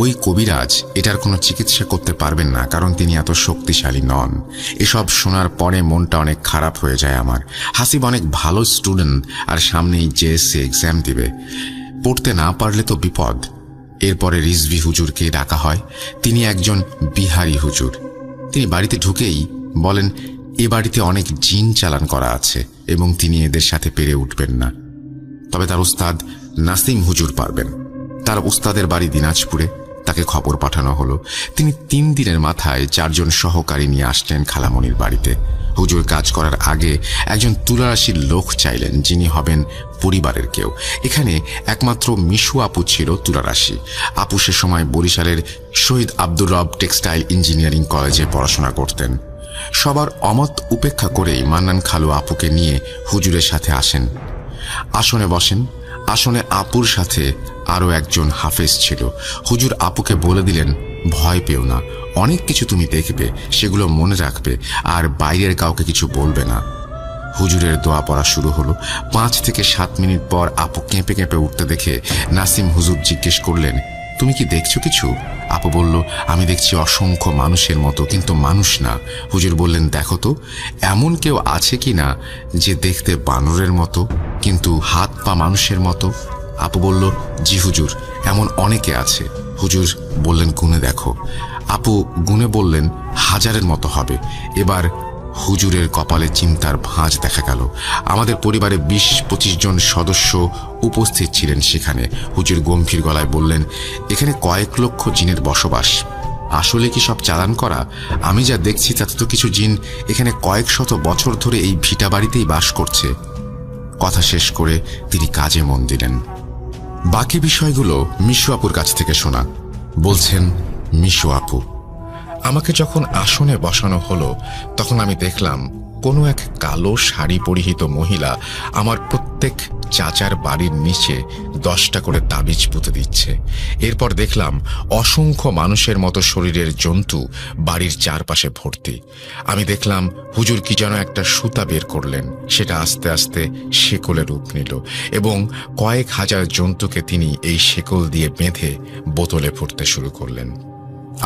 ওই কবিরাজ এটার কোনো চিকিৎসা করতে পারবেন না, কারণ তিনি এত শক্তিশালী নন। এসব শোনার পরে মনটা অনেক খারাপ হয়ে যায় আমার। হাসিব অনেক ভালো স্টুডেন্ট, আর সামনেই জেএসসি এক্সাম দিবে। পড়তে না পারলে তো বিপদ। এরপরে রিজভি হুজুরকে ডাকা হয়। তিনি একজন বিহারি হুজুর। তিনি বাড়িতে ঢুকেই বলেন, এ বাড়িতে অনেক জিন চালান করা আছে এবং তিনি এদের সাথে পেরে উঠবেন না। তবে তার উস্তাদ নাসিম হুজুর পারবেন। তার উস্তাদের বাড়ি দিনাজপুরে। তাকে খবর পাঠানো হলো। তিনি 3 দিনের মাথায় 4 জন সহকারী নিয়ে আসলেন খালামণির বাড়িতে। হুজুর কাজ করার আগে একজন তুলারাশির লোক চাইলেন, যিনি হবেন পরিবারের কেউ। এখানে একমাত্র মিশু আপু ছিল তুলারাশি। আপু সে সময় বরিশালের শহীদ আব্দুর রব টেক্সটাইল ইঞ্জিনিয়ারিং কলেজে পড়াশোনা করতেন। সবার অমত উপেক্ষা করেই মান্নান খালু আপুকে নিয়ে হুজুরের সাথে আসেন। আসনে বসেন। আসনে আপুর সাথে আরও একজন হাফেজ ছিল। হুজুর আপুকে বলে দিলেন, ভয় পেও না, অনেক কিছু তুমি দেখবে, সেগুলো মনে রাখবে, আর বাইরের কাউকে কিছু বলবে না। হুজুরের দোয়া পড়া শুরু হলো। 5 থেকে 7 মিনিট পর আপু কেঁপে কেঁপে উঠতে দেখে নাসিম হুজুর জিজ্ঞেস করলেন, তুমি কি দেখছো কিছু? আপু বলল, আমি দেখছি অসংখ্য মানুষের মতো, কিন্তু মানুষ না। হুজুর বললেন, দেখো তো এমন কেউ আছে কি না যে দেখতে বানরের মতো কিন্তু হাত পা মানুষের মতো? আপু বলল, জি হুজুর, এমন অনেকে আছে। হুজুর বললেন, গুনে দেখো। আপু গুনে বললেন, 1000-এর মতো হবে। এবার হুজুরের কপালে চিন্তার ভাঁজ দেখা গেল। আমাদের পরিবারে 20-25 জন সদস্য উপস্থিত ছিলেন সেখানে। হুজুর গম্ভীর গলায় বললেন, এখানে কয়েক লক্ষ জিনের বসবাস। আসলে কি সব চালান করা? আমি যা দেখছি তাতে তো কিছু জিন এখানে কয়েক শত বছর ধরে এই ভিটা বাড়িতেই বাস করছে। কথা শেষ করে তিনি কাজে মন দিলেন। বাকি বিষয়গুলো মিশু আপুর কাছ থেকে শোনা। বলছেন মিশু আপু, আমাকে যখন আসনে বসানো হলো তখন আমি দেখলাম কোনো এক কালো শাড়ি পরিহিত মহিলা আমার প্রত্যেক চাচার বাড়ির নিচে 10টা করে তাবিজ পুঁতে দিচ্ছে। এরপর দেখলাম অসংখ্য মানুষের মতো শরীরের জন্তু বাড়ির চারপাশে ভর্তি। আমি দেখলাম হুজুর কি যেন একটা সুতা বের করলেন, সেটা আস্তে আস্তে শেকলে রূপ নিল এবং কয়েক হাজার জন্তুকে তিনি এই শেকল দিয়ে বেঁধে বোতলে ভরতে শুরু করলেন।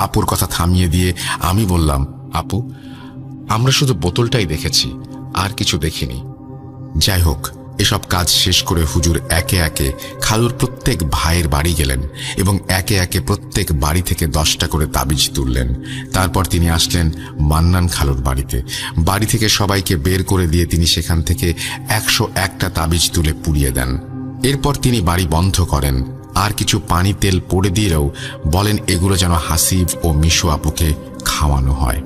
আপুর কথা থামিয়ে দিয়ে আমি বললাম, আপু, আমরা শুধু বোতলটাই দেখেছি, আর কিছু দেখিনি। যাই হোক, এসব কাজ শেষ করে হুজুর একে একে খালুর প্রত্যেক ভাইয়ের বাড়ি গেলেন এবং একে একে প্রত্যেক বাড়ি থেকে 10টা করে তাবিজ তুললেন। তারপর তিনি আসলেন মান্নান খালুর বাড়িতে। বাড়ি থেকে সবাইকে বের করে দিয়ে তিনি সেখান থেকে 101টা তাবিজ তুলে পুড়িয়ে দেন। এরপর তিনি বাড়ি বন্ধ করেন। আর কিছু পানি তেল পড়ে দিয়েও বলেন এগুলো যেন হাসিব ও মিশু আপুকে খাওয়ানো হয়।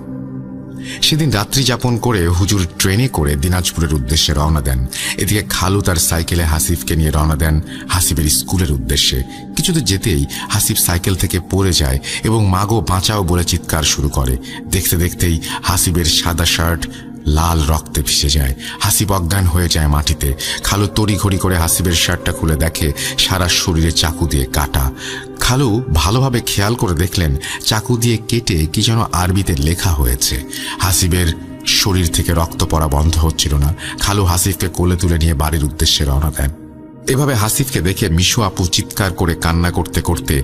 সেদিন রাত্রি যাপন করে হুজুর ট্রেনে করে দিনাজপুরের উদ্দেশ্যে রওনা দেন। এদিকে খালু তার সাইকেলে হাসিবকে নিয়ে রওনা দেন হাসিবের স্কুলের উদ্দেশ্যে। কিছুদূর যেতেই হাসিব সাইকেল থেকে পড়ে যায় এবং মাগো বাঁচাও বলে চিৎকার শুরু করে। দেখতে দেখতেই হাসিবের সাদা শার্ট লাল রক্তে ভিজে যায়। হাসিব অজ্ঞান হয়ে যায় মাটিতে। খালু তড়িঘড়ি করে হাসিবের শার্টটা খুলে দেখে সারা শরীরে চাকু দিয়ে কাটা। খালু ভালোভাবে খেয়াল করে দেখলেন চাকু দিয়ে কেটে কি যেন আরবিতে লেখা হয়েছে। হাসিবের শরীর থেকে রক্ত পড়া বন্ধ হচ্ছিল না। খালু হাসিবকে কোলে তুলে নিয়ে বাড়ির উদ্দেশ্যে রওনা দেন। এভাবে হাসিবকে দেখে মিশু আপু চিৎকার করে কান্না করতে করতে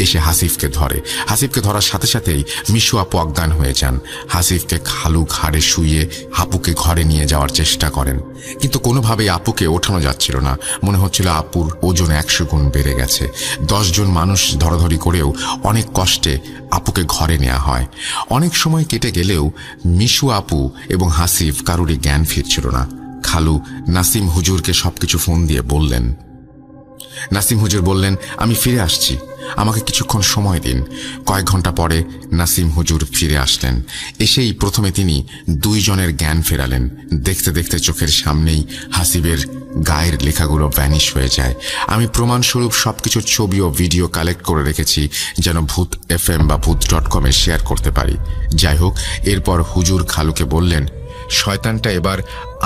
এসে হাসিবকে ধরে। হাসিবকে ধরার সাথে সাথেই মিশু আপু অজ্ঞান হয়ে যান। হাসিবকে খালু ঘাড়ে শুইয়ে আপুকে ঘরে নিয়ে যাওয়ার চেষ্টা করেন, কিন্তু কোনোভাবেই আপুকে ওঠানো যাচ্ছিল না। মনে হচ্ছিল আপুর ওজন 100 গুণ বেড়ে গেছে। 10 জন মানুষ ধরাধরি করেও অনেক কষ্টে আপুকে ঘরে নেওয়া হয়। অনেক সময় কেটে গেলেও মিশু আপু এবং হাসিব কারোরই জ্ঞান ফিরছিল না। খালু নাসিম হুজুরকে সবকিছু ফোন দিয়ে বললেন। নাসিম হুজুর বললেন, আমি ফিরে আসছি, আমাকে কিছুক্ষণ সময় দিন। কয়েক ঘন্টা পরে নাসিম হুজুর ফিরে আসলেন। এসেই প্রথমে তিনি 2 জনের জ্ঞান ফেরালেন। দেখতে দেখতে চোখের সামনেই হাসিবের গায়ের লেখাগুলো ভ্যানিশ হয়ে যায়। আমি প্রমাণস্বরূপ সবকিছুর ছবি ও ভিডিও কালেক্ট করে রেখেছি যেন ভূত FM বা ভূত.com এ শেয়ার করতে পারি। যাই হোক, এরপর হুজুর খালুকে বললেন, শয়তানটা এবার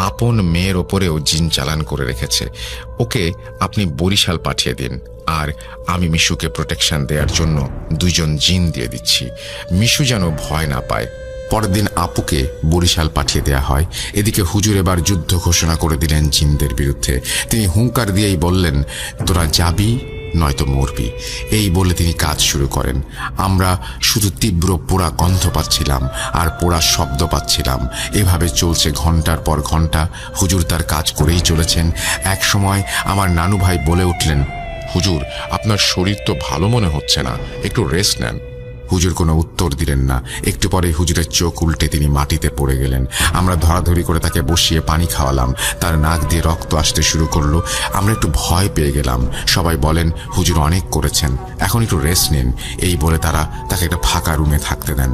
আপন মেয়ের ওপরেও জিন চালান করে রেখেছে, ওকে আপনি বরিশাল পাঠিয়ে দিন, আর আমি মিশুকে প্রোটেকশন দেওয়ার জন্য 2 জন জিন দিয়ে দিচ্ছি, মিশু যেন ভয় না পায়। পরের দিন আপুকে বরিশাল পাঠিয়ে দেয়া হয়। এদিকে হুজুর এবার যুদ্ধ ঘোষণা করে দিলেন জিনদের বিরুদ্ধে। তিনি হুঙ্কার দিয়েই বললেন, তোরা যাবি নয়তো মরবি। এই বলে তিনি কাজ শুরু করেন। আমরা শুধু তীব্র পোড়া গন্ধ পাচ্ছিলাম আর পোড়া শব্দ পাচ্ছিলাম। এভাবে চলছে ঘন্টার পর ঘন্টা। হুজুর তার কাজ করেই চলেছেন। এক সময় আমার নানু ভাই বলে উঠলেন, হুজুর, আপনার শরীর তো ভালো মনে হচ্ছে না, একটু রেস্ট নেন। হুজুর কোনো উত্তর দিলেন না। একটু পরে হুজুরের চোখ উল্টে তিনি মাটিতে পড়ে গেলেন। আমরা ধরাধরি করে তাকে বসিয়ে পানি খাওয়ালাম। তার নাক দিয়ে রক্ত আসতে শুরু করলো। আমরা একটু ভয় পেয়ে গেলাম। সবাই বলেন, হুজুর অনেক করেছেন, এখন একটু রেস্ট নিন। এই বলে তারা তাকে একটা ফাঁকা রুমে থাকতে দেন।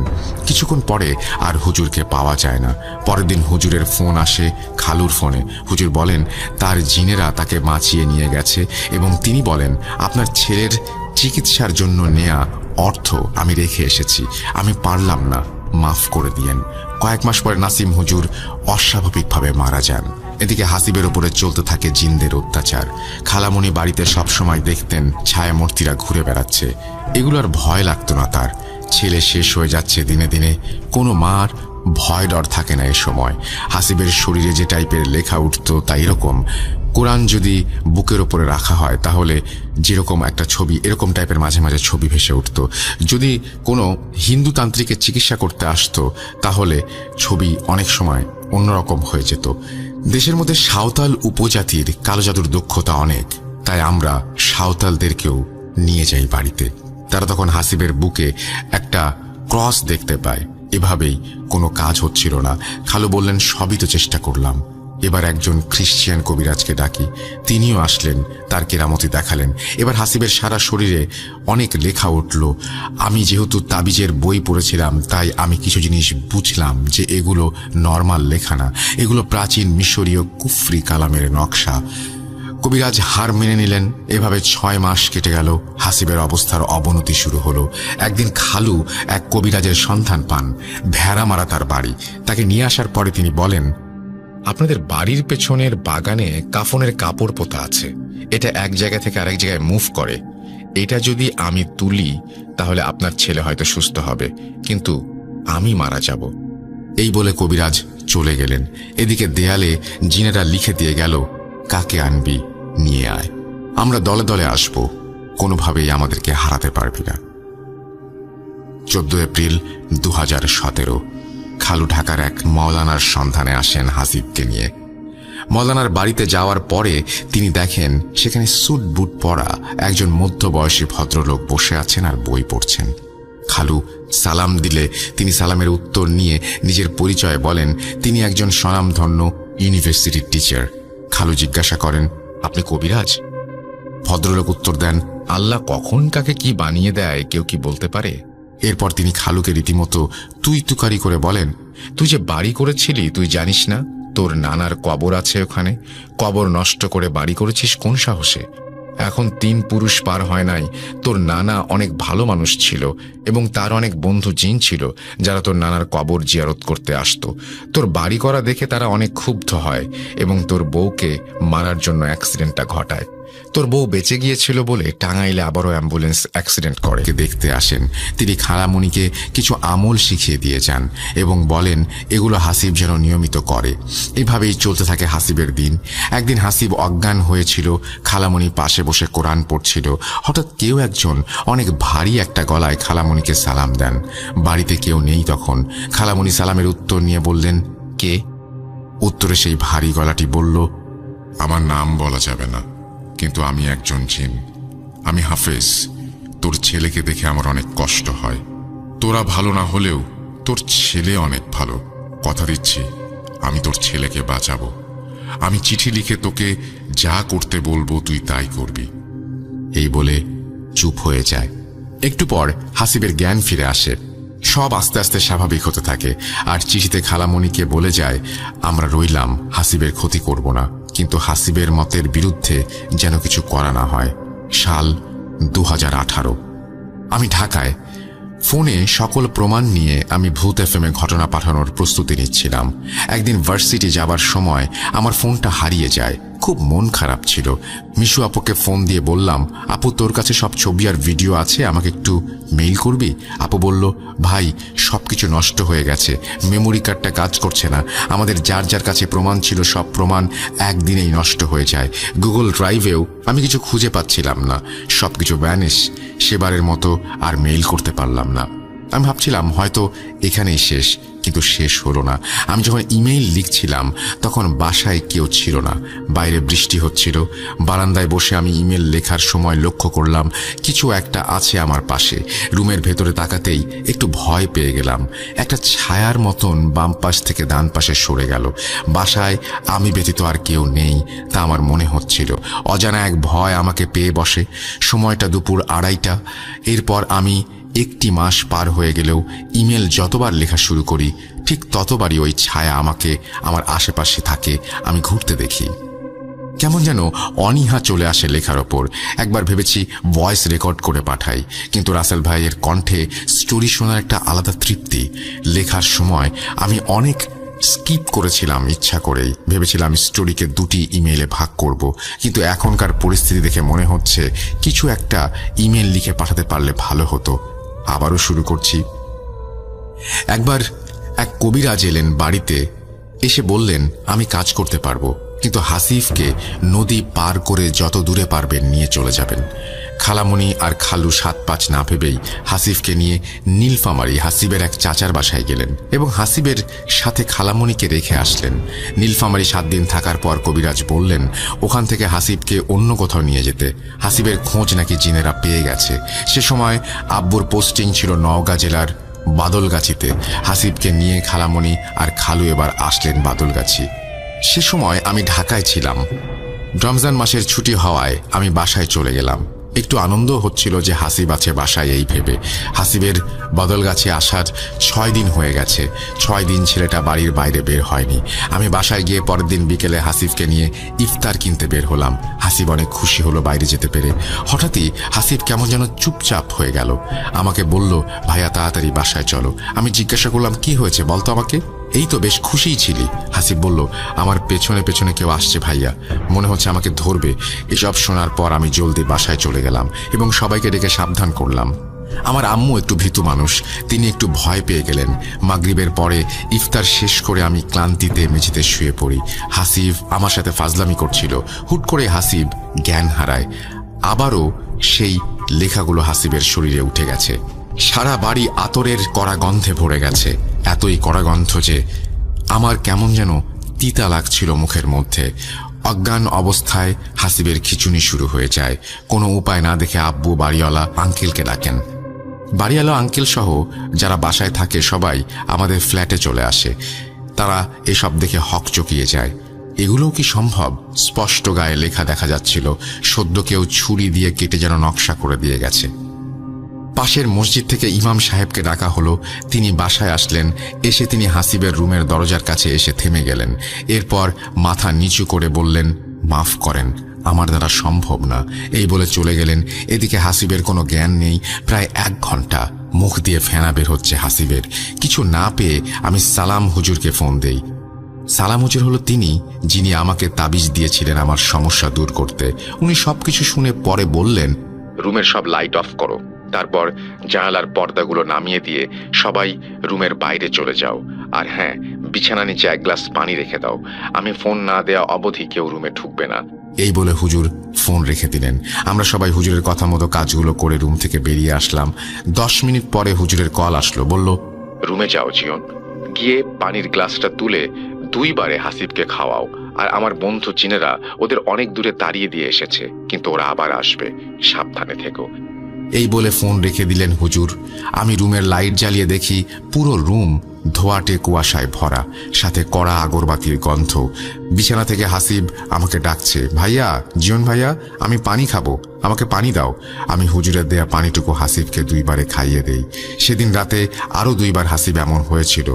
কিছুক্ষণ পরে আর হুজুরকে পাওয়া যায় না। পরের দিন হুজুরের ফোন আসে খালুর ফোনে। হুজুর বলেন তার জিনেরা তাকে বাঁচিয়ে নিয়ে গেছে এবং তিনি বলেন, আপনার ছেলের চিকিৎসার জন্য নেয়া অর্থ আমি রেখে এসেছি, আমি পারলাম না, মাফ করে দিয়েন। কয়েক মাস পরে নাসিম হুজুর অস্বাভাবিকভাবে মারা যান। এদিকে হাসিবের উপরে চলতে থাকে জিনদের অত্যাচার। খালামণি বাড়িতে সবসময় দেখতেন ছায়ামূর্তিরা ঘুরে বেড়াচ্ছে। এগুলোর ভয় লাগতো না তার। ছেলে শেষ হয়ে যাচ্ছে দিনে দিনে। কোনো মার ভয় ডর থাকে না এ সময়। হাসিবের শরীরে যে টাইপের লেখা উঠত তা এরকম, কোরআন যদি বুকের ওপরে রাখা হয় তাহলে যেরকম একটা ছবি, এরকম টাইপের মাঝে মাঝে ছবি ভেসে উঠত। যদি কোনো হিন্দু তান্ত্রিকের চিকিৎসা করতে আসতো তাহলে ছবি অনেক সময় অন্যরকম হয়ে যেত। দেশের মধ্যে সাঁওতাল উপজাতির কালো জাদুর দক্ষতা অনেক, তাই আমরা সাঁওতালদেরকেও নিয়ে যাই বাড়িতে। তারা তখন হাসিবের বুকে একটা ক্রস দেখতে পায়। এভাবেই কোনো কাজ হচ্ছিল না। খালু বললেন, সবই তো চেষ্টা করলাম, এবার একজন খ্রিস্টিয়ান কবিরাজকে ডাকি। তিনিও আসলেন, তার কেরামতি দেখালেন। এবার হাসিবের সারা শরীরে অনেক লেখা উঠল। আমি যেহেতু তাবিজের বই পড়েছিলাম তাই আমি কিছু জিনিস বুঝলাম যে এগুলো নর্মাল লেখা না, এগুলো প্রাচীন মিশরীয় কুফরি কালামের নকশা। কবিরাজ হার মেনে নিলেন। এভাবে 6 মাস কেটে গেল। হাসিবের অবস্থার অবনতি শুরু হলো। একদিন খালু এক কবিরাজের সন্ধান পান। ভেড়ামারা তার বাড়ি। তাকে নিয়ে আসার পরে তিনি বলেন, আপনাদের বাড়ির পেছনের বাগানে কাফনের কাপড় পোতা আছে, এটা এক জায়গা থেকে আরেক জায়গায় মুভ করে। এটা যদি আমি তুলি তাহলে আপনার ছেলে হয়তো সুস্থ হবে, কিন্তু আমি মারা যাব। এই বলে কবিরাজ চলে গেলেন। এদিকে দেয়ালে জিনেরা লিখে দিয়ে গেল, কাকে আনবি নিয়ে আয়, আমরা দলে দলে আসব, কোনোভাবেই আমাদেরকে হারাতে পারবি না। 14 এপ্রিল 2017 খালু ঢাকার এক মওলানার সন্ধানে আসেন হাসিবকে নিয়ে। মওলানার বাড়িতে যাওয়ার পরে তিনি দেখেন সেখানে স্যুট বুট পরা একজন মধ্যবয়সী ভদ্রলোক বসে আছেন আর বই পড়ছেন। খালু সালাম দিলে তিনি সালামের উত্তর নিয়ে নিজের পরিচয় বলেন তিনি একজন স্বনামধন্য ইউনিভার্সিটির টিচার। খালু জিজ্ঞাসা করেন, আপনি কবিরাজ? ভদ্রলোক উত্তর দেন, আল্লাহ কখন কাকে কি বানিয়ে দেয় কেউ কি বলতে পারে? এরপর তিনি খালুকে রীতিমতো তুই তুকারি করে বলেন, তুই যে বাড়ি করেছিলি তুই জানিস না তোর নানার কবর আছে ওখানে? কবর নষ্ট করে বাড়ি করেছিস কোন সাহসে? এখন 3 পুরুষ পার হয় নাই, তোর নানা অনেক ভালো মানুষ ছিল এবং তার অনেক বন্ধু জিন ছিল যারা তোর নানার কবর জিয়ারত করতে আসতো। তোর বাড়ি করা দেখে তারা অনেক ক্ষুব্ধ হয় এবং তোর বউকে মারার জন্য অ্যাক্সিডেন্টটা ঘটায়। তোর বউ বেঁচে গিয়েছিল বলে টাঙ্গাইলে আবারও অ্যাম্বুলেন্স অ্যাক্সিডেন্ট করে। দেখতে আসেন। তিনি খালামণিকে কিছু আমল শিখিয়ে দিয়ে যান এবং বলেন এগুলো হাসিব যেন নিয়মিত করে। এভাবেই চলতে থাকে হাসিবের দিন। একদিন হাসিব অজ্ঞান হয়েছিল, খালামণি পাশে বসে কোরআন পড়ছিল। হঠাৎ কেউ একজন অনেক ভারী একটা গলায় খালামণিকে সালাম দেন। বাড়িতে কেউ নেই তখন। খালামণি সালামের উত্তর নিয়ে বললেন, কে? উত্তরে সেই ভারী গলাটি বলল, আমার নাম বলা যাবে না, কিন্তু আমি একজন জিন। আমি হাফেজ। তোর ছেলেকে দেখে আমার অনেক কষ্ট হয়। তোরা ভালো না হলেও তোর ছেলে অনেক ভালো। কথা দিচ্ছি আমি তোর ছেলেকে বাঁচাবো। আমি চিঠি লিখে তোকে যা করতে বলবো তুই তাই করবি। এই বলে চুপ হয়ে যায়। একটু পর হাসিবের জ্ঞান ফিরে আসে। সব আস্তে আস্তে স্বাভাবিক হতে থাকে। আর চিঠিতে খালামণিকে বলে যায়, আমরা রইলাম, হাসিবের ক্ষতি করব না, কিন্তু হাসিবের মতের বিরুদ্ধে যেন কিছু করা না হয়। সাল 2018। আমি ঢাকায়। ফোনে সকল প্রমাণ নিয়ে আমি ভূত এফএমে ঘটনা পাঠানোর প্রস্তুতি নিচ্ছিলাম। একদিন ভার্সিটি যাবার সময় আমার ফোনটা হারিয়ে যায়। খুব মন খারাপ ছিল। মিশু আপুকে ফোন দিয়ে বললাম, আপু তোর কাছে সব ছবি আর ভিডিও আছে, আমাকে একটু মেইল করবি? আপু বলল, ভাই সবকিছু নষ্ট হয়ে গেছে, মেমোরি কার্ডটা কাজ করছে না, আমাদের যার যার কাছে প্রমাণ ছিল সব প্রমাণ একদিনেই নষ্ট হয়ে যায়। গুগল ড্রাইভেও আমি কিছু খুঁজে পাচ্ছিলাম না, সবকিছু ভ্যানিশ। সেবারের মতো আর মেইল করতে পারলাম না। আমি ভাবছিলাম হয়তো এখানেই শেষ, কিন্তু শেষ হলো না। আমি যখন ইমেইল লিখছিলাম তখন বাসায় কেউ ছিল না, বাইরে বৃষ্টি হচ্ছিল। বারান্দায় বসে আমি ইমেল লেখার সময় লক্ষ্য করলাম কিছু একটা আছে আমার পাশে। রুমের ভেতরে তাকাতেই একটু ভয় পেয়ে গেলাম। একটা ছায়ার মতন বাম পাশ থেকে ডান পাশে সরে গেল। বাসায় আমি ব্যতীত আর কেউ নেই তা আমার মনে হচ্ছিল। অজানা এক ভয় আমাকে পেয়ে বসে। সময়টা দুপুর 2:30। এরপর আমি 1 মাস পার হয়ে গেলেও ইমেল যতবার লেখা শুরু করি ঠিক ততবারই ওই ছায়া আমাকে আমার আশেপাশে থাকে। আমি ঘুরতে দেখি, কেমন যেন অনীহা চলে আসে লেখার ওপর। একবার ভেবেছি ভয়েস রেকর্ড করে পাঠাই, কিন্তু রাসেল ভাইয়ের কণ্ঠে স্টোরি শোনার একটা আলাদা তৃপ্তি। লেখার সময় আমি অনেক স্কিপ করেছিলাম ইচ্ছা করেই। ভেবেছিলাম স্টোরিকে 2টি ইমেইলে ভাগ করব, কিন্তু এখনকার পরিস্থিতি দেখে মনে হচ্ছে কিছু একটা ইমেল লিখে পাঠাতে পারলে ভালো হতো। আবারও শুরু করছি। একবার এক কবিরাজ এলেন বাড়িতে, এসে বললেন আমি কাজ করতে পারবো, কিন্তু হাসিফকে নদী পার করে যত দূরে পারবেন নিয়ে চলে যাবেন। খালামণি আর খালু ৭-৫ না ভেবেই হাসিফকে নিয়ে নীলফামারী হাসিবের এক চাচার বাসায় গেলেন এবং হাসিবের সাথে খালামণিকে রেখে আসলেন। নীলফামারী ৭ দিন থাকার পর কবিরাজ বললেন ওখান থেকে হাসিবকে অন্য কোথাও নিয়ে যেতে। হাসিবের খোঁজ নাকি জিনেরা পেয়ে গেছে। সে সময় আব্বুর পোস্টিং ছিল নওগাঁ জেলার বাদলগাছিতে। হাসিবকে নিয়ে খালামণি আর খালু এবার আসলেন বাদলগাছি। সে সময় আমি ঢাকায় ছিলাম। রমজান মাসের ছুটি হওয়ায় আমি বাসায় চলে গেলাম। একটু আনন্দ হচ্ছিল যে হাসিব আছে বাসায় এই ভেবে। হাসিবের বদলগাছে আসার ৬ দিন হয়ে গেছে। ৬ দিন ছেলেটা বাড়ির বাইরে বের হয়নি। আমি বাসায় গিয়ে পরের দিন বিকেলে হাসিবকে নিয়ে ইফতার কিনতে বের হলাম। হাসিব অনেক খুশি হলো বাইরে যেতে পেরে। হঠাৎই হাসিব কেমন যেন চুপচাপ হয়ে গেল। আমাকে বলল ভাইয়া তাড়াতাড়ি বাসায় চলো। আমি জিজ্ঞাসা করলাম কি হয়েছে বলতো আমাকে। এই তো বেশ খুশিই ছিলি। হাসিব বলল আমার পেছনে পেছনে কেউ আসছে ভাইয়া, মনে হচ্ছে আমাকে ধরবে। এসব শোনার পর আমি জলদি বাসায় চলে গেলাম এবং সবাইকে ডেকে সাবধান করলাম। আমার আম্মু একটু ভীতু মানুষ, তিনি একটু ভয় পেয়ে গেলেন। মাগরিবের পরে ইফতার শেষ করে আমি ক্লান্তিতে মেঝেতে শুয়ে পড়ি। হাসিব আমার সাথে ফাজলামি করছিল। হুট করে হাসিব জ্ঞান হারায়। আবারও সেই লেখাগুলো হাসিবের শরীরে উঠে গেছে। সারা বাড়ি আতরের কড়া গন্ধে ভরে গেছে। এতই কড়া গন্ধ যে আমার কেমন যেন তিতা লাগছিল মুখের মধ্যে। অজ্ঞান অবস্থায় হাসিবের খিচুনি শুরু হয়ে যায়। কোনো উপায় না দেখে আব্বু বাড়িওয়ালা আঙ্কেলকে ডাকেন। বাড়িওয়ালা আঙ্কেল সহ যারা বাসায় থাকে সবাই আমাদের ফ্ল্যাটে চলে আসে। তারা এসব দেখে হকচকিয়ে যায়। এগুলোও কি সম্ভব? স্পষ্ট গায়ে লেখা দেখা যাচ্ছিল, সদ্য কেউ ছুরি দিয়ে কেটে যেন নকশা করে দিয়ে গেছে। পাশের মসজিদ থেকে ইমাম সাহেবকে ডাকা হলো। তিনি বাসায় আসলেন। এসে তিনি হাসিবের রুমের দরজার কাছে এসে থেমে গেলেন। এরপর মাথা নিচু করে বললেন মাফ করেন, আমার দ্বারা সম্ভব না, এই বলে চলে গেলেন। এদিকে হাসিবের কোনো জ্ঞান নেই। প্রায় 1 ঘন্টা মুখ দিয়ে ফেনা বের হচ্ছে হাসিবের। কিছু না পেয়ে আমি সালাম হুজুরকে ফোন দেই। সালাম হুজুর হলো তিনি যিনি আমাকে তাবিজ দিয়েছিলেন আমার সমস্যা দূর করতে। উনি সবকিছু শুনে পরে বললেন রুমের সব লাইট অফ করো, তারপর জানালার পর্দাগুলো নামিয়ে দিয়ে সবাই রুমের বাইরে চলে যাও। আর হ্যাঁ, বিছানা নিচে 1 গ্লাস পানি রেখে দাও। আমি ফোন না দেয়া অবধি কেউ রুমে ঢুকবে না। এই বলে হুজুর ফোন রেখে দিলেন। আমরা সবাই হুজুরের কথা মতো কাজগুলো করে রুম থেকে বেরিয়ে আসলাম। 10 মিনিট পরে হুজুরের কল আসলো। বলল রুমে যাও জিয়ন, গিয়ে পানির গ্লাসটা তুলে 2 বারে হাসিবকে খাওয়াও। আর আমার বন্ধু জিনেরা ওদের অনেক দূরে তাড়িয়ে দিয়ে এসেছে, কিন্তু ওরা আবার আসবে, সাবধানে থেকো। এই বলে ফোন রেখে দিলেন হুজুর। আমি রুমের লাইট জ্বালিয়ে দেখি পুরো রুম ধোঁয়াটে কুয়াশায় ভরা, সাথে কড়া আগরবাতির গন্ধ। বিছানা থেকে হাসিব আমাকে ডাকছে, ভাইয়া, জিয়ন ভাইয়া, আমি পানি খাবো, আমাকে পানি দাও। আমি হুজুরের দেয়া পানিটুকু হাসিবকে 2 বারে খাইয়ে দেই। সেদিন রাতে আরও 2 বার হাসিব এমন হয়েছিল।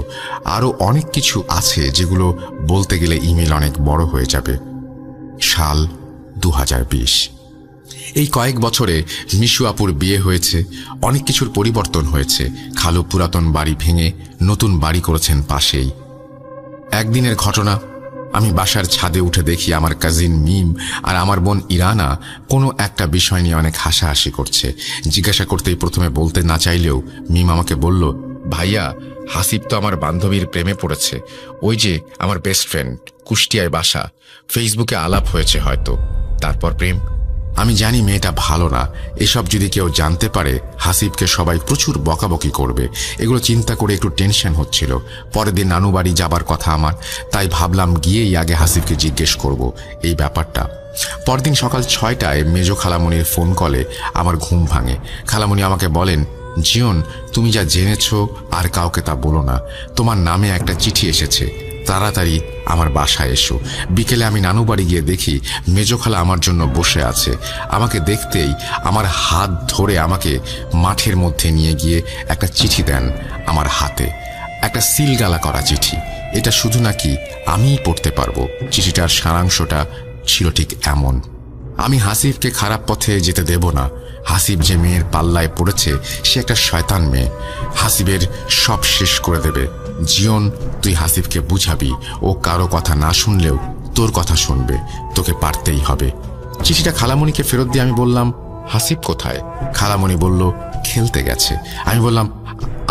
আরও অনেক কিছু আছে যেগুলো বলতে গেলে ইমেল অনেক বড় হয়ে যাবে। সাল 2020। এই কয়েক বছরে মিশু আপুর বিয়ে হয়েছে, অনেক কিছুর পরিবর্তন হয়েছে। খালু পুরাতন বাড়ি ভেঙে নতুন বাড়ি করেছেন পাশেই। একদিনের ঘটনা, আমি বাসার ছাদে উঠে দেখি আমার কাজিন মিম আর আমার বোন ইরানা কোনো একটা বিষয় নিয়ে অনেক হাসাহাসি করছে। জিজ্ঞাসা করতেই প্রথমে বলতে না চাইলেও মিম আমাকে বলল, ভাইয়া, হাসিব তো আমার বান্ধবীর প্রেমে পড়েছে। ওই যে আমার বেস্ট ফ্রেন্ড, কুষ্টিয়ায় বাসা, ফেসবুকে আলাপ হয়েছে হয়তো, তারপর প্রেম। আমি জানি মেয়েটা ভালো না। এসব যদি কেউ জানতে পারে হাসিবকে সবাই প্রচুর বকাবকি করবে। এগুলো চিন্তা করে একটু টেনশন হচ্ছিল। পরের দিন নানু বাড়ি যাবার কথা আমার, তাই ভাবলাম গিয়েই আগে হাসিবকে জিজ্ঞেস করব এই ব্যাপারটা। পরদিন সকাল 6টায় মেজো খালামণির ফোন কলে আমার ঘুম ভাঙে। খালামণি আমাকে বলেন, জিয়ন, তুমি যা জেনেছ আর কাউকে তা বলো না। তোমার নামে একটা চিঠি এসেছে, তাড়াতাড়ি আমার বাসায় এসো। বিকেলে আমি নানু বাড়ি গিয়ে দেখি মেজো খালা আমার জন্য বসে আছে। আমাকে দেখতেই আমার হাত ধরে আমাকে মাঠের মধ্যে নিয়ে গিয়ে একটা চিঠি দেন আমার হাতে, একটা সিলগালা করা চিঠি। এটা শুধু নাকি আমিই পড়তে পারবো। চিঠিটার সারাংশটা ছিল ঠিক এমন: আমি হাসিবকে খারাপ পথে যেতে দেব না। হাসিব যে মেয়ের পাল্লায় পড়েছে সে একটা শয়তান মেয়ে। হাসিবের সব শেষ করে দেবে। জিয়ন, তুই হাসিবকে বুঝাবি, ও কারো কথা না শুনলেও তোর কথা শুনবে, তোকে পারতেই হবে। চিঠিটা খালামণিকে ফেরত দিয়ে আমি বললাম, হাসিব কোথায়? খালামণি বলল, খেলতে গেছে। আমি বললাম,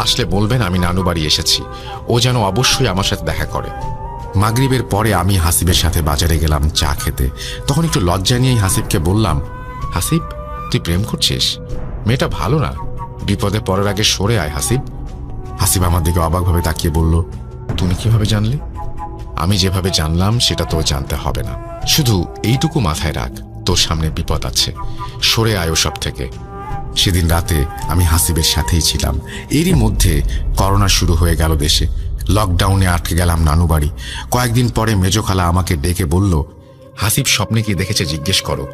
আসলে বলবেন আমি নানু বাড়ি এসেছি, ও যেন অবশ্যই আমার সাথে দেখা করে। মাগরিবের পরে আমি হাসিবের সাথে বাজারে গেলাম চা খেতে। তখন একটু লজ্জা নিয়েই হাসিবকে বললাম, হাসিব, তুই প্রেম করছিস? মেয়েটা ভালো না, বিপদে পড়ার আগে সরে আয় হাসিব। হাসিব আমার দিকে অবাকভাবে তাকিয়ে বলল, তুমি কিভাবে জানলে? আমি যেভাবে জানলাম সেটা তোর জানতে হবে না, শুধু এইটুকু মাথায় রাখ, তোর সামনে বিপদ আছে, সরে আয় সব থেকে। সেদিন রাতে আমি হাসিবের সাথেই ছিলাম। এরই মধ্যে করোনা শুরু হয়ে গেল দেশে। লকডাউনে আটকে গেলাম নানু বাড়ি। কয়েকদিন পরে মেজো খালা আমাকে ডেকে বলল, হাসিব স্বপ্নে কি দেখেছে জিজ্ঞেস করো,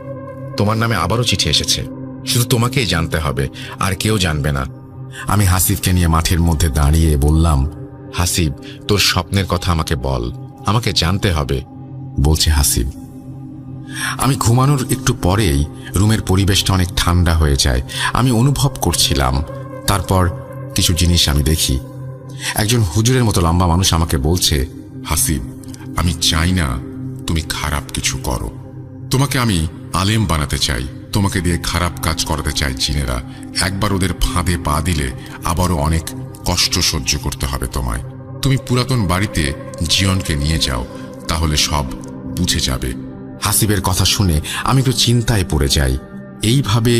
তোমার নামে আবারও চিঠি এসেছে, শুধু তোমাকেই জানতে হবে, আর কেউ জানবে না। আমি হাসিবকে নিয়ে মাঠের মধ্যে দাঁড়িয়ে বললাম, হাসিব, তোর স্বপ্নের কথা আমাকে বল, আমাকে জানতে হবে। বলছে হাসিব। আমি ঘুমানোর একটু পরেই রুমের পরিবেশটা অনেক ঠান্ডা হয়ে যায়। আমি অনুভব করছিলাম। তারপর কিছু জিনিস আমি দেখি। একজন হুজুরের মতো লম্বা মানুষ আমাকে বলছে, হাসিব, আমি চাই না তুমি খারাপ কিছু করো। তোমাকে আমি আলেম বানাতে চাই, তোমাকে দিয়ে খারাপ কাজ করাতে চাই জিনেরা। একবার ওদের ফাঁদে পা দিলে আবারও অনেক কষ্ট সহ্য করতে হবে তোমায়। তুমি পুরাতন বাড়িতে জিয়নকে নিয়ে যাও, তাহলে সব বুঝে যাবে। হাসিবের কথা শুনে আমি একটু চিন্তায় পড়ে যাই। এইভাবে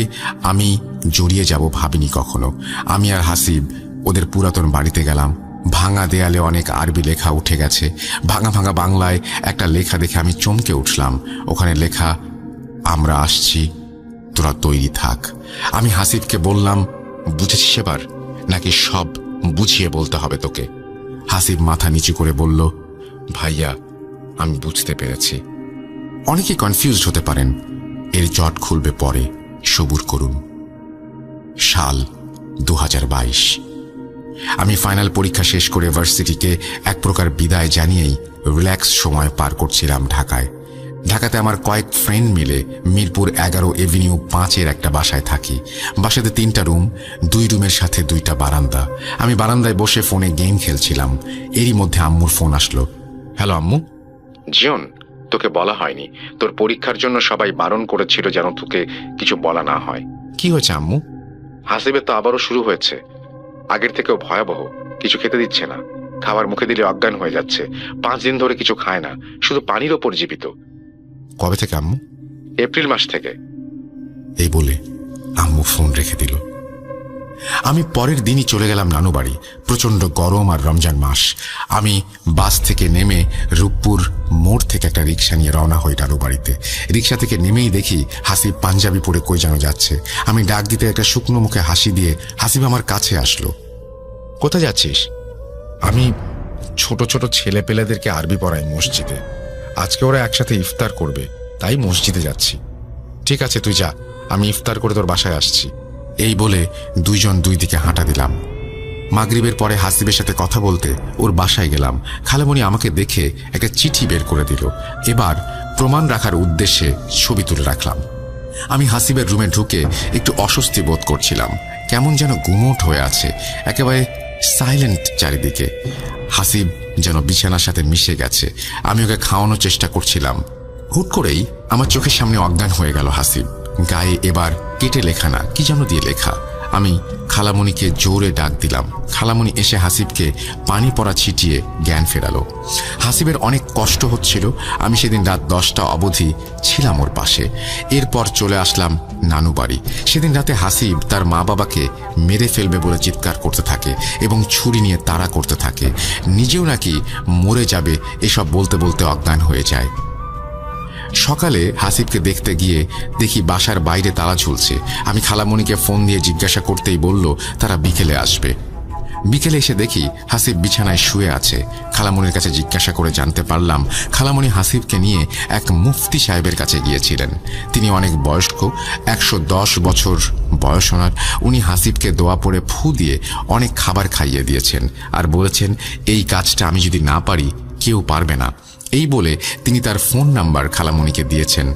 আমি জড়িয়ে যাব ভাবিনি কখনো। আমি আর হাসিব ওদের পুরাতন বাড়িতে গেলাম। ভাঙা দেয়ালে অনেক আরবি লেখা উঠে গেছে। ভাঙা ভাঙা বাংলায় একটা লেখা দেখে আমি চমকে উঠলাম। ওখানে লেখা, আমরা আসছি, তোরা তৈরি থাক। আমি হাসিবকে বললাম, বুঝেছিস এবার, নাকি সব বুঝিয়ে বলতে হবে তোকে? হাসিব মাথা নিচু করে বলল, ভাইয়া, আমি বুঝতে পেরেছি। অনেকে কনফিউজড হতে পারেন, এর জট খুলবে পরে, সবুর করুন। সাল 2022। আমি ফাইনাল পরীক্ষা শেষ করে ভার্সিটিকে এক প্রকার বিদায় জানিয়েই রিল্যাক্স সময় পার করছিলাম ঢাকায়। ঢাকাতে আমার কয়েক ফ্রেন্ড মিলে মিরপুর 11 এভিনিউ 5-এর একটা বাসায় থাকি। বাসাতে 3টা রুম, 2 রুমের সাথে 2টা বারান্দা। আমি বারান্দায় বসে ফোনে গেম খেলছিলাম। এরই মধ্যে আম্মুর ফোন আসলো। হ্যালো আম্মু। জিয়ন, তোকে বলা হয়নি, তোর পরীক্ষার জন্য সবাই বারণ করেছিল যেন তোকে কিছু বলা না হয়। কি হয়েছে আম্মু? হাসিবের তো আবারও শুরু হয়েছে, আগের থেকেও ভয়াবহ। কিছু খেতে দিচ্ছে না, খাবার মুখে দিলে অজ্ঞান হয়ে যাচ্ছে। 5 দিন ধরে কিছু খায় না, শুধু পানির ওপর জীবিত। কবে থেকে আম্মু? এপ্রিল মাস থেকে। এই বলে আম্মু ফোন রেখে দিল। আমি পরের দিনই চলে গেলাম নানু বাড়ি। প্রচন্ড গরম আর রমজান মাস। আমি বাস থেকে নেমে রূপপুর মোড় থেকে একটা রিক্সা নিয়ে রওনা হই নানু বাড়িতে। রিক্সা থেকে নেমেই দেখি হাসিব পাঞ্জাবি পরে কই যেন যাচ্ছে। আমি ডাক দিতে একটা শুকনো মুখে হাসি দিয়ে হাসিব আমার কাছে আসলো। কোথায় যাচ্ছিস? আমি ছোট ছোট ছেলে পেলেদেরকে আরবি পড়াই মসজিদে। আজকে ওরা একসাথে ইফতার করবে, তাই মসজিদে যাচ্ছি। ঠিক আছে, তুই যা, আমি ইফতার করে তোর বাসায় আসছি। এই বলে দুইজন দুই দিকে হাঁটা দিলাম। মাগরিবের পরে হাসিবের সাথে কথা বলতে ওর বাসায় গেলাম। খালামণি আমাকে দেখে একটা চিঠি বের করে দিল। এবার প্রমাণ রাখার উদ্দেশ্যে ছবি তুলে রাখলাম। আমি হাসিবের রুমে ঢুকে একটু অস্বস্তি বোধ করছিলাম। কেমন যেন গুমোট হয়ে আছে, একেবারে সাইলেন্ট চারিদিকে। হাসিব যেন বিছানার সাথে মিশে গেছে। আমি ওকে খাওয়ানোর চেষ্টা করছিলাম। হুট করেই আমার চোখের সামনে অজ্ঞান হয়ে গেল হাসিব। গায়ে এবার কেটে লেখা না, কি যেন দিয়ে লেখা। আমি খালামণিকে জোরে ডাক দিলাম। খালামণি এসে হাসিবকে পানি পড়া ছিটিয়ে জ্ঞান ফেরালো। হাসিবের অনেক কষ্ট হচ্ছিল। আমি সেদিন রাত 10টা অবধি ছিলাম ওর পাশে। এরপর চলে আসলাম নানু বাড়ি। সেদিন রাতে হাসিব তার মা বাবাকে মেরে ফেলবে বলে চিৎকার করতে থাকে এবং ছুরি নিয়ে তাড়া করতে থাকে। নিজেও নাকি মরে যাবে এসব বলতে বলতে অজ্ঞান হয়ে যায়। সকালে হাসিবকে দেখতে গিয়ে দেখি বাসার বাইরে তালা ঝুলছে। আমি খালামণিকে ফোন দিয়ে জিজ্ঞাসা করতেই বলল তারা বিকেলে আসবে। বিকেলে এসে দেখি হাসিব বিছানায় শুয়ে আছে। খালামণির কাছে জিজ্ঞাসা করে জানতে পারলাম খালামণি হাসিবকে নিয়ে এক মুফতি সাহেবের কাছে গিয়েছিলেন। তিনি অনেক বয়স্ক, 110 বছর বয়স ওনার। উনি হাসিবকে দোয়া পড়ে ফু দিয়ে অনেক খাবার খাইয়ে দিয়েছেন আর বলেছেন এই কাজটা আমি যদি না পারি কেউ পারবে না। এই বলে তিনি তার ফোন নাম্বার খালামণিকে দিয়েছেন,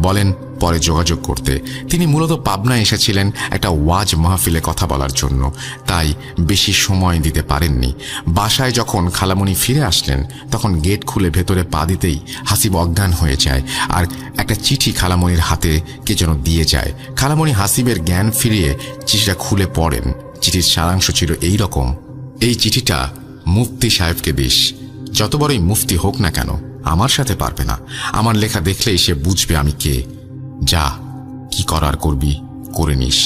বলেন পরে যোগাযোগ করতে। তিনি মূলত পাবনায় এসেছিলেন একটা ওয়াজ মাহফিলে কথা বলার জন্য, তাই বেশি সময় দিতে পারেননি। বাসায় যখন খালামণি ফিরে আসলেন তখন গেট খুলে ভেতরে পা দিতেই হাসিব অজ্ঞান হয়ে যায় আর একটা চিঠি খালামণির হাতে কে যেন দিয়ে যায়। খালামণি হাসিবের জ্ঞান ফিরিয়ে চিঠিটা খুলে পড়েন। চিঠির সারাংশ ছিল এই রকম। এই চিঠিটা মুফতি সাহেবকে দিস। যত বড়ই মুফতি হোক না কেন, আমার সাথে পারবে না। আমার লেখা দেখলেই সে বুঝবে আমি কে। যা, কি করার করবি, করে নিস।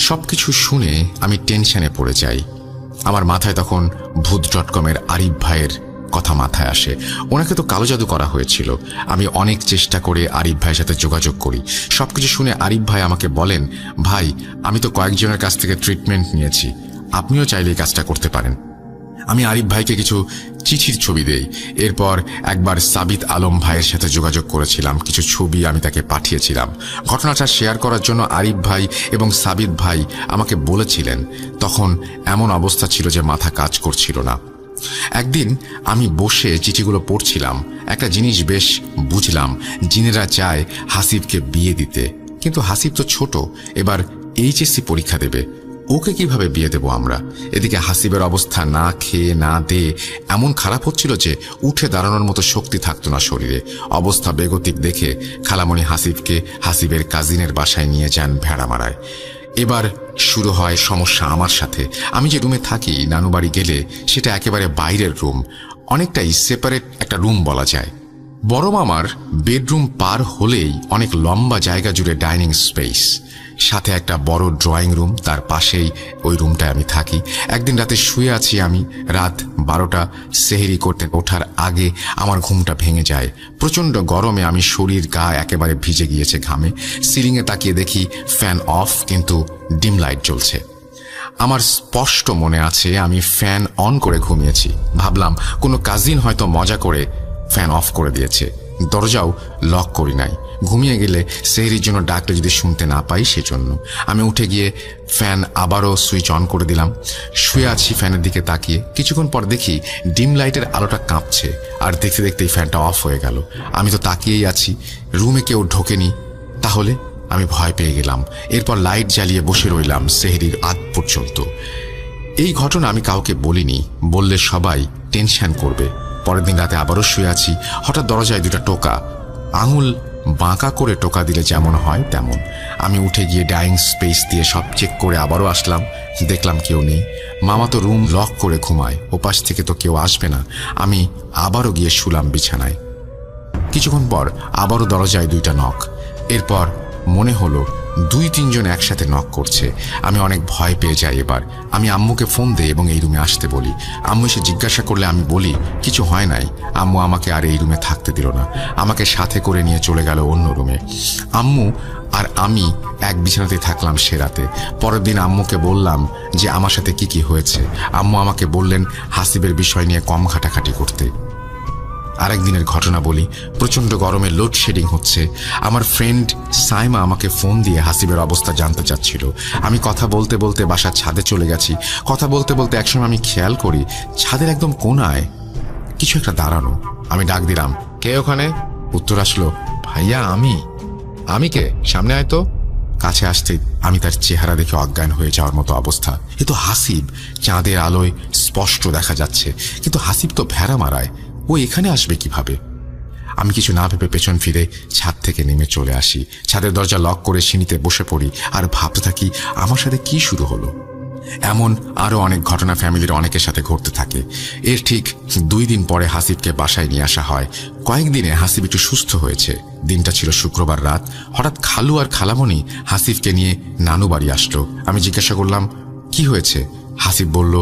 সবকিছু শুনে আমি টেনশনে পড়ে যাই। আমার মাথায় তখন ভূত.com-এর আরিফ ভাইয়ের কথা মাথায় আসে। ওনাকে তো কালো জাদু করা হয়েছিল। আমি অনেক চেষ্টা করে আরিফ ভাইয়ের সাথে যোগাযোগ করি। সবকিছু শুনে আরিফ ভাই আমাকে বলেন, ভাই, আমি তো কয়েকজনের কাছ থেকে ট্রিটমেন্ট নিয়েছি, আপনিও চাইলে এই কাজটা করতে পারেন। আমি আরিফ ভাইকে কিছু চিঠির ছবি দেই। এরপর একবার সাবিত আলম ভাইয়ের সাথে যোগাযোগ করেছিলাম, কিছু ছবি আমি তাকে পাঠিয়েছিলাম। ঘটনাটা শেয়ার করার জন্য আরিফ ভাই এবং সাবিত ভাই আমাকে বলেছিলেন। তখন এমন অবস্থা ছিল যে মাথা কাজ করছিল না। একদিন আমি বসে চিঠিগুলো পড়ছিলাম। একটা জিনিস বেশ বুঝলাম, জিনেরা চায় হাসিবকে বিয়ে দিতে, কিন্তু হাসিব তো ছোট, এবার এইচএসসি পরীক্ষা দেবে, ওকে কিভাবে বিয়ে দেব আমরা? এদিকে হাসিবের অবস্থা না খেয়ে না দে এমন খারাপ হচ্ছিল যে উঠে দাঁড়ানোর মতো শক্তি থাকতো না শরীরে। অবস্থা বেগতিক দেখে খালামণি হাসিবকে হাসিবের কাজিনের বাসায় নিয়ে যান ভেড়ামারায়। এবার শুরু হয় সমস্যা আমার সাথে। আমি যে রুমে থাকি, নানুবাড়ি গেলে সেটা একেবারে বাইরের রুম, অনেকটাই সেপারেট একটা রুম বলা যায়। বড় মামার বেডরুম পার হলেই অনেক লম্বা জায়গা জুড়ে ডাইনিং স্পেস, সাথে একটা বড় ড্রয়িং রুম, তার পাশেই ওই রুমটায় আমি থাকি। একদিন রাতে শুয়ে আছি আমি, রাত 12টা, সেহরি করতে ওঠার আগে আমার ঘুমটা ভেঙে যায়। প্রচণ্ড গরমে আমি শরীর গা একেবারে ভিজে গিয়েছে ঘামে। সিলিংয়ে তাকিয়ে দেখি ফ্যান অফ, কিন্তু ডিম লাইট জ্বলছে। আমার স্পষ্ট মনে আছে আমি ফ্যান অন করে ঘুমিয়েছি। ভাবলাম কোনো কাজিন হয়তো মজা করে ফ্যান অফ করে দিয়েছে। দরজাও লক করি নাই। ঘুমিয়ে গেলে সেহরির জন্য ডাকলে যদি শুনতে না পাই সেজন্য। আমি উঠে গিয়ে ফ্যান আবারও সুইচ অন করে দিলাম। শুয়ে আছি ফ্যানের দিকে তাকিয়ে। কিছুক্ষণ পর দেখি ডিম লাইটের আলোটা কাঁপছে, আর দেখতে দেখতেই ফ্যানটা অফ হয়ে গেল। আমি তো তাকিয়েই আছি, রুমে কেউ ঢোকেনি। তাহলে আমি ভয় পেয়ে গেলাম। এরপর লাইট জ্বালিয়ে বসে রইলাম সেহরির আগ পর্যন্ত। এই ঘটনা আমি কাউকে বলিনি, বললে সবাই টেনশন করবে। পরের দিন রাতে আবারও শুয়ে আছি, হঠাৎ দরজায় দুটা টোকা, আঙুল বাঁকা করে টোকা দিলে যেমন হয় তেমন। আমি উঠে গিয়ে ডাইনিং স্পেস দিয়ে সব চেক করে আবারও আসলাম, দেখলাম কেউ নেই। মামা তো রুম লক করে ঘুমায়, ওপাশ থেকে তো কেউ আসবে না। আমি আবারও গিয়ে শুলাম বিছানায়। কিছুক্ষণ পর আবারও দরজায় দুইটা নক। এরপর মনে হলো 2-3 জন একসাথে নক করছে। আমি অনেক ভয় পেয়ে যাই। এবার আমি আম্মুকে ফোন দিই এবং এই রুমে আসতে বলি। আম্মু এসে জিজ্ঞাসা করলে আমি বলি কিছু হয় নাই। আম্মু আমাকে আর এই রুমে থাকতে দিল না, আমাকে সাথে করে নিয়ে চলে গেল অন্য রুমে। আম্মু আর আমি এক বিছানাতে থাকলাম সে রাতে। পরের দিন আম্মুকে বললাম যে আমার সাথে কি কি হয়েছে। আম্মু আমাকে বললেন হাসিবের বিষয় নিয়ে কম ঘাটাঘাটি করতে। আরেকদিনের ঘটনা বলি। প্রচণ্ড গরমে লোডশেডিং হচ্ছে। আমার ফ্রেন্ড সাইমা আমাকে ফোন দিয়ে হাসিবের অবস্থা জানতে চাচ্ছিল। আমি কথা বলতে বলতে বাসার ছাদে চলে গেছি। কথা বলতে বলতে একসময় আমি খেয়াল করি ছাদের একদম কোনায় কিছু একটা দাঁড়ানো। আমি ডাক দিলাম, কে ওখানে? উত্তর আসলো, ভাইয়া আমি কে, সামনে আয় তো। কাছে আসতে আমি তার চেহারা দেখে অজ্ঞান হয়ে যাওয়ার মতো অবস্থা। এ তো হাসিব, চাঁদের আলোয় স্পষ্ট দেখা যাচ্ছে। কিন্তু হাসিব তো ভেড়া মারায়, ও এখানে আসবে কিভাবে? আমি কিছু না ভেবে পেছন ফিরে ছাদ থেকে নেমে চলে আসি। ছাদের দরজা লক করে সিঁড়িতে বসে পড়ি আর ভাবতে থাকি আমার সাথে কি শুরু হলো। এমন আরো অনেক ঘটনা ফ্যামিলির অনেকের সাথে ঘটতে থাকে। এর ঠিক 2 দিন পরে হাসিবকে বাসায় নিয়ে আসা হয়। কয়েকদিনে হাসিব একটু সুস্থ হয়েছে। দিনটা ছিল শুক্রবার রাত। হঠাৎ খালু আর খালামণি হাসিবকে নিয়ে নানু বাড়ি আসলো। আমি জিজ্ঞাসা করলাম কি হয়েছে। হাসিব বলল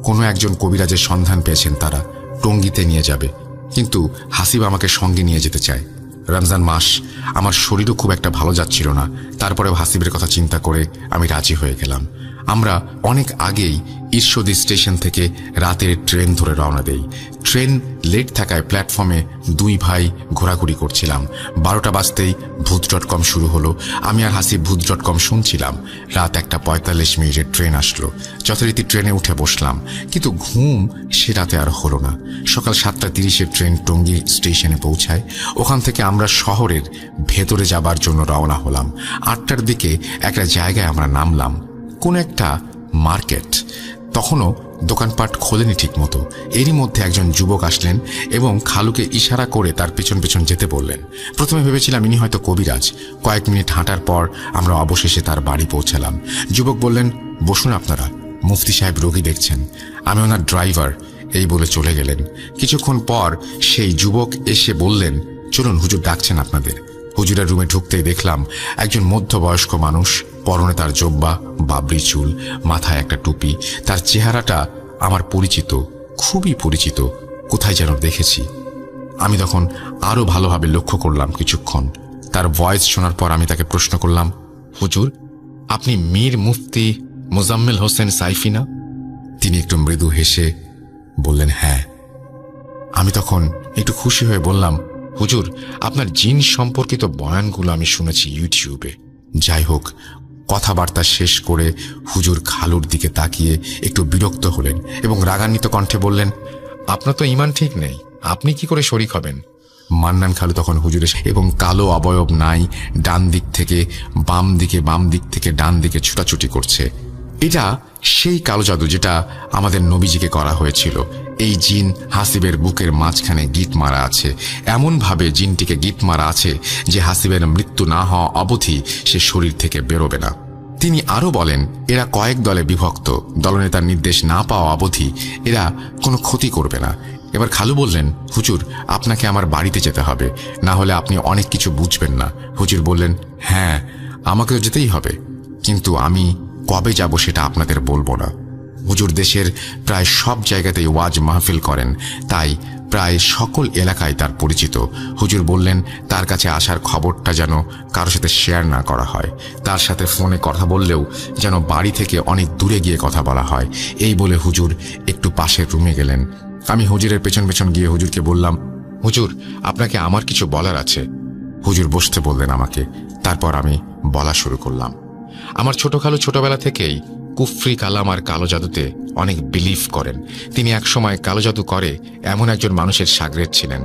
কোনো একজন কবিরাজের সন্ধান পেয়েছেন তারা, টঙ্গীতে নিয়ে যাবে। কিন্তু হাসিব আমাকে সঙ্গে নিয়ে যেতে চায়। রমজান মাস, আমার শরীরও খুব একটা ভালো যাচ্ছিল না। তারপরেও হাসিবের কথা চিন্তা করে আমি রাজি হয়ে গেলাম। আমরা অনেক আগেই ঈশ্বরদী স্টেশন থেকে রাতের ট্রেন ধরে রওনা দেই। ট্রেন লেট থাকায় প্ল্যাটফর্মে 2 ভাই ঘোরাঘুরি করছিলাম। 12টা বাজতেই ভূত.com শুরু হলো। আমি আর হাসিব ভূত.com শুনছিলাম। রাত 1:45 ট্রেন আসলো। যথারীতি ট্রেনে উঠে বসলাম, কিন্তু ঘুম সে রাতে আর হলো না। সকাল 7:30 ট্রেন টঙ্গী স্টেশনে পৌঁছায়। ওখান থেকে আমরা শহরের ভেতরে যাবার জন্য রওনা হলাম। 8টার দিকে একটা জায়গায় আমরা নামলাম, কোন একটা মার্কেট। তখনও দোকানপাট খোলেনি ঠিক মতো। এরই মধ্যে একজন যুবক আসলেন এবং খালুকে ইশারা করে তার পেছন পেছন যেতে বললেন। প্রথমে ভেবেছিলাম ইনি হয়তো কবিরাজ। কয়েক মিনিট হাঁটার পর আমরা অবশেষে তার বাড়ি পৌঁছালাম। যুবক বললেন, বসুন আপনারা, মুফতি সাহেব রোগী দেখছেন, আমি ওনার ড্রাইভার, এই বলে চলে গেলেন। কিছুক্ষণ পর সেই যুবক এসে বললেন, চলুন, হুজুর ডাকছেন আপনাদের। হুজুরের রুমে ঢুকতেই দেখলাম একজন মধ্যবয়স্ক মানুষ, পরনে তার জব্বা, বাবরি চুল, মাথায় একটা টুপি। তার চেহারাটা আমার পরিচিত, খুবই পরিচিত, কোথায় যেন দেখেছি। আমি তখন আরো ভালোভাবে লক্ষ্য করলাম কিছুক্ষণ। তার ভয়েস শোনার পর আমি তাকে প্রশ্ন করলাম, হুজুর, আপনি মীর মুফতি মোজাম্মেল হোসেন সাইফি না? তিনি একটু মৃদু হেসে বললেন, হ্যাঁ। আমি তখন একটু খুশি হয়ে বললাম, হুজুর, আপনার জিন সম্পর্কিত বয়ানগুলো আমি শুনেছি ইউটিউবে। যাই হোক, কথাবার্তা শেষ করে হুজুর খালুর দিকে তাকিয়ে একটু বিরক্ত হলেন এবং রাগান্বিত কণ্ঠে বললেন, আপনার তো ঈমান ঠিক নেই, আপনি কি করে শরীক হবেন? মান্নান খালু তখন হুজুরের এবং কালো অবয়ব নাই, ডান দিক থেকে বাম দিকে, বাম দিক থেকে ডান দিকে ছুটাছুটি করছে। এটা সেই কালো জাদু যেটা আমাদের নবীজিকে করা হয়েছিল। এই জিন হাসিবের বুকের মাঝখানে গিট মারা আছে, এমনভাবে জিনটিকে গিট মারা আছে যে হাসিবের মৃত্যু না হওয়া অবধি সে শরীর থেকে বেরোবে না। তিনি আরো বলেন, এরা কয়েক দলে বিভক্ত, দলনেতার নির্দেশ না পাওয়া অবধি এরা কোনো ক্ষতি করবে না। এবার খালু বললেন, হুজুর, আপনাকে আমার বাড়িতে যেতে হবে, না হলে আপনি অনেক কিছু বুঝবেন না। হুজুর বললেন, হ্যাঁ, আমাকে তো যেতেই হবে, কিন্তু আমি কবে যাব সেটা আপনাদের বলবো না। হুজুর দেশের প্রায় সব জায়গাতেই ওয়াজ মাহফিল করেন, তাই প্রায় সকল এলাকায় তার পরিচিত। হুজুর বললেন, তার কাছে আসার খবরটা যেন কারো সাথে শেয়ার না করা হয়। তার সাথে ফোনে কথা বললেও যেন বাড়ি থেকে অনেক দূরে গিয়ে কথা বলা হয়। এই বলে হুজুর একটু পাশের রুমে গেলেন। আমি হুজুরের পেছন পেছন গিয়ে হুজুরকে বললাম, হুজুর, আপনাকে আমার কিছু বলার আছে। হুজুর বসতে বললেন আমাকে। তারপর আমি বলা শুরু করলাম। আমার ছোট খালু ছোটবেলা থেকেই কুফরি কালাম আর কালো জাদুতে অনেক বিলিভ করেন। তিনি একসময় কালো জাদু করে এমন একজন মানুষের শাগরেদ ছিলেন।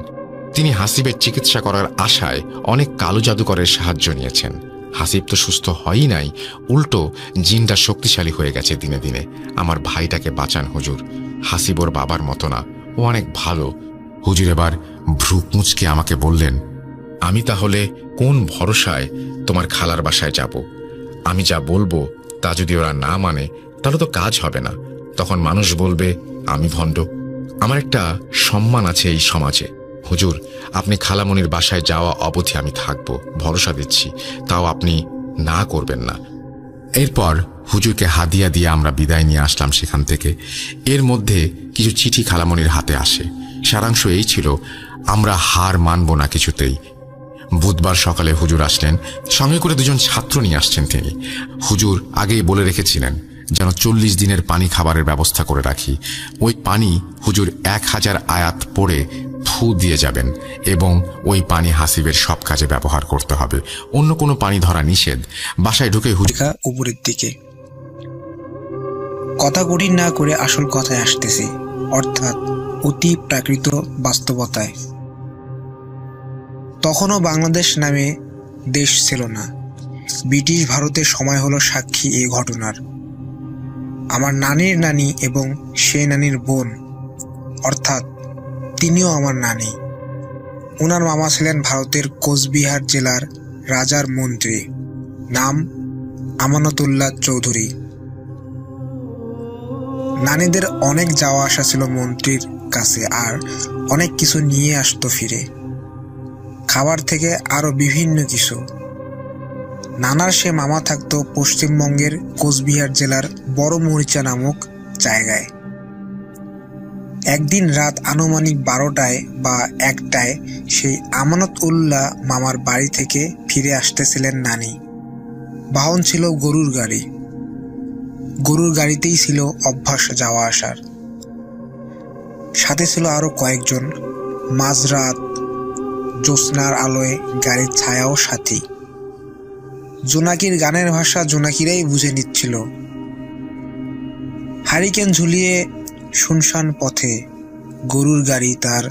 তিনি হাসিবের চিকিৎসা করার আশায় অনেক কালো জাদুকরের সাহায্য নিয়েছেন। হাসিব তো সুস্থ হয়ই নাই, উল্টো জিনটা শক্তিশালী হয়ে গেছে দিনে দিনে। আমার ভাইটাকে বাঁচান হুজুর, হাসিব ওর বাবার মতো না, ও অনেক ভালো। হুজুর এবার ভ্রু কুঁচকে আমাকে বললেন, আমি তাহলে কোন ভরসায় তোমার খালার বাসায় যাব? আমি যা বলবো তা যদি ওরা না মানে তাহলে তো কাজ হবে না। তখন মানুষ বলবে আমি ভণ্ড। আমার একটা সম্মান আছে এই সমাজে। হুজুর, আপনি খালামণির বাসায় যাওয়া অবধি আমি থাকবো, ভরসা দিচ্ছি, তাও আপনি না করবেন না। এরপর হুজুরকে হাদিয়া দিয়ে আমরা বিদায় নিয়ে আসলাম সেখান থেকে। এর মধ্যে কিছু চিঠি খালামণির হাতে আসে। সারাংশ এই ছিল, আমরা হার মানব না কিছুতেই। বুধবার সকালে হুজুর আসলেন, সঙ্গে করে দুজন ছাত্র নিয়ে আসছেন তিনি। হুজুর আগেই বলে রেখেছিলেন যেন 40 দিনের পানি খাবারের ব্যবস্থা করে রাখি। ওই পানি হুজুর 1000 আয়াত পড়ে ফু দিয়ে যাবেন এবং ওই পানি হাসিবের সব কাজে ব্যবহার করতে হবে, অন্য কোনো পানি ধরা নিষেধ। বাসায় ঢুকে হুজুর উপরের দিকে কথা কঠিন না করে আসল কথায় আসতেছি, অর্থাৎ অতি প্রাকৃত বাস্তবতায়। তখনও বাংলাদেশ নামে দেশ ছিল না। ব্রিটিশ ভারতের সময় হলো সাক্ষী এই ঘটনার। আমার নানির নানি এবং সে নানির বোন, অর্থাৎ তিনিও আমার নানি। ওনার মামা ছিলেন ভারতের কোচবিহার জেলার রাজার মন্ত্রী, নাম আমানতুল্লাহ চৌধুরী। নানিদের অনেক যাওয়া আসা ছিল মন্ত্রীর কাছে, আর অনেক কিছু নিয়ে আসতো ফিরে, খাবার থেকে আরো বিভিন্ন কিছু। নানার সে মামা থাকতো পশ্চিমবঙ্গের কোচবিহার জেলার বড় মরিচা নামক জায়গায়। একদিন রাত আনুমানিক 12টায় বা 1টায় সেই আমানত-উল্লাহ মামার বাড়ি থেকে ফিরে আসতেছিলেন নানি। বাহন ছিল গরুর গাড়ি। গরুর গাড়িতেই ছিল অভ্যাস যাওয়া আসার। সাথে ছিল আরো কয়েকজন। মাঝরাত, জ্যোৎস্নার আলোয় গাড়ির ছায়াও সাথী। জোনাকির গানের ভাষা জোনাকিরাই বুঝে নিচ্ছিল। হারিকেন ঝুলিয়ে শুনশান পথে গরুর গাড়ি তার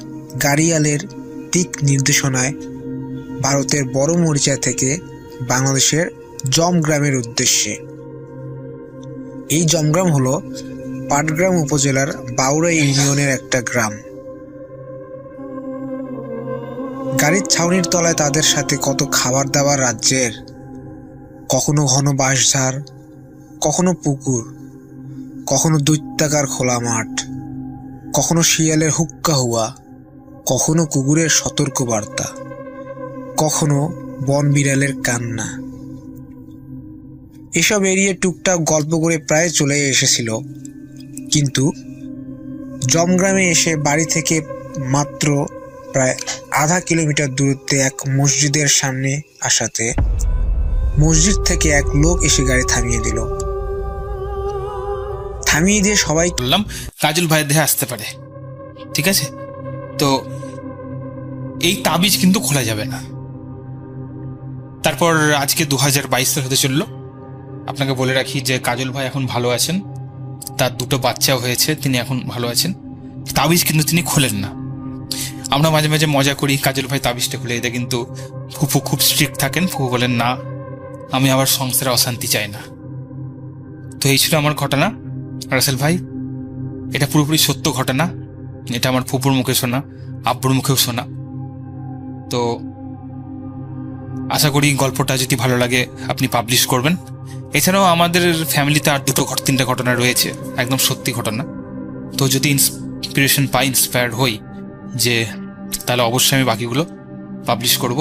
গাড়িয়ালের দিক নির্দেশনায় ভারতের বড় মরিচা থেকে বাংলাদেশের জমগ্রামের উদ্দেশ্যে। এই জমগ্রাম হলো পাটগ্রাম উপজেলার বাউড়া ইউনিয়নের একটা গ্রাম। গাড়ির ছাউনির তলায় তাদের সাথে কত খাবার দাবার রাজ্যের, কখনো ঘন বাঁশঝাড়, কখনো পুকুর, কখনো দৈত্যাকার খোলা মাঠ, কখনো শিয়ালের হুক্কা হুয়া, কখনো কুকুরের সতর্ক বার্তা, কখনো বন বিড়ালের কান্না। এসব এড়িয়ে টুকটাক গল্প করে প্রায় চলে এসেছিল, কিন্তু জমগ্রামে এসে বাড়ি থেকে মাত্র প্রায় আধা কিলোমিটার দূরত্বে এক মসজিদের সামনে আসাতে মসজিদ থেকে এক লোক এসে গাড়ি থামিয়ে দিল। থামিয়ে দিয়ে সবাই বললাম কাজল ভাইয়ের দেহে আসতে পারে, ঠিক আছে? তো এই তাবিজ কিন্তু খোলা যাবে না। তারপর আজকে 2022 সাল হতে চললো। আপনাকে বলে রাখি যে কাজল ভাই এখন ভালো আছেন, তার 2টো বাচ্চাও হয়েছে, তিনি এখন ভালো আছেন। তাবিজ কিন্তু তিনি খোলেন না। আমরা মাঝে মাঝে মজা করি কাজল ভাই তাবিজটা খুলে দিতে, কিন্তু ফুফু খুব স্ট্রিক্ট থাকেন। ফুফু বলেন না, আমি আবার সংসারে অশান্তি চাই না। তো এই ছিল আমার ঘটনা রাসেল ভাই। এটা পুরোপুরি সত্য ঘটনা, এটা আমার ফুপুর মুখে শোনা, আব্বুর মুখেও শোনা। তো আশা করি গল্পটা যদি ভালো লাগে আপনি পাবলিশ করবেন। এছাড়াও আমাদের ফ্যামিলিতে আর 2-3টা ঘটনা রয়েছে, একদম সত্যি ঘটনা। তো যদি ইন্সপিরেশন পাই, ইন্সপায়ার্ড হই, যে তাহলে অবশ্যই আমি বাকিগুলো পাবলিশ করব।